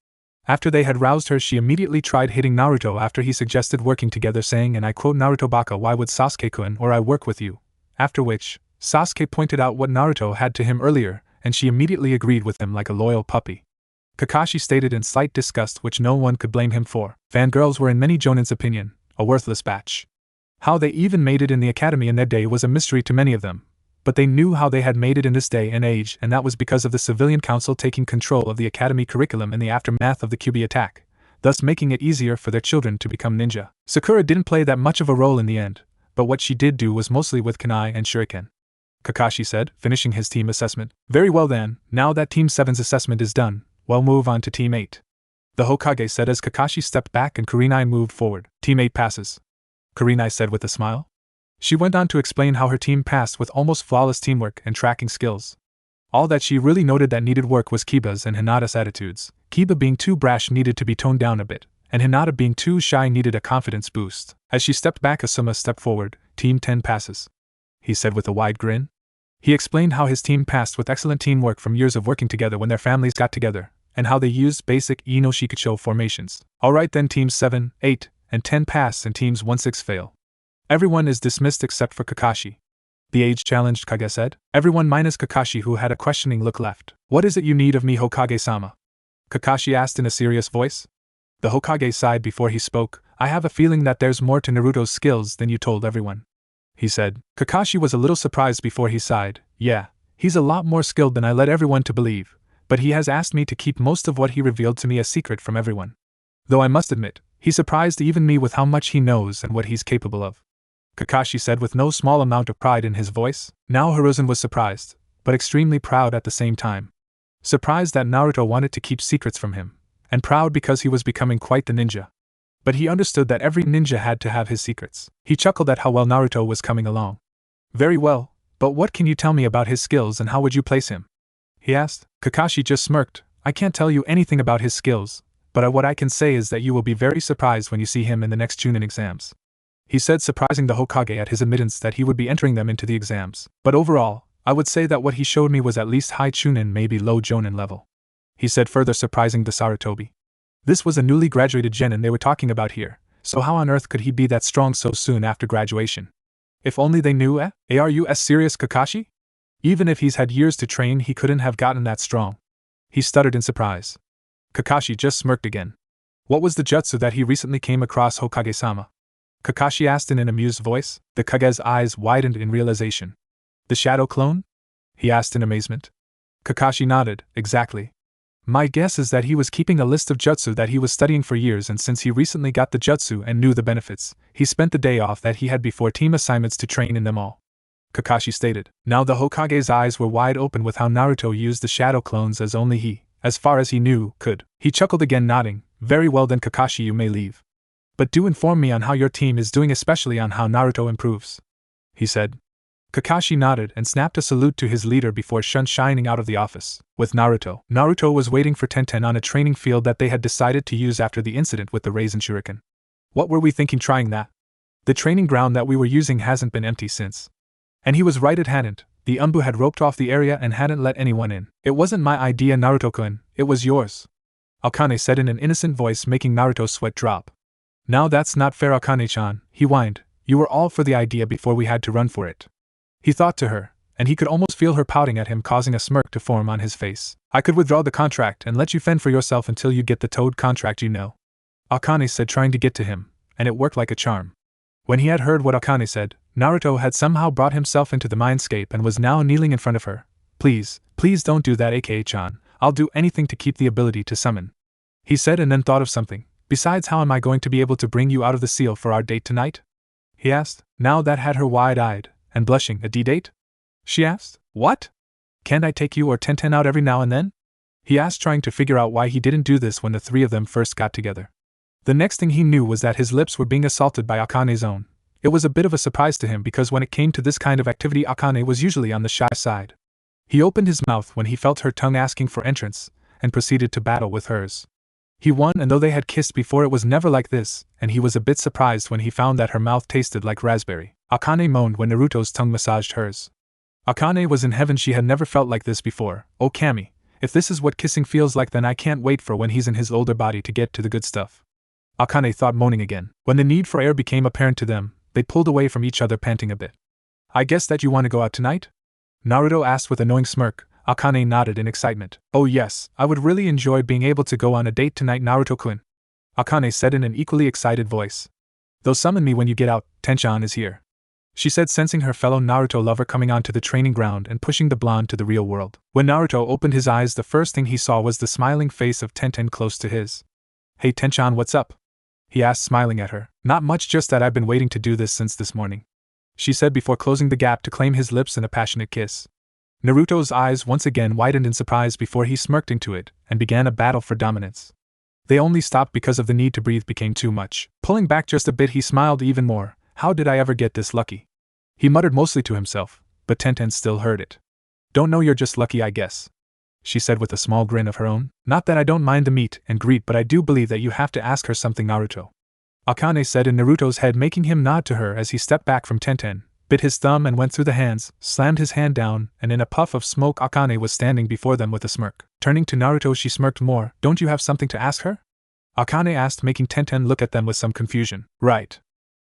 After they had roused her, she immediately tried hitting Naruto after he suggested working together, saying, and I quote, Naruto baka, why would Sasuke-kun or I work with you? After which, Sasuke pointed out what Naruto had to him earlier, and she immediately agreed with him like a loyal puppy. Kakashi stated in slight disgust, which no one could blame him for. Fangirls were in many jonin's opinion a worthless batch. How they even made it in the academy in their day was a mystery to many of them, but they knew how they had made it in this day and age, and that was because of the civilian council taking control of the academy curriculum in the aftermath of the Kyuubi attack, thus making it easier for their children to become ninja. Sakura didn't play that much of a role in the end, but what she did do was mostly with kunai and shuriken. Kakashi said, finishing his team assessment. Very well then, now that Team 7's assessment is done, we'll move on to Team 8. The Hokage said as Kakashi stepped back and Kurenai moved forward. Team 8 passes. Kurenai said with a smile. She went on to explain how her team passed with almost flawless teamwork and tracking skills. All that she really noted that needed work was Kiba's and Hinata's attitudes. Kiba being too brash needed to be toned down a bit, and Hinata being too shy needed a confidence boost. As she stepped back, Asuma stepped forward. Team 10 passes, he said with a wide grin. He explained how his team passed with excellent teamwork from years of working together when their families got together, and how they used basic Ino Shikucho formations. Alright then, teams 7, 8, and 10 pass and teams 1-6 fail. Everyone is dismissed except for Kakashi. The age-challenged Kage said. Everyone minus Kakashi, who had a questioning look, left. What is it you need of me, Hokage-sama? Kakashi asked in a serious voice. The Hokage sighed before he spoke. I have a feeling that there's more to Naruto's skills than you told everyone, he said. Kakashi was a little surprised before he sighed. Yeah, he's a lot more skilled than I led everyone to believe, but he has asked me to keep most of what he revealed to me a secret from everyone. Though I must admit, he surprised even me with how much he knows and what he's capable of, Kakashi said with no small amount of pride in his voice. Now Hiruzen was surprised, but extremely proud at the same time. Surprised that Naruto wanted to keep secrets from him, and proud because he was becoming quite the ninja. But he understood that every ninja had to have his secrets. He chuckled at how well Naruto was coming along. Very well, but what can you tell me about his skills and how would you place him? He asked. Kakashi just smirked. I can't tell you anything about his skills, but what I can say is that you will be very surprised when you see him in the next Chunin exams, he said, surprising the Hokage at his admittance that he would be entering them into the exams. But overall, I would say that what he showed me was at least high Chunin, maybe low Jonin level, he said, further surprising the Sarutobi. This was a newly graduated genin they were talking about here, so how on earth could he be that strong so soon after graduation? If only they knew, Are you as serious, Kakashi? Even if he's had years to train, he couldn't have gotten that strong, he stuttered in surprise. Kakashi just smirked again. What was the jutsu that he recently came across, Hokage-sama? Kakashi asked in an amused voice. The Kage's eyes widened in realization. The shadow clone? He asked in amazement. Kakashi nodded. Exactly. My guess is that he was keeping a list of jutsu that he was studying for years, and since he recently got the jutsu and knew the benefits, he spent the day off that he had before team assignments to train in them all, Kakashi stated. Now the Hokage's eyes were wide open with how Naruto used the shadow clones as only he, as far as he knew, could. He chuckled again, nodding. Very well then, Kakashi, you may leave. But do inform me on how your team is doing, especially on how Naruto improves, he said. Kakashi nodded and snapped a salute to his leader before shining out of the office. With Naruto was waiting for Tenten on a training field that they had decided to use after the incident with the Raisin Shuriken. What were we thinking trying that? The training ground that we were using hasn't been empty since. And he was right, it hadn't. The Umbu had roped off the area and hadn't let anyone in. It wasn't my idea, Naruto-kun, it was yours, Akane said in an innocent voice, making Naruto's sweat drop. Now that's not fair, Akane-chan, he whined. You were all for the idea before we had to run for it. He thought to her, and he could almost feel her pouting at him, causing a smirk to form on his face. I could withdraw the contract and let you fend for yourself until you get the Toad contract, you know. Akane said, trying to get to him, and it worked like a charm. When he had heard what Akane said, Naruto had somehow brought himself into the mindscape and was now kneeling in front of her. Please don't do that, Aka-chan. I'll do anything to keep the ability to summon. He said, and then thought of something. Besides, how am I going to be able to bring you out of the seal for our date tonight? He asked. Now that had her wide-eyed and blushing. A D-date? She asked. What? Can't I take you or Tenten out every now and then? He asked, trying to figure out why he didn't do this when the three of them first got together. The next thing he knew was that his lips were being assaulted by Akane's own. It was a bit of a surprise to him because when it came to this kind of activity, Akane was usually on the shy side. He opened his mouth when he felt her tongue asking for entrance, and proceeded to battle with hers. He won, and though they had kissed before, it was never like this, and he was a bit surprised when he found that her mouth tasted like raspberry. Akane moaned when Naruto's tongue massaged hers. Akane was in heaven. She had never felt like this before. Oh Kami, if this is what kissing feels like, then I can't wait for when he's in his older body to get to the good stuff. Akane thought, moaning again. When the need for air became apparent to them, they pulled away from each other, panting a bit. I guess that you want to go out tonight? Naruto asked with a knowing smirk. Akane nodded in excitement. Oh yes, I would really enjoy being able to go on a date tonight, Naruto-kun. Akane said in an equally excited voice. Though summon me when you get out, Tenchan is here. She said, sensing her fellow Naruto lover coming onto the training ground and pushing the blonde to the real world. When Naruto opened his eyes, the first thing he saw was the smiling face of Tenten close to his. Hey Tenchan, what's up? He asked, smiling at her. Not much, just that I've been waiting to do this since this morning, she said before closing the gap to claim his lips in a passionate kiss. Naruto's eyes once again widened in surprise before he smirked into it and began a battle for dominance. They only stopped because of the need to breathe became too much. Pulling back just a bit, he smiled even more. How did I ever get this lucky? He muttered mostly to himself, but Tenten still heard it. Don't know, you're just lucky, I guess, she said with a small grin of her own. Not that I don't mind the meet and greet, but I do believe that you have to ask her something, Naruto. Akane said in Naruto's head, making him nod to her as he stepped back from Tenten, bit his thumb and went through the hands, slammed his hand down, and in a puff of smoke Akane was standing before them with a smirk. Turning to Naruto, she smirked more. Don't you have something to ask her? Akane asked, making Tenten look at them with some confusion. Right,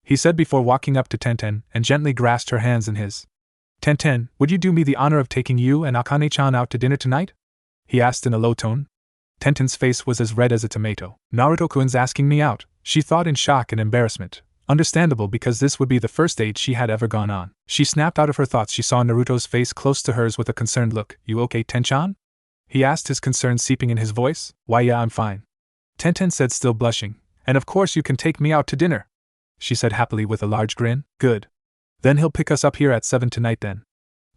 he said before walking up to Tenten and gently grasped her hands in his. Tenten, would you do me the honor of taking you and Akane-chan out to dinner tonight? He asked in a low tone. Tenten's face was as red as a tomato. Naruto-kun's asking me out, she thought in shock and embarrassment. Understandable, because this would be the first date she had ever gone on. She snapped out of her thoughts. She saw Naruto's face close to hers with a concerned look. You okay, Tenchan? He asked, his concern seeping in his voice. Why yeah, I'm fine, Tenten said, still blushing. And of course you can take me out to dinner, she said happily with a large grin. Good. Then he'll pick us up here at 7 tonight then,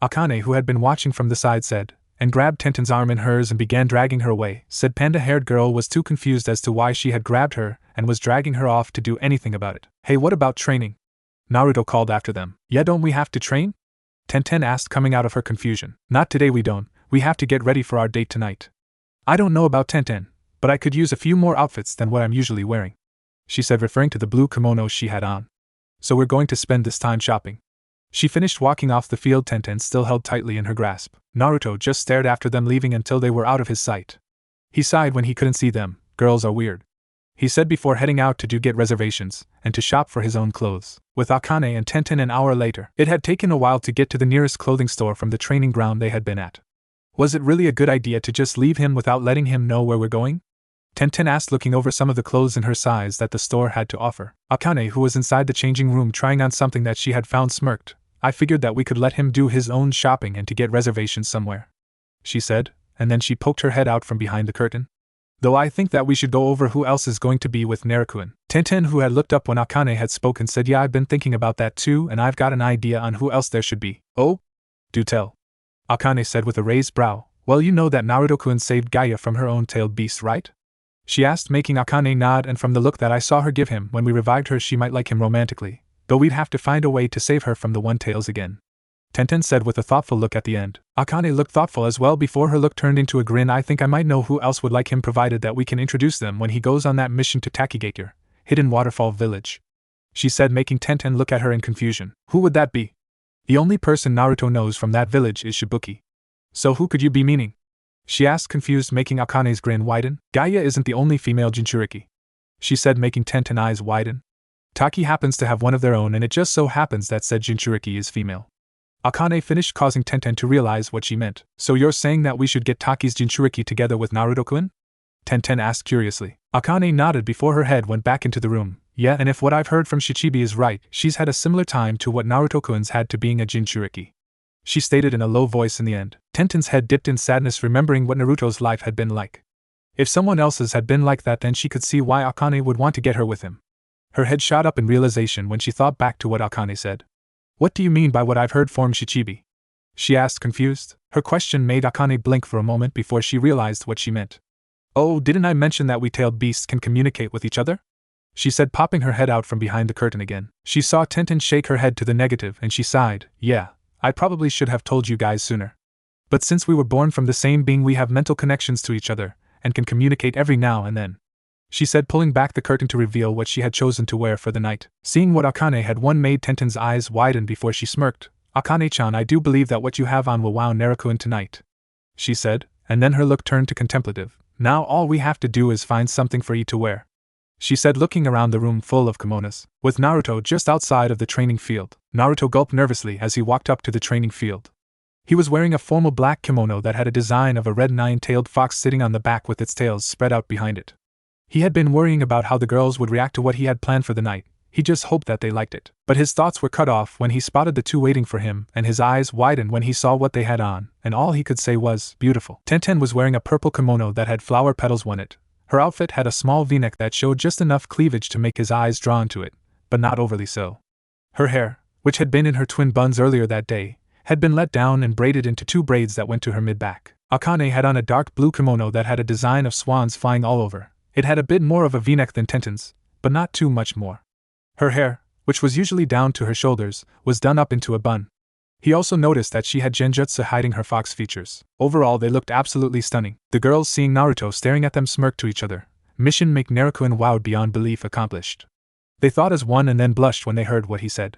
Akane, who had been watching from the side, said, and grabbed Tenten's arm in hers and began dragging her away. Said panda-haired girl was too confused as to why she had grabbed her and was dragging her off to do anything about it. Hey, what about training? Naruto called after them. Yeah, don't we have to train? Tenten asked, coming out of her confusion. Not today, we don't. We have to get ready for our date tonight. I don't know about Tenten, but I could use a few more outfits than what I'm usually wearing, she said, referring to the blue kimono she had on. So we're going to spend this time shopping. She finished walking off the field, Tenten still held tightly in her grasp. Naruto just stared after them leaving until they were out of his sight. He sighed when he couldn't see them. Girls are weird, he said before heading out to get reservations and to shop for his own clothes. With Akane and Tenten an hour later, it had taken a while to get to the nearest clothing store from the training ground they had been at. Was it really a good idea to just leave him without letting him know where we're going? Tenten asked, looking over some of the clothes in her size that the store had to offer. Akane, who was inside the changing room trying on something that she had found, smirked. I figured that we could let him do his own shopping and to get reservations somewhere, she said, and then she poked her head out from behind the curtain. Though I think that we should go over who else is going to be with Naruto. Tenten, who had looked up when Akane had spoken, said, yeah, I've been thinking about that too, and I've got an idea on who else there should be. Oh? Do tell, Akane said with a raised brow. Well, you know that Naruto-kun saved Gaia from her own tailed beast, right? She asked, making Akane nod, and from the look that I saw her give him when we revived her, she might like him romantically, though we'd have to find a way to save her from the one-tails again, Tenten said with a thoughtful look at the end. Akane looked thoughtful as well before her look turned into a grin. I think I might know who else would like him, provided that we can introduce them when he goes on that mission to Takigakure, Hidden Waterfall Village, she said, making Tenten look at her in confusion. Who would that be? The only person Naruto knows from that village is Shibuki. So who could you be meaning? She asked, confused, making Akane's grin widen. Gaia isn't the only female Jinchuriki, she said, making Tenten eyes widen. Taki happens to have one of their own, and it just so happens that said Jinchuriki is female. Akane finished, causing Tenten to realize what she meant. So you're saying that we should get Taki's Jinchuriki together with Naruto-kun? Tenten asked curiously. Akane nodded before her head went back into the room. Yeah, and if what I've heard from Shichibi is right, she's had a similar time to what Naruto-kun's had to being a Jinchuriki. She stated in a low voice in the end. Tenten's head dipped in sadness, remembering what Naruto's life had been like. If someone else's had been like that, then she could see why Akane would want to get her with him. Her head shot up in realization when she thought back to what Akane said. What do you mean by what I've heard from Shichibi? She asked, confused. Her question made Akane blink for a moment before she realized what she meant. Oh, didn't I mention that we tailed beasts can communicate with each other? She said, popping her head out from behind the curtain again. She saw Tenten shake her head to the negative and she sighed. Yeah, I probably should have told you guys sooner. But since we were born from the same being, we have mental connections to each other and can communicate every now and then. She said, pulling back the curtain to reveal what she had chosen to wear for the night. Seeing what Akane had worn made Tenten's eyes widen before she smirked. Akane-chan, I do believe that what you have on will wow Naruto-kun tonight, she said, and then her look turned to contemplative. Now all we have to do is find something for you to wear, she said, looking around the room full of kimonos. With Naruto just outside of the training field, Naruto gulped nervously as he walked up to the training field. He was wearing a formal black kimono that had a design of a red nine-tailed fox sitting on the back with its tails spread out behind it. He had been worrying about how the girls would react to what he had planned for the night. He just hoped that they liked it. But his thoughts were cut off when he spotted the two waiting for him, and his eyes widened when he saw what they had on, and all he could say was, beautiful. Tenten was wearing a purple kimono that had flower petals on it. Her outfit had a small v-neck that showed just enough cleavage to make his eyes drawn to it, but not overly so. Her hair, which had been in her twin buns earlier that day, had been let down and braided into two braids that went to her mid-back. Akane had on a dark blue kimono that had a design of swans flying all over. It had a bit more of a v-neck than Tenten's, but not too much more. Her hair, which was usually down to her shoulders, was done up into a bun. He also noticed that she had genjutsu hiding her fox features. Overall, they looked absolutely stunning. The girls, seeing Naruto staring at them, smirked to each other. Mission make Naruto wowed beyond belief accomplished. They thought as one and then blushed when they heard what he said.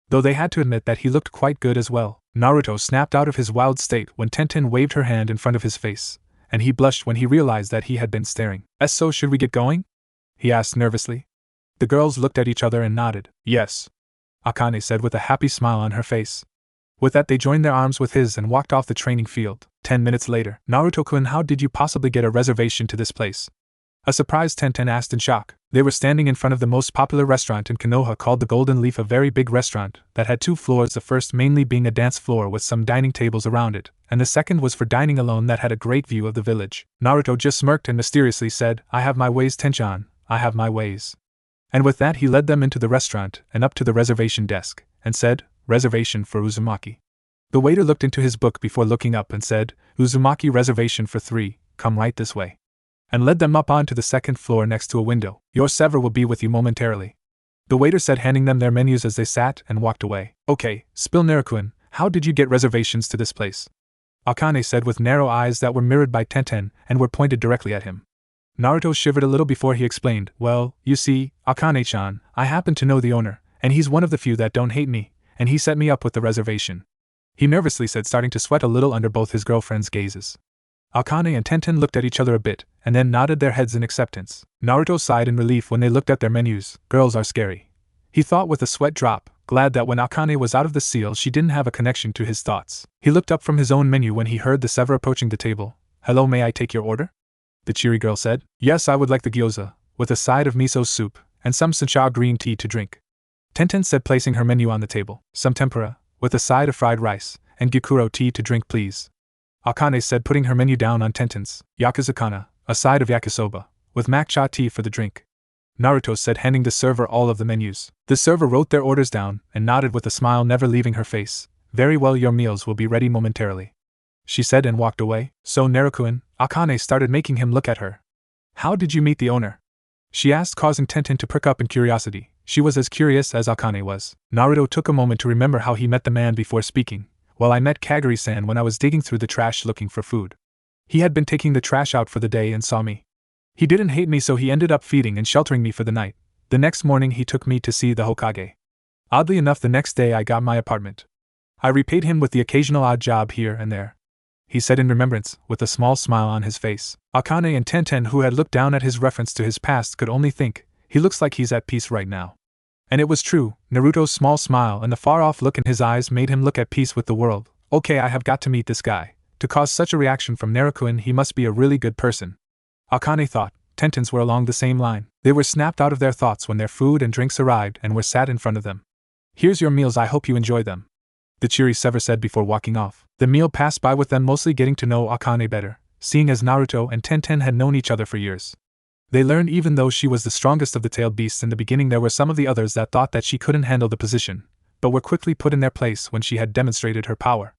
Though they had to admit that he looked quite good as well. Naruto snapped out of his wild state when Tenten waved her hand in front of his face, and he blushed when he realized that he had been staring. So should we get going? He asked nervously. The girls looked at each other and nodded. Yes, Akane said with a happy smile on her face. With that, they joined their arms with his and walked off the training field. 10 minutes later. Naruto-kun, how did you possibly get a reservation to this place? A surprised Tenten asked in shock. They were standing in front of the most popular restaurant in Konoha called the Golden Leaf, a very big restaurant that had two floors, the first mainly being a dance floor with some dining tables around it, and the second was for dining alone that had a great view of the village. Naruto just smirked and mysteriously said, I have my ways, Tenchan, I have my ways. And with that he led them into the restaurant and up to the reservation desk, and said, reservation for Uzumaki. The waiter looked into his book before looking up and said, Uzumaki reservation for 3, come right this way. And led them up onto the second floor next to a window. Your server will be with you momentarily, the waiter said, handing them their menus as they sat and walked away. Okay, spill Naruto-kun, how did you get reservations to this place? Akane said with narrow eyes that were mirrored by Tenten and were pointed directly at him. Naruto shivered a little before he explained, well, you see, Akane-chan, I happen to know the owner, and he's one of the few that don't hate me, and he set me up with the reservation. He nervously said, starting to sweat a little under both his girlfriend's gazes. Akane and Tenten looked at each other a bit, and then nodded their heads in acceptance. Naruto sighed in relief when they looked at their menus. Girls are scary, he thought with a sweat drop, glad that when Akane was out of the seal she didn't have a connection to his thoughts. He looked up from his own menu when he heard the server approaching the table. Hello, may I take your order? The cheery girl said. Yes, I would like the gyoza, with a side of miso soup, and some sencha green tea to drink. Tenten said, placing her menu on the table. Some tempura, with a side of fried rice, and gyukuro tea to drink please. Akane said, putting her menu down on Tenten's. Yakizakana, a side of yakisoba, with matcha tea for the drink. Naruto said, handing the server all of the menus. The server wrote their orders down, and nodded with a smile never leaving her face. Very well, your meals will be ready momentarily, she said, and walked away. So Naruto-kun, Akane started making him look at her. How did you meet the owner? She asked, causing Tenten to prick up in curiosity. She was as curious as Akane was. Naruto took a moment to remember how he met the man before speaking. Well, I met Kaguri-san when I was digging through the trash looking for food. He had been taking the trash out for the day and saw me. He didn't hate me, so he ended up feeding and sheltering me for the night. The next morning he took me to see the Hokage. Oddly enough, the next day I got my apartment. I repaid him with the occasional odd job here and there, he said in remembrance, with a small smile on his face. Akane and Tenten, who had looked down at his reference to his past, could only think, he looks like he's at peace right now. And it was true. Naruto's small smile and the far-off look in his eyes made him look at peace with the world. Okay, I have got to meet this guy. To cause such a reaction from Naruto, he must be a really good person. Akane thought. Tentens were along the same line. They were snapped out of their thoughts when their food and drinks arrived and were sat in front of them. Here's your meals, I hope you enjoy them, the cheery Sever said before walking off. The meal passed by with them mostly getting to know Akane better, seeing as Naruto and Tenten had known each other for years. They learned even though she was the strongest of the tailed beasts in the beginning, there were some of the others that thought that she couldn't handle the position, but were quickly put in their place when she had demonstrated her power.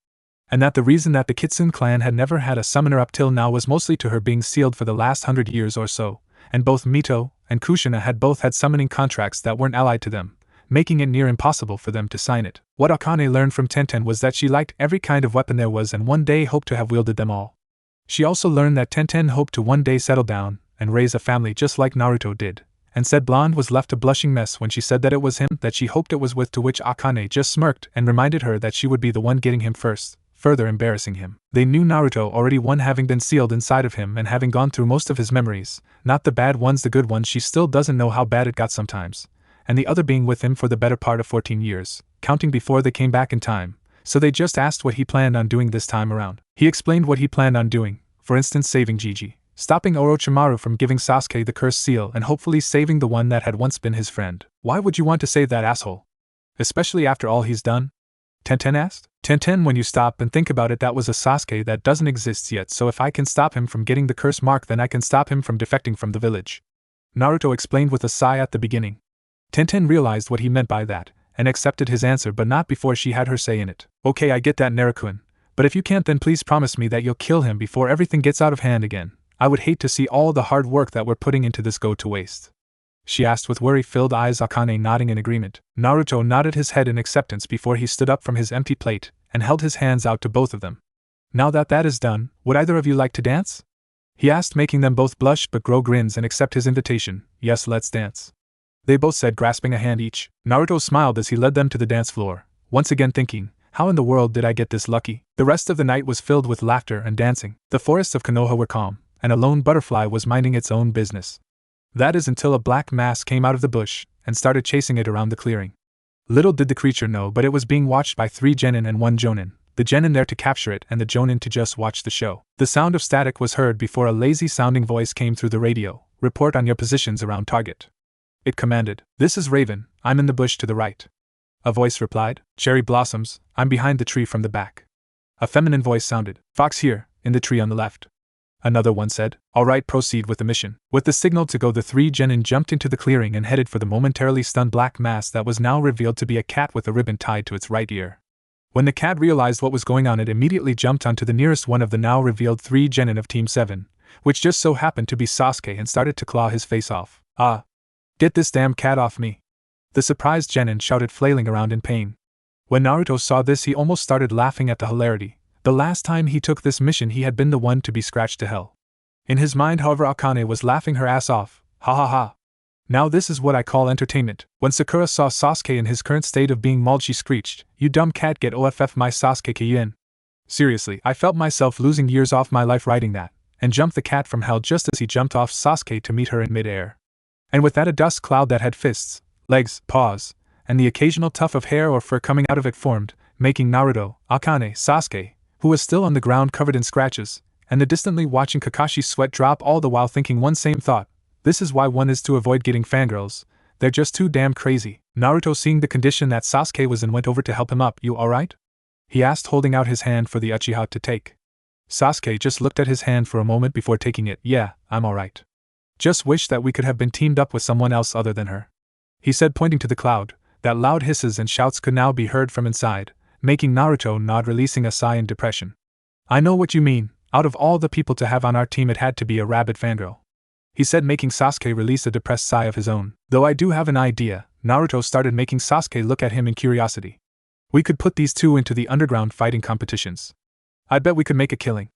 And that the reason that the Kitsune clan had never had a summoner up till now was mostly to her being sealed for the last 100 years or so, and both Mito and Kushina had both had summoning contracts that weren't allied to them, making it near impossible for them to sign it. What Akane learned from Tenten was that she liked every kind of weapon there was and one day hoped to have wielded them all. She also learned that Tenten hoped to one day settle down and raise a family just like Naruto did, and said Blonde was left a blushing mess when she said that it was him that she hoped it was with, to which Akane just smirked and reminded her that she would be the one getting him first, further embarrassing him. They knew Naruto already, one having been sealed inside of him and having gone through most of his memories, not the bad ones, the good ones she still doesn't know how bad it got sometimes, and the other being with him for the better part of 14 years, counting before they came back in time, so they just asked what he planned on doing this time around. He explained what he planned on doing, for instance saving Gigi, stopping Orochimaru from giving Sasuke the cursed seal and hopefully saving the one that had once been his friend. Why would you want to save that asshole? Especially after all he's done? Tenten asked. Tenten, when you stop and think about it, that was a Sasuke that doesn't exist yet, so if I can stop him from getting the curse mark, then I can stop him from defecting from the village. Naruto explained with a sigh at the beginning. Tenten realized what he meant by that, and accepted his answer, but not before she had her say in it. Okay, I get that, Naruto, but if you can't, then please promise me that you'll kill him before everything gets out of hand again. I would hate to see all the hard work that we're putting into this go to waste. She asked with worry-filled eyes, Akane nodding in agreement. Naruto nodded his head in acceptance before he stood up from his empty plate and held his hands out to both of them. Now that that is done, would either of you like to dance? He asked, making them both blush but grow grins and accept his invitation. Yes, let's dance. They both said, grasping a hand each. Naruto smiled as he led them to the dance floor, once again thinking, how in the world did I get this lucky? The rest of the night was filled with laughter and dancing. The forests of Konoha were calm, and a lone butterfly was minding its own business. That is until a black mass came out of the bush and started chasing it around the clearing. Little did the creature know, but it was being watched by 3 genin and 1 jonin, the genin there to capture it and the jonin to just watch the show. The sound of static was heard before a lazy-sounding voice came through the radio. Report on your positions around target. It commanded. This is Raven, I'm in the bush to the right. A voice replied. Cherry Blossoms, I'm behind the tree from the back. A feminine voice sounded. Fox here, in the tree on the left. Another one said, all right, proceed with the mission. With the signal to go, the 3 genin jumped into the clearing and headed for the momentarily stunned black mass that was now revealed to be a cat with a ribbon tied to its right ear. When the cat realized what was going on, it immediately jumped onto the nearest one of the now revealed 3 genin of Team 7, which just so happened to be Sasuke, and started to claw his face off. Ah! Get this damn cat off me! The surprised genin shouted, flailing around in pain. When Naruto saw this, he almost started laughing at the hilarity. The last time he took this mission, he had been the one to be scratched to hell. In his mind, however, Akane was laughing her ass off. Ha ha ha. Now this is what I call entertainment. When Sakura saw Sasuke in his current state of being mauled, she screeched, you dumb cat, get off my Sasuke Kyuubi. Seriously, I felt myself losing years off my life writing that, and jumped the cat from hell just as he jumped off Sasuke to meet her in mid-air. And with that, a dust cloud that had fists, legs, paws, and the occasional tuft of hair or fur coming out of it formed, making Naruto, Akane, Sasuke, who was still on the ground covered in scratches, and the distantly watching Kakashi's sweat drop, all the while thinking one same thought. This is why one is to avoid getting fangirls. They're just too damn crazy. Naruto, seeing the condition that Sasuke was in, went over to help him up. You alright? He asked, holding out his hand for the Uchiha to take. Sasuke just looked at his hand for a moment before taking it. Yeah, I'm alright. Just wish that we could have been teamed up with someone else other than her. He said, pointing to the cloud. That loud hisses and shouts could now be heard from inside, making Naruto nod, releasing a sigh in depression. I know what you mean. Out of all the people to have on our team, it had to be a rabid fangirl. He said, making Sasuke release a depressed sigh of his own. Though I do have an idea. Naruto started, making Sasuke look at him in curiosity. We could put these 2 into the underground fighting competitions. I bet we could make a killing.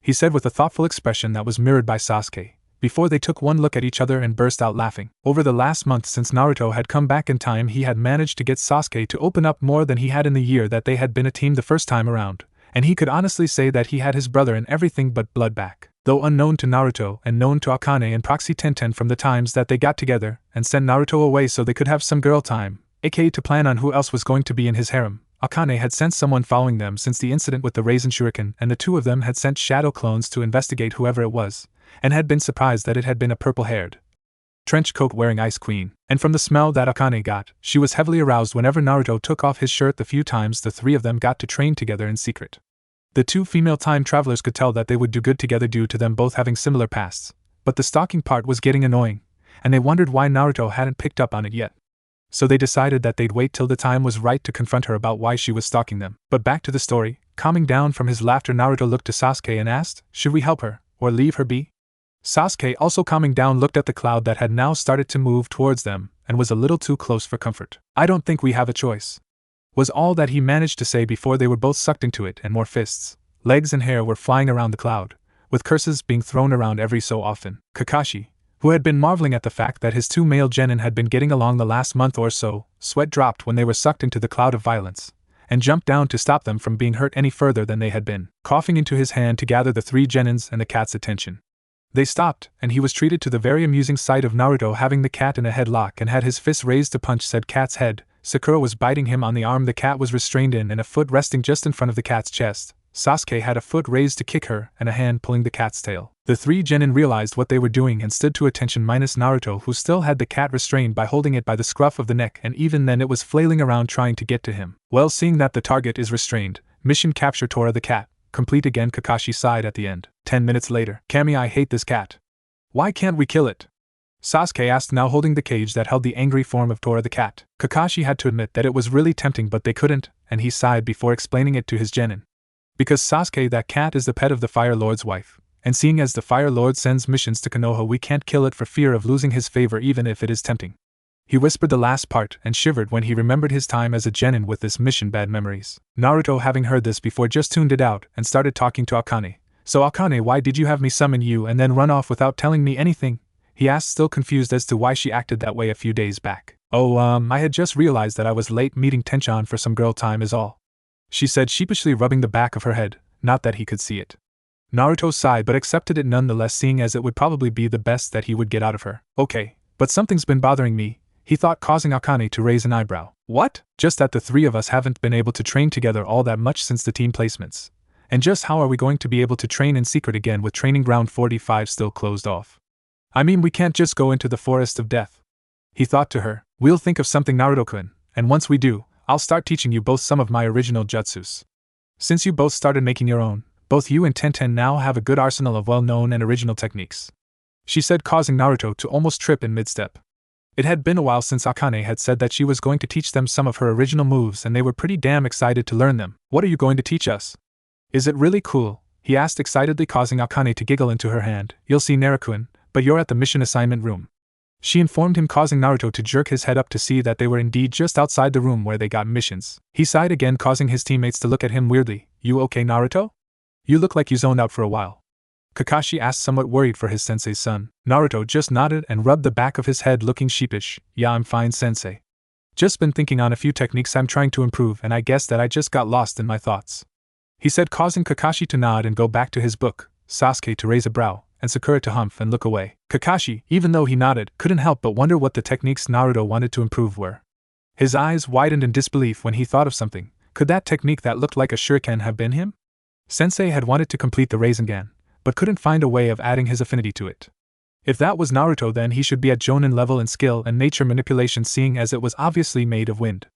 He said with a thoughtful expression that was mirrored by Sasuke, before they took one look at each other and burst out laughing. Over the last month since Naruto had come back in time, he had managed to get Sasuke to open up more than he had in the year that they had been a team the first time around, and he could honestly say that he had his brother and everything but blood back. Though unknown to Naruto and known to Akane and proxy Tenten from the times that they got together and sent Naruto away so they could have some girl time, aka to plan on who else was going to be in his harem, Akane had sent someone following them since the incident with the Raisin Shuriken, and the two of them had sent shadow clones to investigate whoever it was, and had been surprised that it had been a purple-haired, trench coat wearing Ice Queen. And from the smell that Akane got, she was heavily aroused whenever Naruto took off his shirt the few times the three of them got to train together in secret. The two female time travelers could tell that they would do good together due to them both having similar pasts, but the stalking part was getting annoying, and they wondered why Naruto hadn't picked up on it yet. So they decided that they'd wait till the time was right to confront her about why she was stalking them. But back to the story, calming down from his laughter, Naruto looked to Sasuke and asked, should we help her, or leave her be? Sasuke, also calming down, looked at the cloud that had now started to move towards them, and was a little too close for comfort. I don't think we have a choice, was all that he managed to say before they were both sucked into it and more fists, legs and hair were flying around the cloud, with curses being thrown around every so often. Kakashi, who had been marveling at the fact that his two male genin had been getting along the last month or so, sweat dropped when they were sucked into the cloud of violence, and jumped down to stop them from being hurt any further than they had been, coughing into his hand to gather the three genins and the cat's attention. They stopped, and he was treated to the very amusing sight of Naruto having the cat in a headlock and had his fist raised to punch said cat's head. Sakura was biting him on the arm the cat was restrained in and a foot resting just in front of the cat's chest. Sasuke had a foot raised to kick her and a hand pulling the cat's tail. The three genin realized what they were doing and stood to attention minus Naruto, who still had the cat restrained by holding it by the scruff of the neck, and even then it was flailing around trying to get to him. Well, seeing that the target is restrained, mission capture Tora the cat, complete again. Kakashi sighed at the end. 10 minutes later. Kami, I hate this cat. Why can't we kill it? Sasuke asked, now holding the cage that held the angry form of Tora the cat. Kakashi had to admit that it was really tempting, but they couldn't, and he sighed before explaining it to his genin. Because Sasuke, that cat is the pet of the Fire Lord's wife, and seeing as the Fire Lord sends missions to Konoha, we can't kill it for fear of losing his favor even if it is tempting. He whispered the last part and shivered when he remembered his time as a genin with this mission. Bad memories. Naruto, having heard this before, just tuned it out and started talking to Akane. So Akane, why did you have me summon you and then run off without telling me anything? He asked, still confused as to why she acted that way a few days back. I had just realized that I was late meeting Tenchan for some girl time is all, she said, sheepishly rubbing the back of her head, not that he could see it. Naruto sighed but accepted it nonetheless, seeing as it would probably be the best that he would get out of her. Okay, but something's been bothering me, he thought, causing Akane to raise an eyebrow. What? Just that the three of us haven't been able to train together all that much since the team placements. And just how are we going to be able to train in secret again with training ground 45 still closed off? I mean, we can't just go into the forest of death. He thought to her, we'll think of something, Naruto-kun, and once we do, I'll start teaching you both some of my original jutsus. Since you both started making your own, both you and Tenten now have a good arsenal of well-known and original techniques, she said, causing Naruto to almost trip in mid-step. It had been a while since Akane had said that she was going to teach them some of her original moves, and they were pretty damn excited to learn them. What are you going to teach us? Is it really cool? He asked excitedly, causing Akane to giggle into her hand. You'll see, Naruto-kun, but you're at the mission assignment room, she informed him, causing Naruto to jerk his head up to see that they were indeed just outside the room where they got missions. He sighed again, causing his teammates to look at him weirdly. You okay, Naruto? You look like you zoned out for a while, Kakashi asked, somewhat worried for his sensei's son. Naruto just nodded and rubbed the back of his head, looking sheepish. Yeah, I'm fine, sensei. Just been thinking on a few techniques I'm trying to improve, and I guess that I just got lost in my thoughts, he said, causing Kakashi to nod and go back to his book, Sasuke to raise a brow, and Sakura to humph and look away. Kakashi, even though he nodded, couldn't help but wonder what the techniques Naruto wanted to improve were. His eyes widened in disbelief when he thought of something. Could that technique that looked like a shuriken have been him? Sensei had wanted to complete the Rasengan, but couldn't find a way of adding his affinity to it. If that was Naruto, then he should be at Jonin level in skill and nature manipulation, seeing as it was obviously made of wind.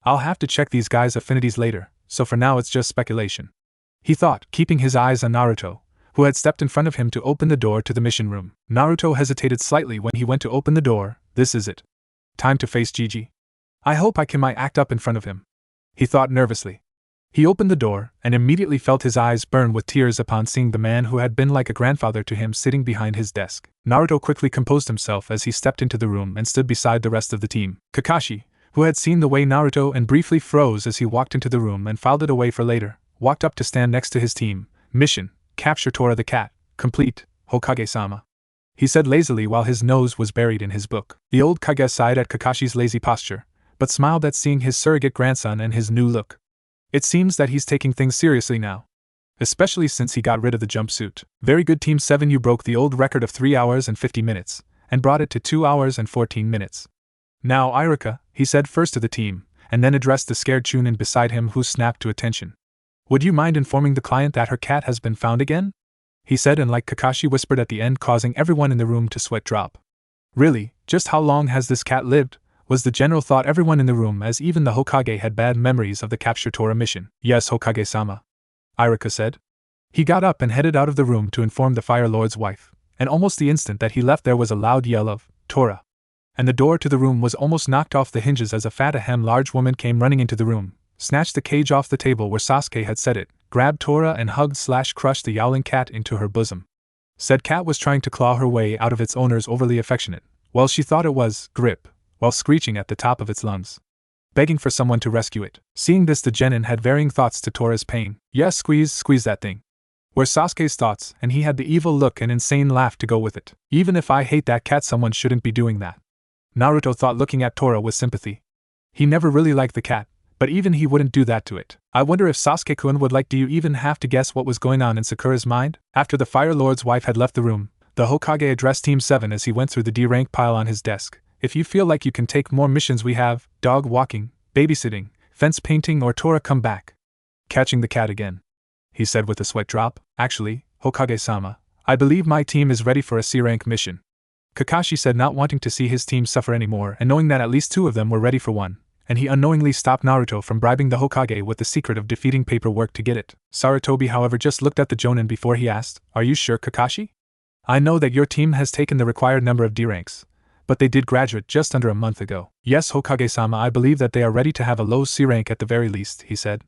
I'll have to check these guys' affinities later, so for now it's just speculation, he thought, keeping his eyes on Naruto, who had stepped in front of him to open the door to the mission room. Naruto hesitated slightly when he went to open the door. This is it. Time to face Gigi. I hope I can act up in front of him, he thought nervously. He opened the door, and immediately felt his eyes burn with tears upon seeing the man who had been like a grandfather to him sitting behind his desk. Naruto quickly composed himself as he stepped into the room and stood beside the rest of the team. Kakashi, who had seen the way Naruto and briefly froze as he walked into the room and filed it away for later, walked up to stand next to his team. Mission: capture Tora the cat. Complete, Hokage-sama, he said lazily while his nose was buried in his book. The old Kage sighed at Kakashi's lazy posture, but smiled at seeing his surrogate grandson and his new look. It seems that he's taking things seriously now. especially since he got rid of the jumpsuit. Very good Team 7, you broke the old record of 3 hours and 50 minutes, and brought it to 2 hours and 14 minutes. Now Irika, he said first to the team, and then addressed the scared Chunin beside him who snapped to attention. Would you mind informing the client that her cat has been found again? He said, and like Kakashi whispered at the end, causing everyone in the room to sweat drop. Really, just how long has this cat lived? Was the general thought everyone in the room, as even the Hokage had bad memories of the capture Tora mission. Yes, Hokage-sama, Irika said. He got up and headed out of the room to inform the Fire Lord's wife, and almost the instant that he left there was a loud yell of, Tora! And the door to the room was almost knocked off the hinges as a fat large woman came running into the room, snatched the cage off the table where Sasuke had set it, grabbed Tora and hugged/crushed the yowling cat into her bosom. Said cat was trying to claw her way out of its owner's overly affectionate, well she thought it was, grip, while screeching at the top of its lungs, begging for someone to rescue it. Seeing this, the genin had varying thoughts to Tora's pain. Yes, squeeze that thing, were Sasuke's thoughts, and he had the evil look and insane laugh to go with it. Even if I hate that cat, someone shouldn't be doing that, Naruto thought, looking at Tora with sympathy. He never really liked the cat, but even he wouldn't do that to it. I wonder if Sasuke-kun would like. Do you even have to guess what was going on in Sakura's mind? After the Fire Lord's wife had left the room, the Hokage addressed Team 7 as he went through the D-rank pile on his desk. If you feel like you can take more missions, we have dog walking, babysitting, fence painting, or Tora come back. Catching the cat again, he said with a sweat drop. Actually, Hokage-sama, I believe my team is ready for a C-rank mission, Kakashi said, not wanting to see his team suffer anymore and knowing that at least 2 of them were ready for one, and he unknowingly stopped Naruto from bribing the Hokage with the secret of defeating paperwork to get it. Sarutobi, however, just looked at the Jonin before he asked, Are you sure, Kakashi? I know that your team has taken the required number of D-ranks, but they did graduate just under a month ago. Yes, Hokage-sama, I believe that they are ready to have a low C rank at the very least, he said.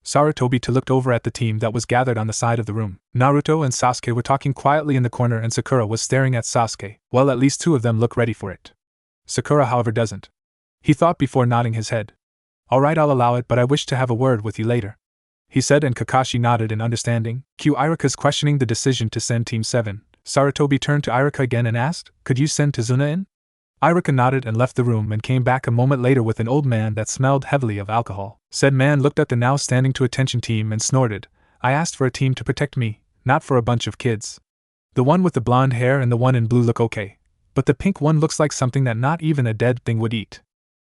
Sarutobi looked over at the team that was gathered on the side of the room. Naruto and Sasuke were talking quietly in the corner, and Sakura was staring at Sasuke. Well, at least 2 of them look ready for it. Sakura, however, doesn't, he thought before nodding his head. Alright, I'll allow it, but I wish to have a word with you later, he said, and Kakashi nodded in understanding. Irika's questioning the decision to send Team 7. Sarutobi turned to Irika again and asked, Could you send Tazuna in? Irika nodded and left the room and came back a moment later with an old man that smelled heavily of alcohol. Said man looked at the now standing to attention team and snorted, I asked for a team to protect me, not for a bunch of kids. The one with the blonde hair and the one in blue look okay, but the pink one looks like something that not even a dead thing would eat,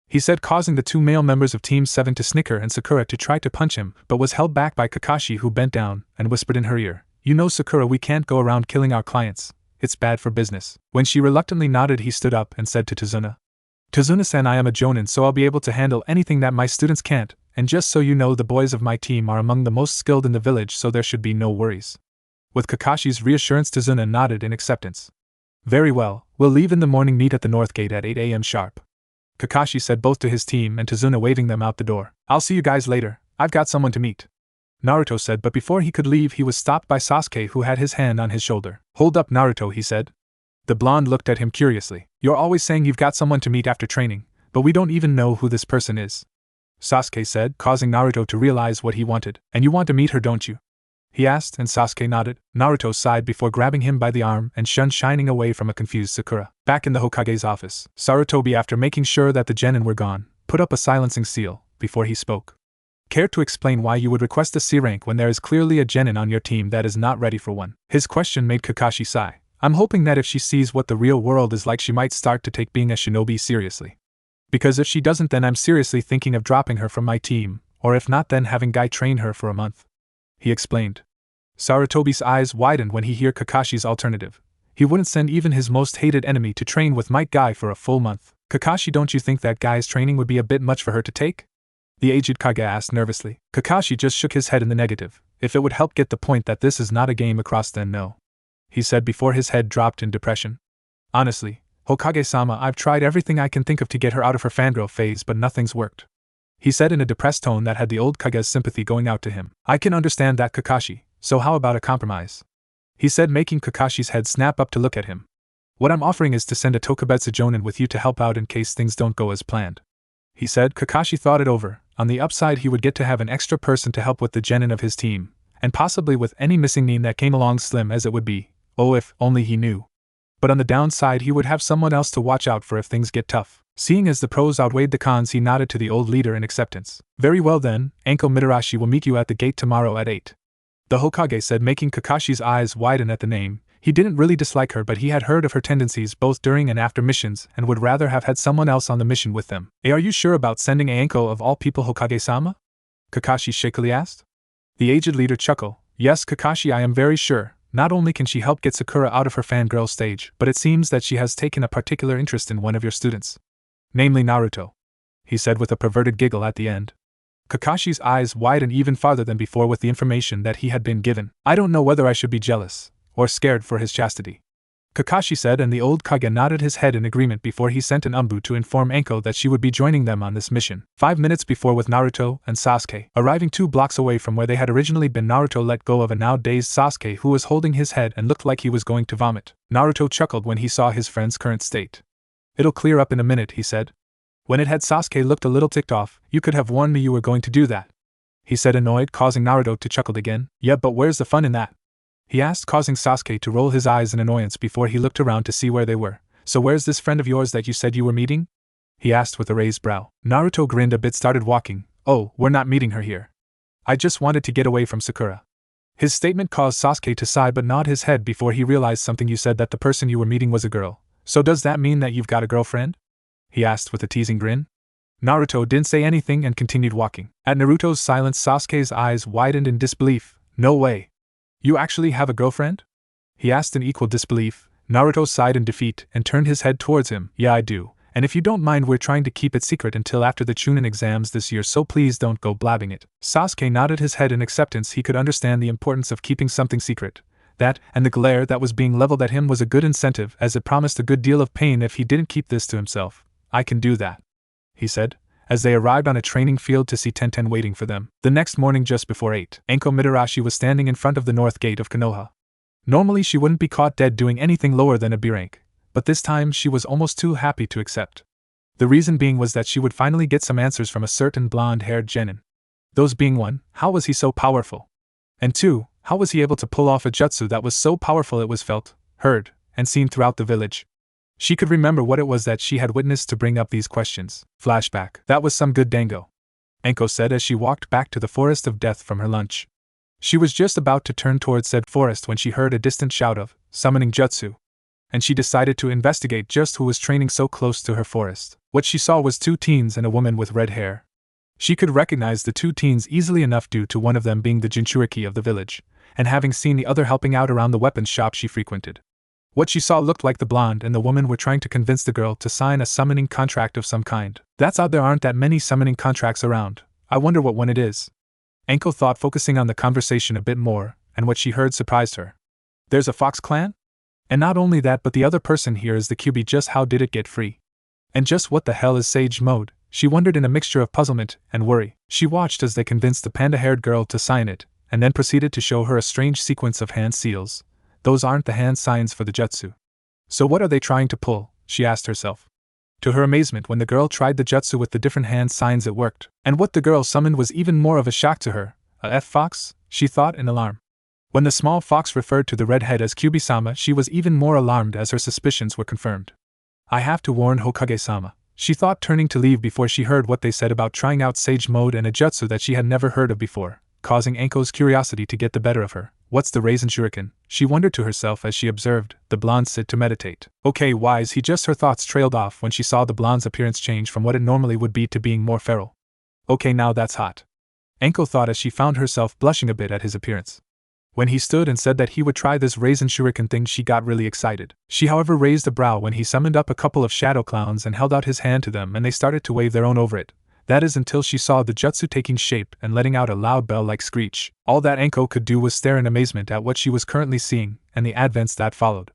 he said, causing the 2 male members of Team 7 to snicker and Sakura to try to punch him, but was held back by Kakashi, who bent down and whispered in her ear, You know, Sakura, we can't go around killing our clients. It's bad for business. When she reluctantly nodded, he stood up and said to Tazuna, Tazuna-san, I am a jonin, so I'll be able to handle anything that my students can't, and just so you know, the boys of my team are among the most skilled in the village, so there should be no worries. With Kakashi's reassurance, Tazuna nodded in acceptance. Very well, we'll leave in the morning, meet at the North Gate at 8 a.m. sharp, Kakashi said, both to his team and Tazuna, waving them out the door. I'll see you guys later, I've got someone to meet, Naruto said, but before he could leave he was stopped by Sasuke, who had his hand on his shoulder. Hold up, Naruto, he said. The blonde looked at him curiously. You're always saying you've got someone to meet after training, but we don't even know who this person is, Sasuke said, causing Naruto to realize what he wanted. And you want to meet her, don't you? He asked, and Sasuke nodded. Naruto sighed before grabbing him by the arm and shining away from a confused Sakura. Back in the Hokage's office, Sarutobi, after making sure that the genin were gone, put up a silencing seal before he spoke. Care to explain why you would request a C rank when there is clearly a genin on your team that is not ready for one? His question made Kakashi sigh. I'm hoping that if she sees what the real world is like, she might start to take being a shinobi seriously. Because if she doesn't, then I'm seriously thinking of dropping her from my team, or if not, then having Guy train her for a month, he explained. Sarutobi's eyes widened when he heard Kakashi's alternative. He wouldn't send even his most hated enemy to train with Might Guy for a full month. Kakashi, don't you think that Guy's training would be a bit much for her to take? The aged Kage asked nervously. Kakashi just shook his head in the negative. If it would help get the point that this is not a game across, then no, he said before his head dropped in depression. Honestly, Hokage-sama, I've tried everything I can think of to get her out of her fangirl phase, but nothing's worked, he said in a depressed tone that had the old Kage's sympathy going out to him. I can understand that, Kakashi, so how about a compromise? He said, making Kakashi's head snap up to look at him. What I'm offering is to send a Tokubetsu Jonin with you to help out in case things don't go as planned, he said. Kakashi thought it over. On the upside, he would get to have an extra person to help with the genin of his team, and possibly with any missing name that came along, slim as it would be. Oh, if only he knew. But on the downside, he would have someone else to watch out for if things get tough. Seeing as the pros outweighed the cons, he nodded to the old leader in acceptance. Very well then, Anko Mitarashi will meet you at the gate tomorrow at 8. The Hokage said, making Kakashi's eyes widen at the name. He didn't really dislike her, but he had heard of her tendencies both during and after missions and would rather have had someone else on the mission with them. Are you sure about sending Anko of all people, Hokage-sama? Kakashi shakily asked. The aged leader chuckled. Yes, Kakashi, I am very sure. Not only can she help get Sakura out of her fangirl stage, but it seems that she has taken a particular interest in one of your students. Namely Naruto, he said with a perverted giggle at the end. Kakashi's eyes widened even farther than before with the information that he had been given. I don't know whether I should be jealous or scared for his chastity, Kakashi said, and the old Kage nodded his head in agreement before he sent an Umbu to inform Anko that she would be joining them on this mission. 5 minutes before, with Naruto and Sasuke arriving 2 blocks away from where they had originally been, Naruto let go of a now dazed Sasuke who was holding his head and looked like he was going to vomit. Naruto chuckled when he saw his friend's current state. It'll clear up in a minute, he said. When it had Sasuke looked a little ticked off. You could have warned me you were going to do that, he said, annoyed, causing Naruto to chuckle again. Yeah, but where's the fun in that? He asked, causing Sasuke to roll his eyes in annoyance before he looked around to see where they were. So where's this friend of yours that you said you were meeting? He asked with a raised brow. Naruto grinned a bit, started walking. Oh, we're not meeting her here. I just wanted to get away from Sakura. His statement caused Sasuke to sigh but nod his head before he realized something. You said that the person you were meeting was a girl. So does that mean that you've got a girlfriend? He asked with a teasing grin. Naruto didn't say anything and continued walking. At Naruto's silence, Sasuke's eyes widened in disbelief. No way. You actually have a girlfriend? He asked in equal disbelief. Naruto sighed in defeat and turned his head towards him. Yeah, I do. And if you don't mind, we're trying to keep it secret until after the Chunin exams this year, so please don't go blabbing it. Sasuke nodded his head in acceptance. He could understand the importance of keeping something secret. That, and the glare that was being leveled at him, was a good incentive, as it promised a good deal of pain if he didn't keep this to himself. I can do that, he said, as they arrived on a training field to see Tenten waiting for them. The next morning, just before 8, Anko Mitarashi was standing in front of the north gate of Konoha. Normally she wouldn't be caught dead doing anything lower than a B rank, but this time she was almost too happy to accept. The reason being was that she would finally get some answers from a certain blonde-haired genin. Those being: 1, how was he so powerful? And 2, how was he able to pull off a jutsu that was so powerful it was felt, heard, and seen throughout the village? She could remember what it was that she had witnessed to bring up these questions. Flashback. That was some good dango, Anko said as she walked back to the forest of death from her lunch. She was just about to turn towards said forest when she heard a distant shout of summoning jutsu, and she decided to investigate just who was training so close to her forest. What she saw was 2 teens and a woman with red hair. She could recognize the 2 teens easily enough due to one of them being the Jinchuriki of the village, and having seen the other helping out around the weapons shop she frequented. What she saw looked like the blonde and the woman were trying to convince the girl to sign a summoning contract of some kind. That's odd, there aren't that many summoning contracts around. I wonder what one it is, Anko thought, focusing on the conversation a bit more, and what she heard surprised her. There's a Fox clan? And not only that, but the other person here is the Kyuubi. Just how did it get free? And just what the hell is Sage Mode? She wondered in a mixture of puzzlement and worry. She watched as they convinced the panda-haired girl to sign it, and then proceeded to show her a strange sequence of hand seals. Those aren't the hand signs for the jutsu. So what are they trying to pull? She asked herself. To her amazement, when the girl tried the jutsu with the different hand signs, it worked. And what the girl summoned was even more of a shock to her. A F-fox? She thought in alarm. When the small fox referred to the redhead as Kyuubi-sama, she was even more alarmed as her suspicions were confirmed. I have to warn Hokage-sama, she thought, turning to leave before she heard what they said about trying out Sage Mode and a jutsu that she had never heard of before, causing Anko's curiosity to get the better of her. What's the Raisin Shuriken? She wondered to herself as she observed the blonde sit to meditate. Okay, why is he just? Her thoughts trailed off when she saw the blonde's appearance change from what it normally would be to being more feral. Okay, now that's hot, Anko thought as she found herself blushing a bit at his appearance. When he stood and said that he would try this Raisin Shuriken thing, she got really excited. She however raised a brow when he summoned up a couple of shadow clowns and held out his hand to them, and they started to wave their own over it. That is, until she saw the jutsu taking shape and letting out a loud bell-like screech. All that Anko could do was stare in amazement at what she was currently seeing, and the advents that followed.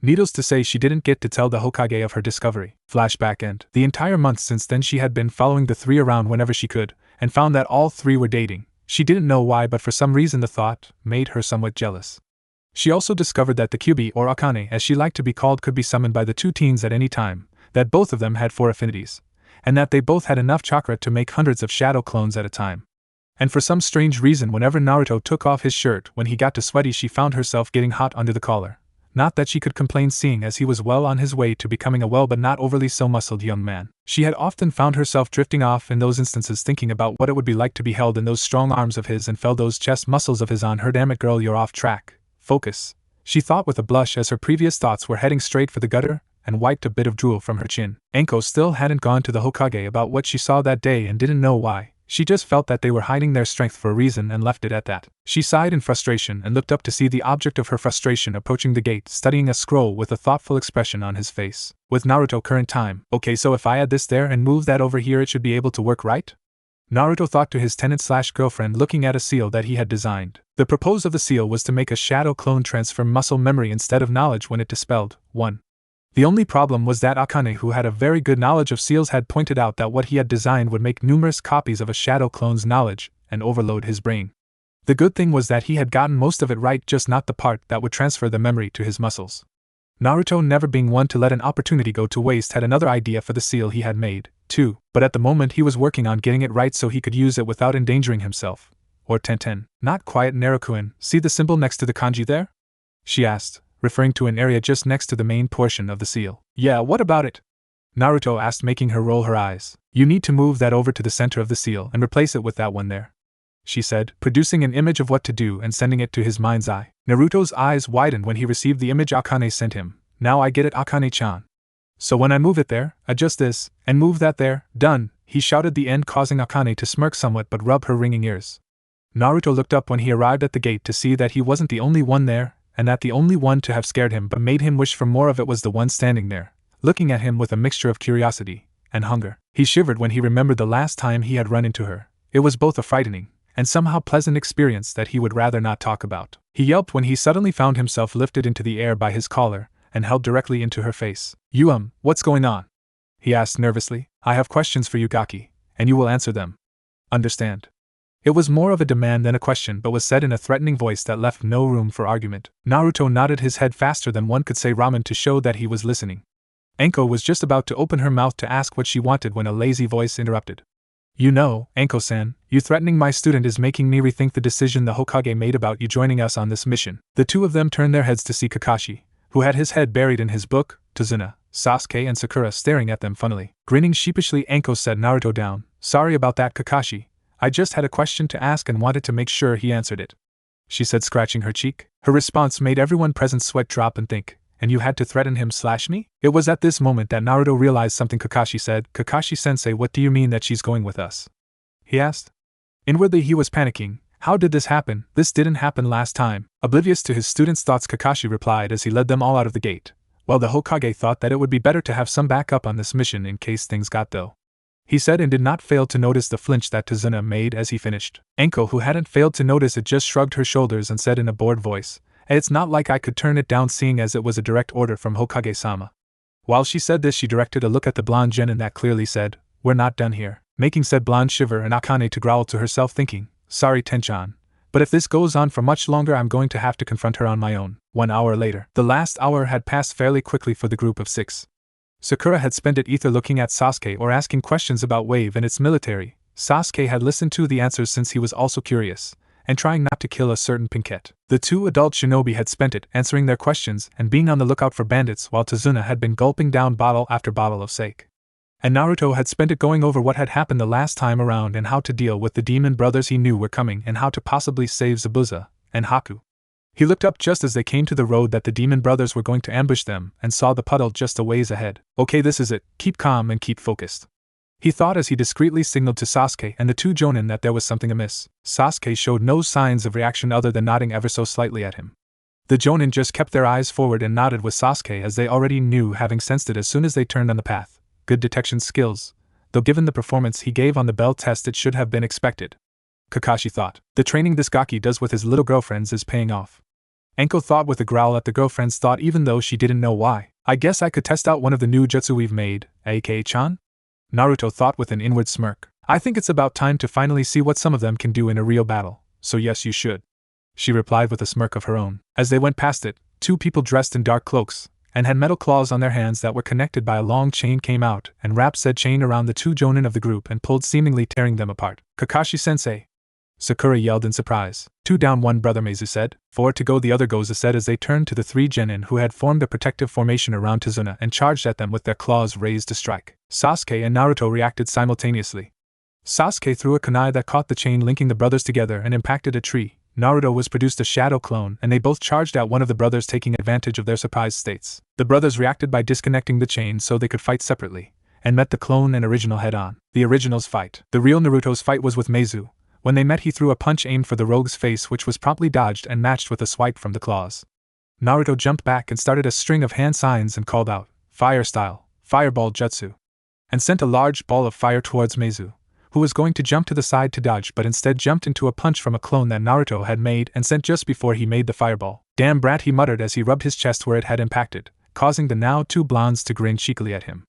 Needless to say, she didn't get to tell the Hokage of her discovery. Flashback end. The entire month since then she had been following the 3 around whenever she could, and found that all 3 were dating. She didn't know why, but for some reason the thought made her somewhat jealous. She also discovered that the Kyuubi, or Akane as she liked to be called, could be summoned by the 2 teens at any time, that both of them had 4 affinities, and that they both had enough chakra to make hundreds of shadow clones at a time. And for some strange reason, whenever Naruto took off his shirt when he got too sweaty, she found herself getting hot under the collar. not that she could complain seeing as he was well on his way to becoming a well but not overly so muscled young man. She had often found herself drifting off in those instances thinking about what it would be like to be held in those strong arms of his and feel those chest muscles of his on her. Damn it girl, you're off track. Focus, she thought with a blush as her previous thoughts were heading straight for the gutter, and wiped a bit of drool from her chin. Enko still hadn't gone to the Hokage about what she saw that day and didn't know why. She just felt that they were hiding their strength for a reason and left it at that. She sighed in frustration and looked up to see the object of her frustration approaching the gate, studying a scroll with a thoughtful expression on his face. With Naruto current time. Okay, so if I add this there and move that over here it should be able to work, right? Naruto thought to his tenant/girlfriend looking at a seal that he had designed. The purpose of the seal was to make a shadow clone transfer muscle memory instead of knowledge when it dispelled 1. The only problem was that Akane, who had a very good knowledge of seals, had pointed out that what he had designed would make numerous copies of a shadow clone's knowledge and overload his brain. The good thing was that he had gotten most of it right, just not the part that would transfer the memory to his muscles. Naruto, never being one to let an opportunity go to waste, had another idea for the seal he had made, too, but at the moment he was working on getting it right so he could use it without endangering himself. Or Tenten. Not quiet, Naruto-kun, see the symbol next to the kanji there? She asked, referring to an area just next to the main portion of the seal. Yeah, what about it? Naruto asked, making her roll her eyes. You need to move that over to the center of the seal and replace it with that one there, she said, producing an image of what to do and sending it to his mind's eye. Naruto's eyes widened when he received the image Akane sent him. Now I get it, Akane-chan. So when I move it there, adjust this, and move that there, done, he shouted, the end causing Akane to smirk somewhat but rub her ringing ears. Naruto looked up when he arrived at the gate to see that he wasn't the only one there, and that the only one to have scared him but made him wish for more of it was the one standing there, looking at him with a mixture of curiosity and hunger. He shivered when he remembered the last time he had run into her. It was both a frightening and somehow pleasant experience that he would rather not talk about. He yelped when he suddenly found himself lifted into the air by his collar and held directly into her face. What's going on? He asked nervously. I have questions for you, Gaki, and you will answer them. Understand? It was more of a demand than a question, but was said in a threatening voice that left no room for argument. Naruto nodded his head faster than one could say ramen to show that he was listening. Enko was just about to open her mouth to ask what she wanted when a lazy voice interrupted. Enko-san, you threatening my student is making me rethink the decision the Hokage made about you joining us on this mission. The two of them turned their heads to see Kakashi, who had his head buried in his book, Tazuna, Sasuke and Sakura staring at them funnily. Grinning sheepishly, Enko set Naruto down. Sorry about that, Kakashi. I just had a question to ask and wanted to make sure he answered it, she said, scratching her cheek. Her response made everyone present sweat drop and think, and you had to threaten him/me? It was at this moment that Naruto realized something. Kakashi said, Kakashi-sensei, what do you mean that she's going with us? He asked. Inwardly he was panicking. How did this happen? This didn't happen last time. Oblivious to his students' thoughts, Kakashi replied as he led them all out of the gate. Well, the Hokage thought that it would be better to have some backup on this mission in case things got though, he said, and did not fail to notice the flinch that Tazuna made as he finished. Enko, who hadn't failed to notice it, just shrugged her shoulders and said in a bored voice, It's not like I could turn it down seeing as it was a direct order from Hokage-sama. While she said this, she directed a look at the blonde genin that clearly said, We're not done here, making said blonde shiver and Akane to growl to herself, thinking, Sorry Tenchan, but if this goes on for much longer I'm going to have to confront her on my own. 1 hour later. The last hour had passed fairly quickly for the group of 6. Sakura had spent it either looking at Sasuke or asking questions about Wave and its military. Sasuke had listened to the answers since he was also curious, and trying not to kill a certain Pinkette. The two adult shinobi had spent it answering their questions and being on the lookout for bandits, while Tazuna had been gulping down bottle after bottle of sake. And Naruto had spent it going over what had happened the last time around and how to deal with the demon brothers he knew were coming and how to possibly save Zabuza and Haku. He looked up just as they came to the road that the demon brothers were going to ambush them and saw the puddle just a ways ahead. Okay, this is it. Keep calm and keep focused, he thought as he discreetly signaled to Sasuke and the two jonin that there was something amiss. Sasuke showed no signs of reaction other than nodding ever so slightly at him. The jonin just kept their eyes forward and nodded with Sasuke as they already knew, having sensed it as soon as they turned on the path. Good detection skills, though given the performance he gave on the bell test it should have been expected, Kakashi thought. The training this Gaki does with his little girlfriends is paying off. Enko thought with a growl at the girlfriend's thought, even though she didn't know why. I guess I could test out one of the new jutsu we've made, aka-chan? Naruto thought with an inward smirk. I think it's about time to finally see what some of them can do in a real battle, so yes you should, she replied with a smirk of her own. As they went past it, two people dressed in dark cloaks and had metal claws on their hands that were connected by a long chain came out and wrapped said chain around the two jonin of the group and pulled, seemingly tearing them apart. Kakashi-sensei, Sakura yelled in surprise. 2 down, 1 brother, Meizu said. 4 to go, the other Goza said as they turned to the 3 genin who had formed a protective formation around Tazuna and charged at them with their claws raised to strike. Sasuke and Naruto reacted simultaneously. Sasuke threw a kunai that caught the chain linking the brothers together and impacted a tree. Naruto was produced a shadow clone and they both charged at one of the brothers, taking advantage of their surprised states. The brothers reacted by disconnecting the chain so they could fight separately, and met the clone and original head-on. The original's fight. The real Naruto's fight was with Meizu. When they met, he threw a punch aimed for the rogue's face, which was promptly dodged and matched with a swipe from the claws. Naruto jumped back and started a string of hand signs and called out, "Fire style, fireball jutsu," and sent a large ball of fire towards Meizu, who was going to jump to the side to dodge but instead jumped into a punch from a clone that Naruto had made and sent just before he made the fireball. "Damn brat," he muttered as he rubbed his chest where it had impacted, causing the now 2 blondes to grin cheekily at him.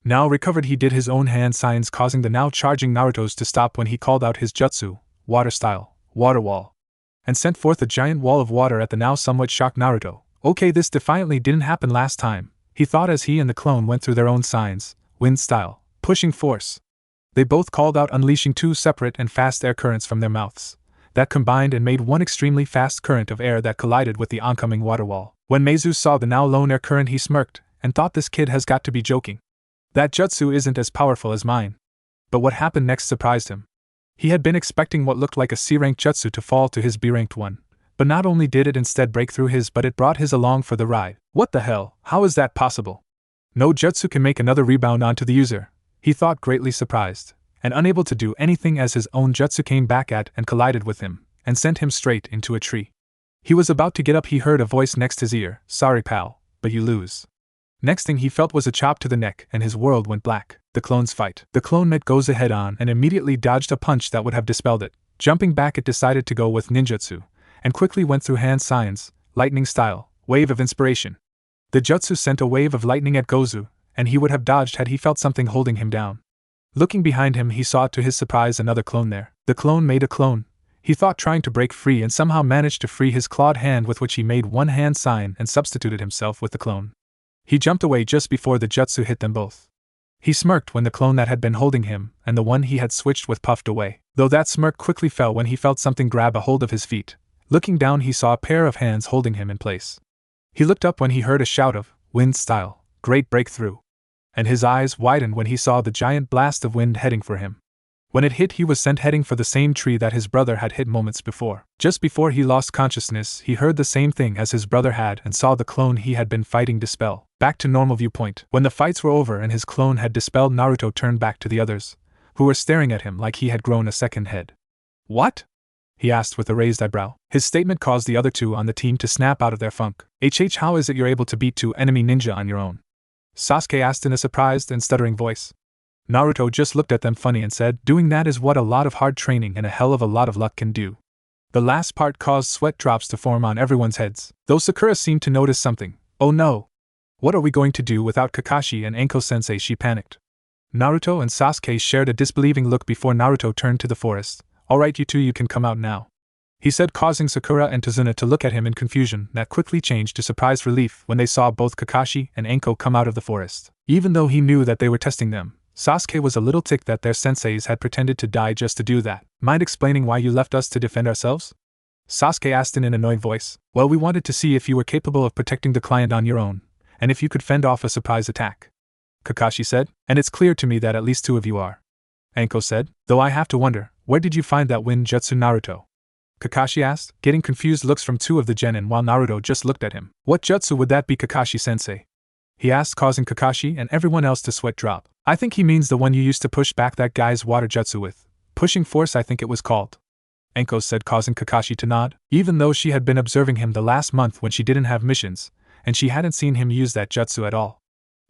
Now recovered, he did his own hand signs, causing the now charging Naruto's to stop when he called out his jutsu, water style, water wall, and sent forth a giant wall of water at the now somewhat shocked Naruto. Okay, this defiantly didn't happen last time, he thought as he and the clone went through their own signs, wind style, pushing force. They both called out, unleashing 2 separate and fast air currents from their mouths, that combined and made one extremely fast current of air that collided with the oncoming water wall. When Meizu saw the now lone air current, he smirked, and thought, this kid has got to be joking. That jutsu isn't as powerful as mine. But what happened next surprised him. He had been expecting what looked like a C-ranked jutsu to fall to his B-ranked one, but not only did it instead break through his, but it brought his along for the ride. What the hell, how is that possible? No jutsu can make another rebound onto the user, he thought, greatly surprised, and unable to do anything as his own jutsu came back at and collided with him, and sent him straight into a tree. He was about to get up, he heard a voice next his ear, "Sorry pal, but you lose." Next thing he felt was a chop to the neck and his world went black. The clone's fight. The clone met Goza head on and immediately dodged a punch that would have dispelled it. Jumping back, it decided to go with ninjutsu, and quickly went through hand signs, lightning style, wave of inspiration. The jutsu sent a wave of lightning at Gozu, and he would have dodged had he felt something holding him down. Looking behind him, he saw to his surprise another clone there. The clone made a clone, he thought, trying to break free, and somehow managed to free his clawed hand, with which he made one hand sign and substituted himself with the clone. He jumped away just before the jutsu hit them both. He smirked when the clone that had been holding him and the one he had switched with puffed away, though that smirk quickly fell when he felt something grab a hold of his feet. Looking down, he saw a pair of hands holding him in place. He looked up when he heard a shout of, "Wind style, great breakthrough," and his eyes widened when he saw the giant blast of wind heading for him. When it hit, he was sent heading for the same tree that his brother had hit moments before. Just before he lost consciousness, he heard the same thing as his brother had and saw the clone he had been fighting dispel. Back to normal viewpoint. When the fights were over and his clone had dispelled, Naruto turned back to the others, who were staring at him like he had grown a second head. "What?" he asked with a raised eyebrow. His statement caused the other 2 on the team to snap out of their funk. How is it you're able to beat 2 enemy ninja on your own?" Sasuke asked in a surprised and stuttering voice. Naruto just looked at them funny and said, "Doing that is what a lot of hard training and a hell of a lot of luck can do." The last part caused sweat drops to form on everyone's heads, though Sakura seemed to notice something. "Oh no! What are we going to do without Kakashi and Anko-sensei?" she panicked. Naruto and Sasuke shared a disbelieving look before Naruto turned to the forest. "Alright, you 2, you can come out now," he said, causing Sakura and Tazuna to look at him in confusion that quickly changed to surprised relief when they saw both Kakashi and Anko come out of the forest. Even though he knew that they were testing them, Sasuke was a little ticked that their senseis had pretended to die just to do that. "Mind explaining why you left us to defend ourselves?" Sasuke asked in an annoyed voice. "Well, we wanted to see if you were capable of protecting the client on your own, and if you could fend off a surprise attack," Kakashi said. "And it's clear to me that at least 2 of you are," Anko said. "Though I have to wonder, where did you find that wind jutsu, Naruto?" Kakashi asked, getting confused looks from 2 of the genin while Naruto just looked at him. "What jutsu would that be, Kakashi-sensei?" he asked, causing Kakashi and everyone else to sweat drop. "I think he means the one you used to push back that guy's water jutsu with. Pushing force, I think it was called," Anko said, causing Kakashi to nod. Even though she had been observing him the last month when she didn't have missions, and she hadn't seen him use that jutsu at all.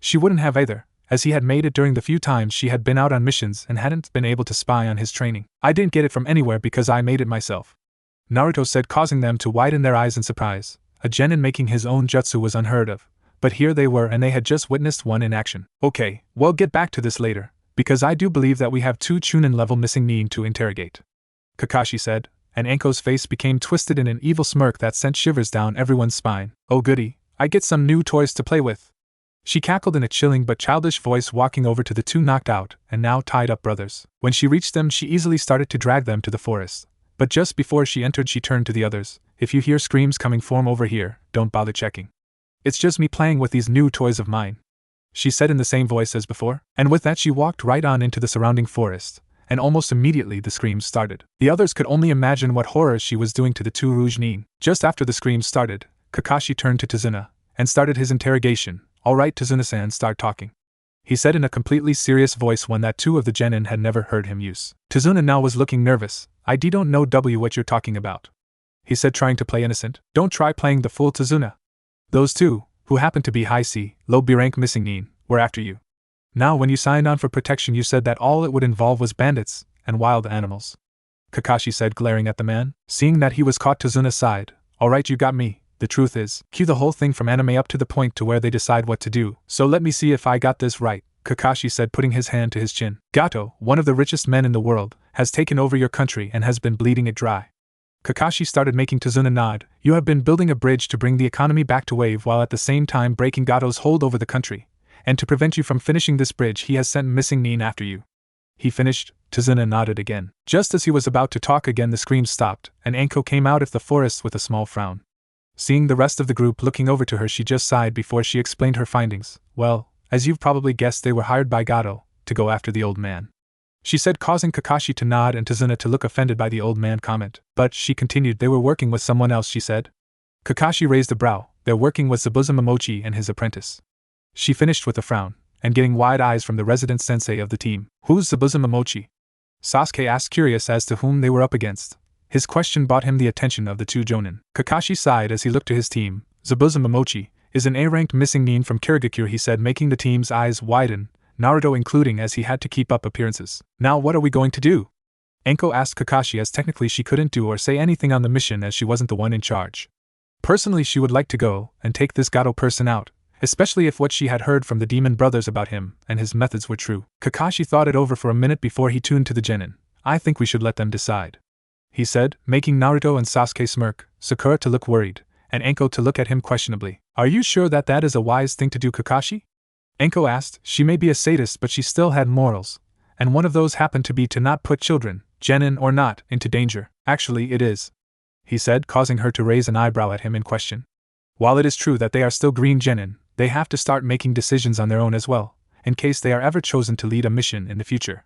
She wouldn't have either, as he had made it during the few times she had been out on missions and hadn't been able to spy on his training. "I didn't get it from anywhere because I made it myself," Naruto said, causing them to widen their eyes in surprise. A genin making his own jutsu was unheard of, but here they were and they had just witnessed one in action. "Okay, we'll get back to this later, because I do believe that we have 2 Chunin level missing needing to interrogate," Kakashi said, and Anko's face became twisted in an evil smirk that sent shivers down everyone's spine. "Oh goody, I get some new toys to play with," she cackled in a chilling but childish voice, walking over to the 2 knocked out and now tied up brothers. When she reached them, she easily started to drag them to the forest, But just before she entered she turned to the others. If you hear screams coming from over here, don't bother checking. It's just me playing with these new toys of mine, she said in the same voice as before, and with that she walked right on into the surrounding forest, and almost immediately the screams started. The others could only imagine what horrors she was doing to the two Rouge Nin. Just after the screams started, Kakashi turned to Tazuna, and started his interrogation. Alright Tazuna-san, start talking, he said in a completely serious voice, one that two of the genin had never heard him use. Tazuna now was looking nervous. I don't know what you're talking about, he said, trying to play innocent. Don't try playing the fool, Tazuna. Those two, who happen to be high C, low B rank missing Nin, were after you. Now when you signed on for protection you said that all it would involve was bandits and wild animals, Kakashi said, glaring at the man. Seeing that he was caught, Tazuna sighed. Alright, you got me. The truth is, cue the whole thing from anime up to the point to where they decide what to do. So let me see if I got this right, Kakashi said, putting his hand to his chin. Gato, one of the richest men in the world, has taken over your country and has been bleeding it dry. Kakashi started making Tazuna nod. You have been building a bridge to bring the economy back to wave while at the same time breaking Gato's hold over the country. And to prevent you from finishing this bridge he has sent missing Nin after you. He finished. Tazuna nodded again. Just as he was about to talk again the screams stopped, and Anko came out of the forest with a small frown. Seeing the rest of the group looking over to her she just sighed before she explained her findings. Well, as you've probably guessed, they were hired by Gato to go after the old man, she said, causing Kakashi to nod and Tazuna to look offended by the old man comment. But, she continued, they were working with someone else, she said. Kakashi raised a brow. They're working with Zabuza Momochi and his apprentice, she finished with a frown, and getting wide eyes from the resident sensei of the team. Who's Zabuza Momochi? Sasuke asked, curious as to whom they were up against. His question brought him the attention of the two jonin. Kakashi sighed as he looked to his team. Zabuza Momochi is an A-ranked missing Nin from Kirigakure, he said, making the team's eyes widen, Naruto including, as he had to keep up appearances. Now what are we going to do? Anko asked Kakashi, as technically she couldn't do or say anything on the mission as she wasn't the one in charge. Personally she would like to go and take this Gato person out, especially if what she had heard from the demon brothers about him and his methods were true. Kakashi thought it over for a minute before he tuned to the genin. I think we should let them decide, he said, making Naruto and Sasuke smirk, Sakura to look worried, and Anko to look at him questionably. Are you sure that is a wise thing to do, Kakashi? Anko asked. She may be a sadist but she still had morals, and one of those happened to be to not put children, genin or not, into danger. Actually it is, he said, causing her to raise an eyebrow at him in question. While it is true that they are still green genin, they have to start making decisions on their own as well, in case they are ever chosen to lead a mission in the future,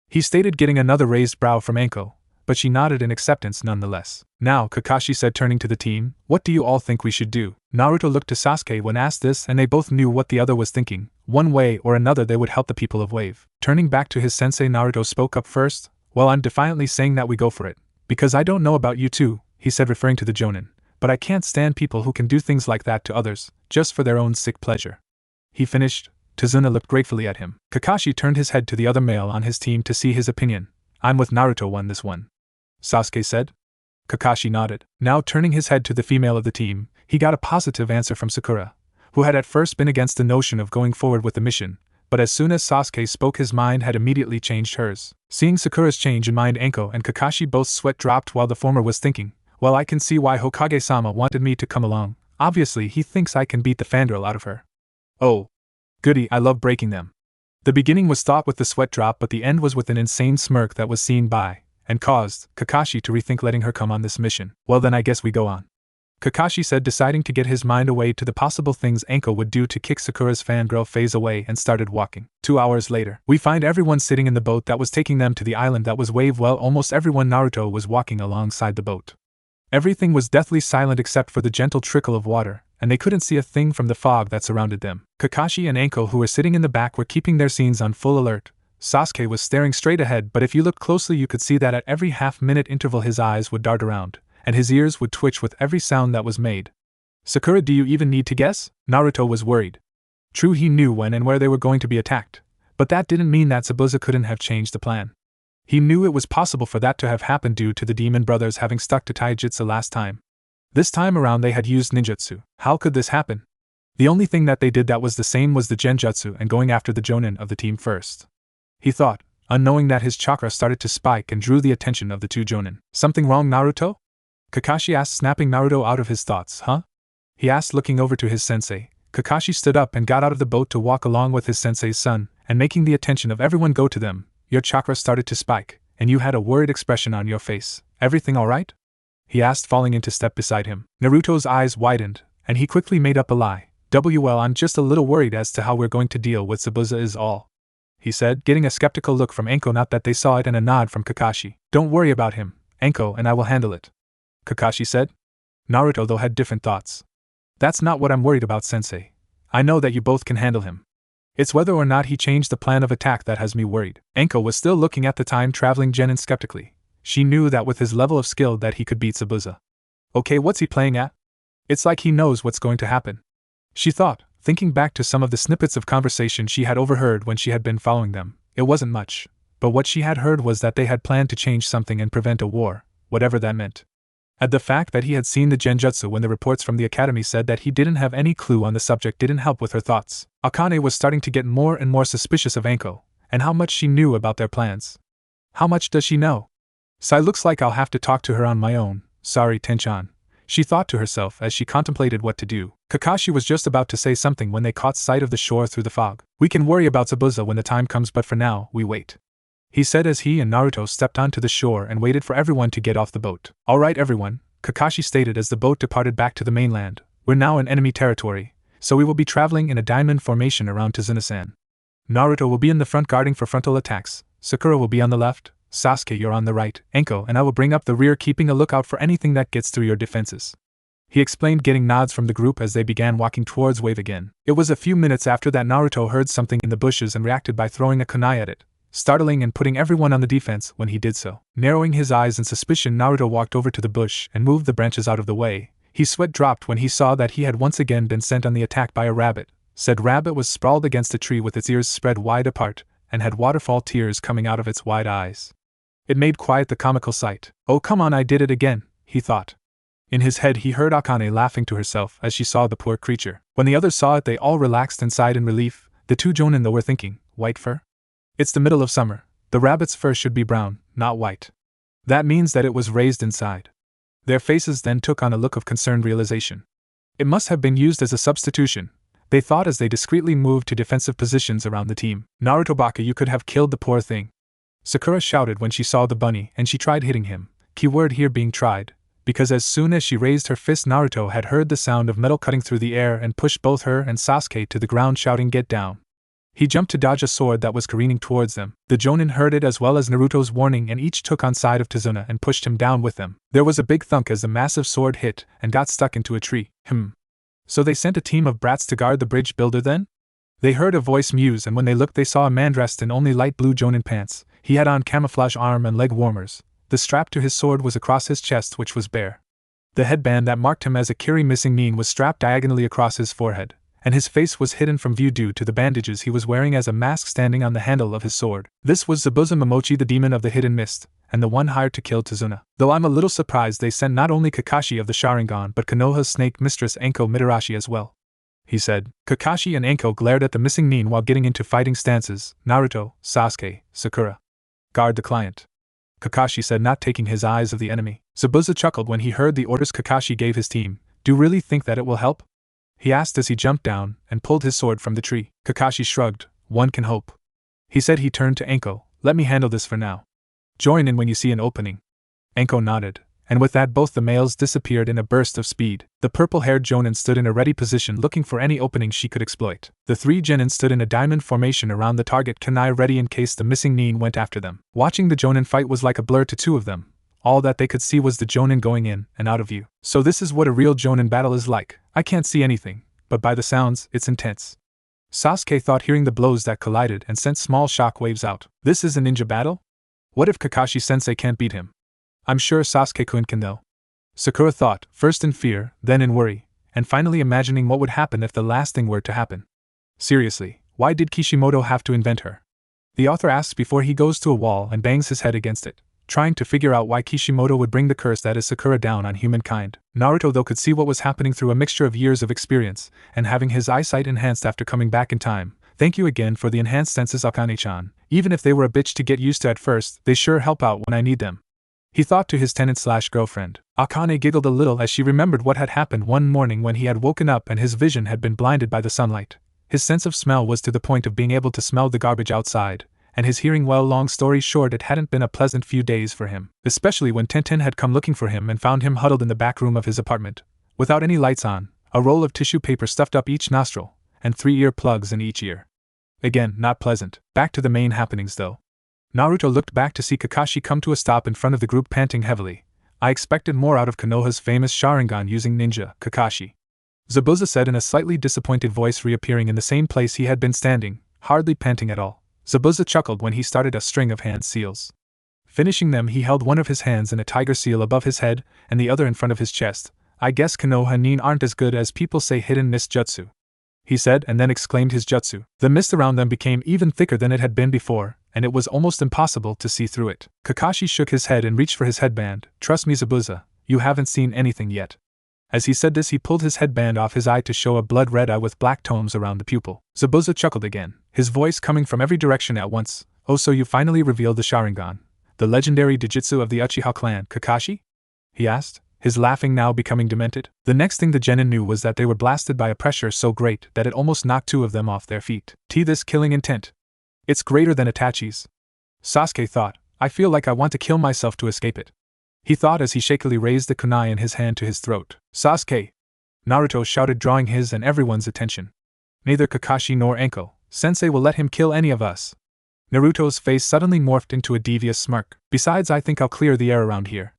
he stated, getting another raised brow from Anko, but she nodded in acceptance nonetheless. Now, Kakashi said, turning to the team, what do you all think we should do? Naruto looked to Sasuke when asked this, and they both knew what the other was thinking. One way or another they would help the people of Wave. Turning back to his sensei, Naruto spoke up first. Well, I'm defiantly saying that we go for it, because I don't know about you two, he said, referring to the jonin, but I can't stand people who can do things like that to others, just for their own sick pleasure. He finished. Tazuna looked gratefully at him. Kakashi turned his head to the other male on his team to see his opinion. I'm with Naruto on this one, Sasuke said. Kakashi nodded. Now turning his head to the female of the team, he got a positive answer from Sakura, who had at first been against the notion of going forward with the mission, but as soon as Sasuke spoke his mind had immediately changed hers. Seeing Sakura's change in mind, Anko and Kakashi both sweat dropped while the former was thinking, well, I can see why Hokage-sama wanted me to come along. Obviously he thinks I can beat the fangirl out of her. Oh, goody, I love breaking them. The beginning was thought with the sweat drop, but the end was with an insane smirk that was seen by, and caused, Kakashi to rethink letting her come on this mission. Well then I guess we go on, Kakashi said, deciding to get his mind away to the possible things Anko would do to kick Sakura's fangirl phase away, and started walking. 2 hours later, we find everyone sitting in the boat that was taking them to the island that was Wave. Well, almost everyone Naruto was walking alongside the boat. Everything was deathly silent except for the gentle trickle of water, and they couldn't see a thing from the fog that surrounded them. Kakashi and Anko, who were sitting in the back, were keeping their scenes on full alert. Sasuke was staring straight ahead, but if you looked closely you could see that at every half-minute interval his eyes would dart around, and his ears would twitch with every sound that was made. Sakura, do you even need to guess? Naruto was worried. True, he knew when and where they were going to be attacked, but that didn't mean that Zabuza couldn't have changed the plan. He knew it was possible for that to have happened due to the demon brothers having stuck to taijutsu last time. This time around they had used ninjutsu. How could this happen? The only thing that they did that was the same was the genjutsu and going after the jonin of the team first, he thought, unknowing that his chakra started to spike and drew the attention of the two jonin. Something wrong, Naruto? Kakashi asked, snapping Naruto out of his thoughts. Huh? He asked, looking over to his sensei. Kakashi stood up and got out of the boat to walk along with his sensei's son, and making the attention of everyone go to them. Your chakra started to spike, and you had a worried expression on your face, Everything alright? He asked, falling into step beside him. Naruto's eyes widened, and he quickly made up a lie. Well, I'm just a little worried as to how we're going to deal with Zabuza is all, he said, getting a skeptical look from Anko, not that they saw it, and a nod from Kakashi. Don't worry about him, Anko, and I will handle it, Kakashi said. Naruto, though, had different thoughts. That's not what I'm worried about, Sensei. I know that you both can handle him. It's whether or not he changed the plan of attack that has me worried. Anko was still looking at the time-traveling genin skeptically. She knew that with his level of skill that he could beat Zabuza. Okay, what's he playing at? It's like he knows what's going to happen, she thought, thinking back to some of the snippets of conversation she had overheard when she had been following them. It wasn't much, but what she had heard was that they had planned to change something and prevent a war, whatever that meant. And the fact that he had seen the genjutsu when the reports from the academy said that he didn't have any clue on the subject didn't help with her thoughts. Akane was starting to get more and more suspicious of Anko, and how much she knew about their plans. How much does she know? Sai, looks like I'll have to talk to her on my own. Sorry, Tenchan, she thought to herself as she contemplated what to do. Kakashi was just about to say something when they caught sight of the shore through the fog. We can worry about Zabuza when the time comes, but for now, we wait, he said as he and Naruto stepped onto the shore and waited for everyone to get off the boat. Alright everyone, Kakashi stated as the boat departed back to the mainland. We're now in enemy territory, so we will be traveling in a diamond formation around Tazuna-san. Naruto will be in the front guarding for frontal attacks, Sakura will be on the left, Sasuke you're on the right, Anko and I will bring up the rear, keeping a lookout for anything that gets through your defenses, he explained, getting nods from the group as they began walking towards Wave again. It was a few minutes after that Naruto heard something in the bushes and reacted by throwing a kunai at it, startling and putting everyone on the defense when he did so. Narrowing his eyes in suspicion, Naruto walked over to the bush and moved the branches out of the way. His sweat dropped when he saw that he had once again been sent on the attack by a rabbit. Said rabbit was sprawled against a tree with its ears spread wide apart, and had waterfall tears coming out of its wide eyes. It made quite the comical sight. Oh come on, I did it again, he thought. In his head he heard Akane laughing to herself as she saw the poor creature. When the others saw it they all relaxed and sighed in relief. The two jonin though were thinking, white fur? It's the middle of summer, the rabbit's fur should be brown, not white. That means that it was raised inside. Their faces then took on a look of concerned realization. It must have been used as a substitution, they thought as they discreetly moved to defensive positions around the team. Naruto Baka, you could have killed the poor thing, Sakura shouted when she saw the bunny, and she tried hitting him. Keyword here being tried, because as soon as she raised her fist Naruto had heard the sound of metal cutting through the air and pushed both her and Sasuke to the ground, shouting get down. He jumped to dodge a sword that was careening towards them. The jonin heard it as well as Naruto's warning and each took on side of Tazuna and pushed him down with them. There was a big thunk as the massive sword hit and got stuck into a tree. So they sent a team of brats to guard the bridge builder then? They heard a voice muse, and when they looked they saw a man dressed in only light blue jonin pants. He had on camouflage arm and leg warmers. The strap to his sword was across his chest, which was bare. The headband that marked him as a Kiri missing nin was strapped diagonally across his forehead, and his face was hidden from view due to the bandages he was wearing as a mask standing on the handle of his sword. This was Zabuza Momochi, the demon of the hidden mist, and the one hired to kill Tazuna. Though I'm a little surprised they sent not only Kakashi of the Sharingan but Konoha's snake mistress Anko Mitarashi as well, he said. Kakashi and Anko glared at the missing nin while getting into fighting stances. Naruto, Sasuke, Sakura, guard the client, Kakashi said, not taking his eyes of the enemy. Zabuza chuckled when he heard the orders Kakashi gave his team. Do you really think that it will help? He asked as he jumped down and pulled his sword from the tree. Kakashi shrugged. One can hope, he said. He turned to Anko. Let me handle this for now. Join in when you see an opening. Anko nodded, and with that both the males disappeared in a burst of speed. The purple-haired jonin stood in a ready position looking for any opening she could exploit. The three genin stood in a diamond formation around the target kunai ready in case the missing nin went after them. Watching the jonin fight was like a blur to two of them. All that they could see was the jonin going in and out of view. So this is what a real jonin battle is like. I can't see anything, but by the sounds, it's intense, Sasuke thought, hearing the blows that collided and sent small shock waves out. This is a ninja battle? What if Kakashi-sensei can't beat him? I'm sure Sasuke-kun can though, Sakura thought, first in fear, then in worry, and finally imagining what would happen if the last thing were to happen. Seriously, why did Kishimoto have to invent her? The author asks before he goes to a wall and bangs his head against it, trying to figure out why Kishimoto would bring the curse that is Sakura down on humankind. Naruto though could see what was happening through a mixture of years of experience, and having his eyesight enhanced after coming back in time. Thank you again for the enhanced senses, Akane-chan. Even if they were a bitch to get used to at first, they sure help out when I need them, he thought to his tenant/girlfriend. Akane giggled a little as she remembered what had happened one morning when he had woken up and his vision had been blinded by the sunlight. His sense of smell was to the point of being able to smell the garbage outside, and his hearing well. Long story short, it hadn't been a pleasant few days for him, especially when Tenten had come looking for him and found him huddled in the back room of his apartment, without any lights on, a roll of tissue paper stuffed up each nostril, and 3 ear plugs in each ear. Again, not pleasant. Back to the main happenings though. Naruto looked back to see Kakashi come to a stop in front of the group, panting heavily. I expected more out of Konoha's famous Sharingan using ninja, Kakashi. Zabuza said in a slightly disappointed voice, reappearing in the same place he had been standing, hardly panting at all. Zabuza chuckled when he started a string of hand seals. Finishing them, he held one of his hands in a tiger seal above his head and the other in front of his chest. I guess Konoha nin aren't as good as people say hidden mist jutsu, he said, and then exclaimed his jutsu. The mist around them became even thicker than it had been before, and it was almost impossible to see through it. Kakashi shook his head and reached for his headband. Trust me, Zabuza, you haven't seen anything yet. As he said this, he pulled his headband off his eye to show a blood-red eye with black tones around the pupil. Zabuza chuckled again, his voice coming from every direction at once. Oh, so you finally revealed the Sharingan, the legendary Dijutsu of the Uchiha clan, Kakashi? He asked, his laughing now becoming demented. The next thing the genin knew was that they were blasted by a pressure so great that it almost knocked 2 of them off their feet. This killing intent. It's greater than Itachi's. Sasuke thought, I feel like I want to kill myself to escape it. He thought as he shakily raised the kunai in his hand to his throat. Sasuke! Naruto shouted, drawing his and everyone's attention. Neither Kakashi nor Enko, Sensei will let him kill any of us. Naruto's face suddenly morphed into a devious smirk. Besides, I think I'll clear the air around here,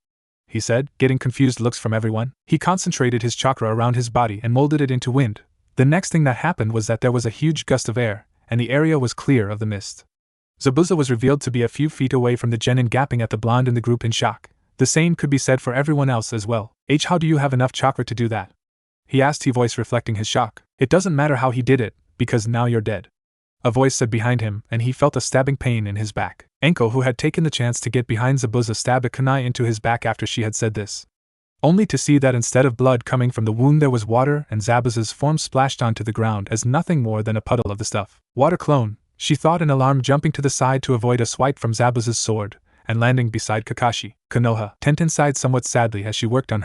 he said, getting confused looks from everyone. He concentrated his chakra around his body and molded it into wind. The next thing that happened was that there was a huge gust of air, and the area was clear of the mist. Zabuza was revealed to be a few feet away from the genin, gapping at the blonde in the group in shock. The same could be said for everyone else as well. How do you have enough chakra to do that? He asked, his voice reflecting his shock. It doesn't matter how he did it, because now you're dead, a voice said behind him, and he felt a stabbing pain in his back. Enko, who had taken the chance to get behind Zabuza, stabbed a kunai into his back after she had said this, only to see that instead of blood coming from the wound there was water, and Zabuza's form splashed onto the ground as nothing more than a puddle of the stuff. Water clone, she thought in alarm, jumping to the side to avoid a swipe from Zabuza's sword, and landing beside Kakashi. Konoha. Tenten sighed somewhat sadly as she worked on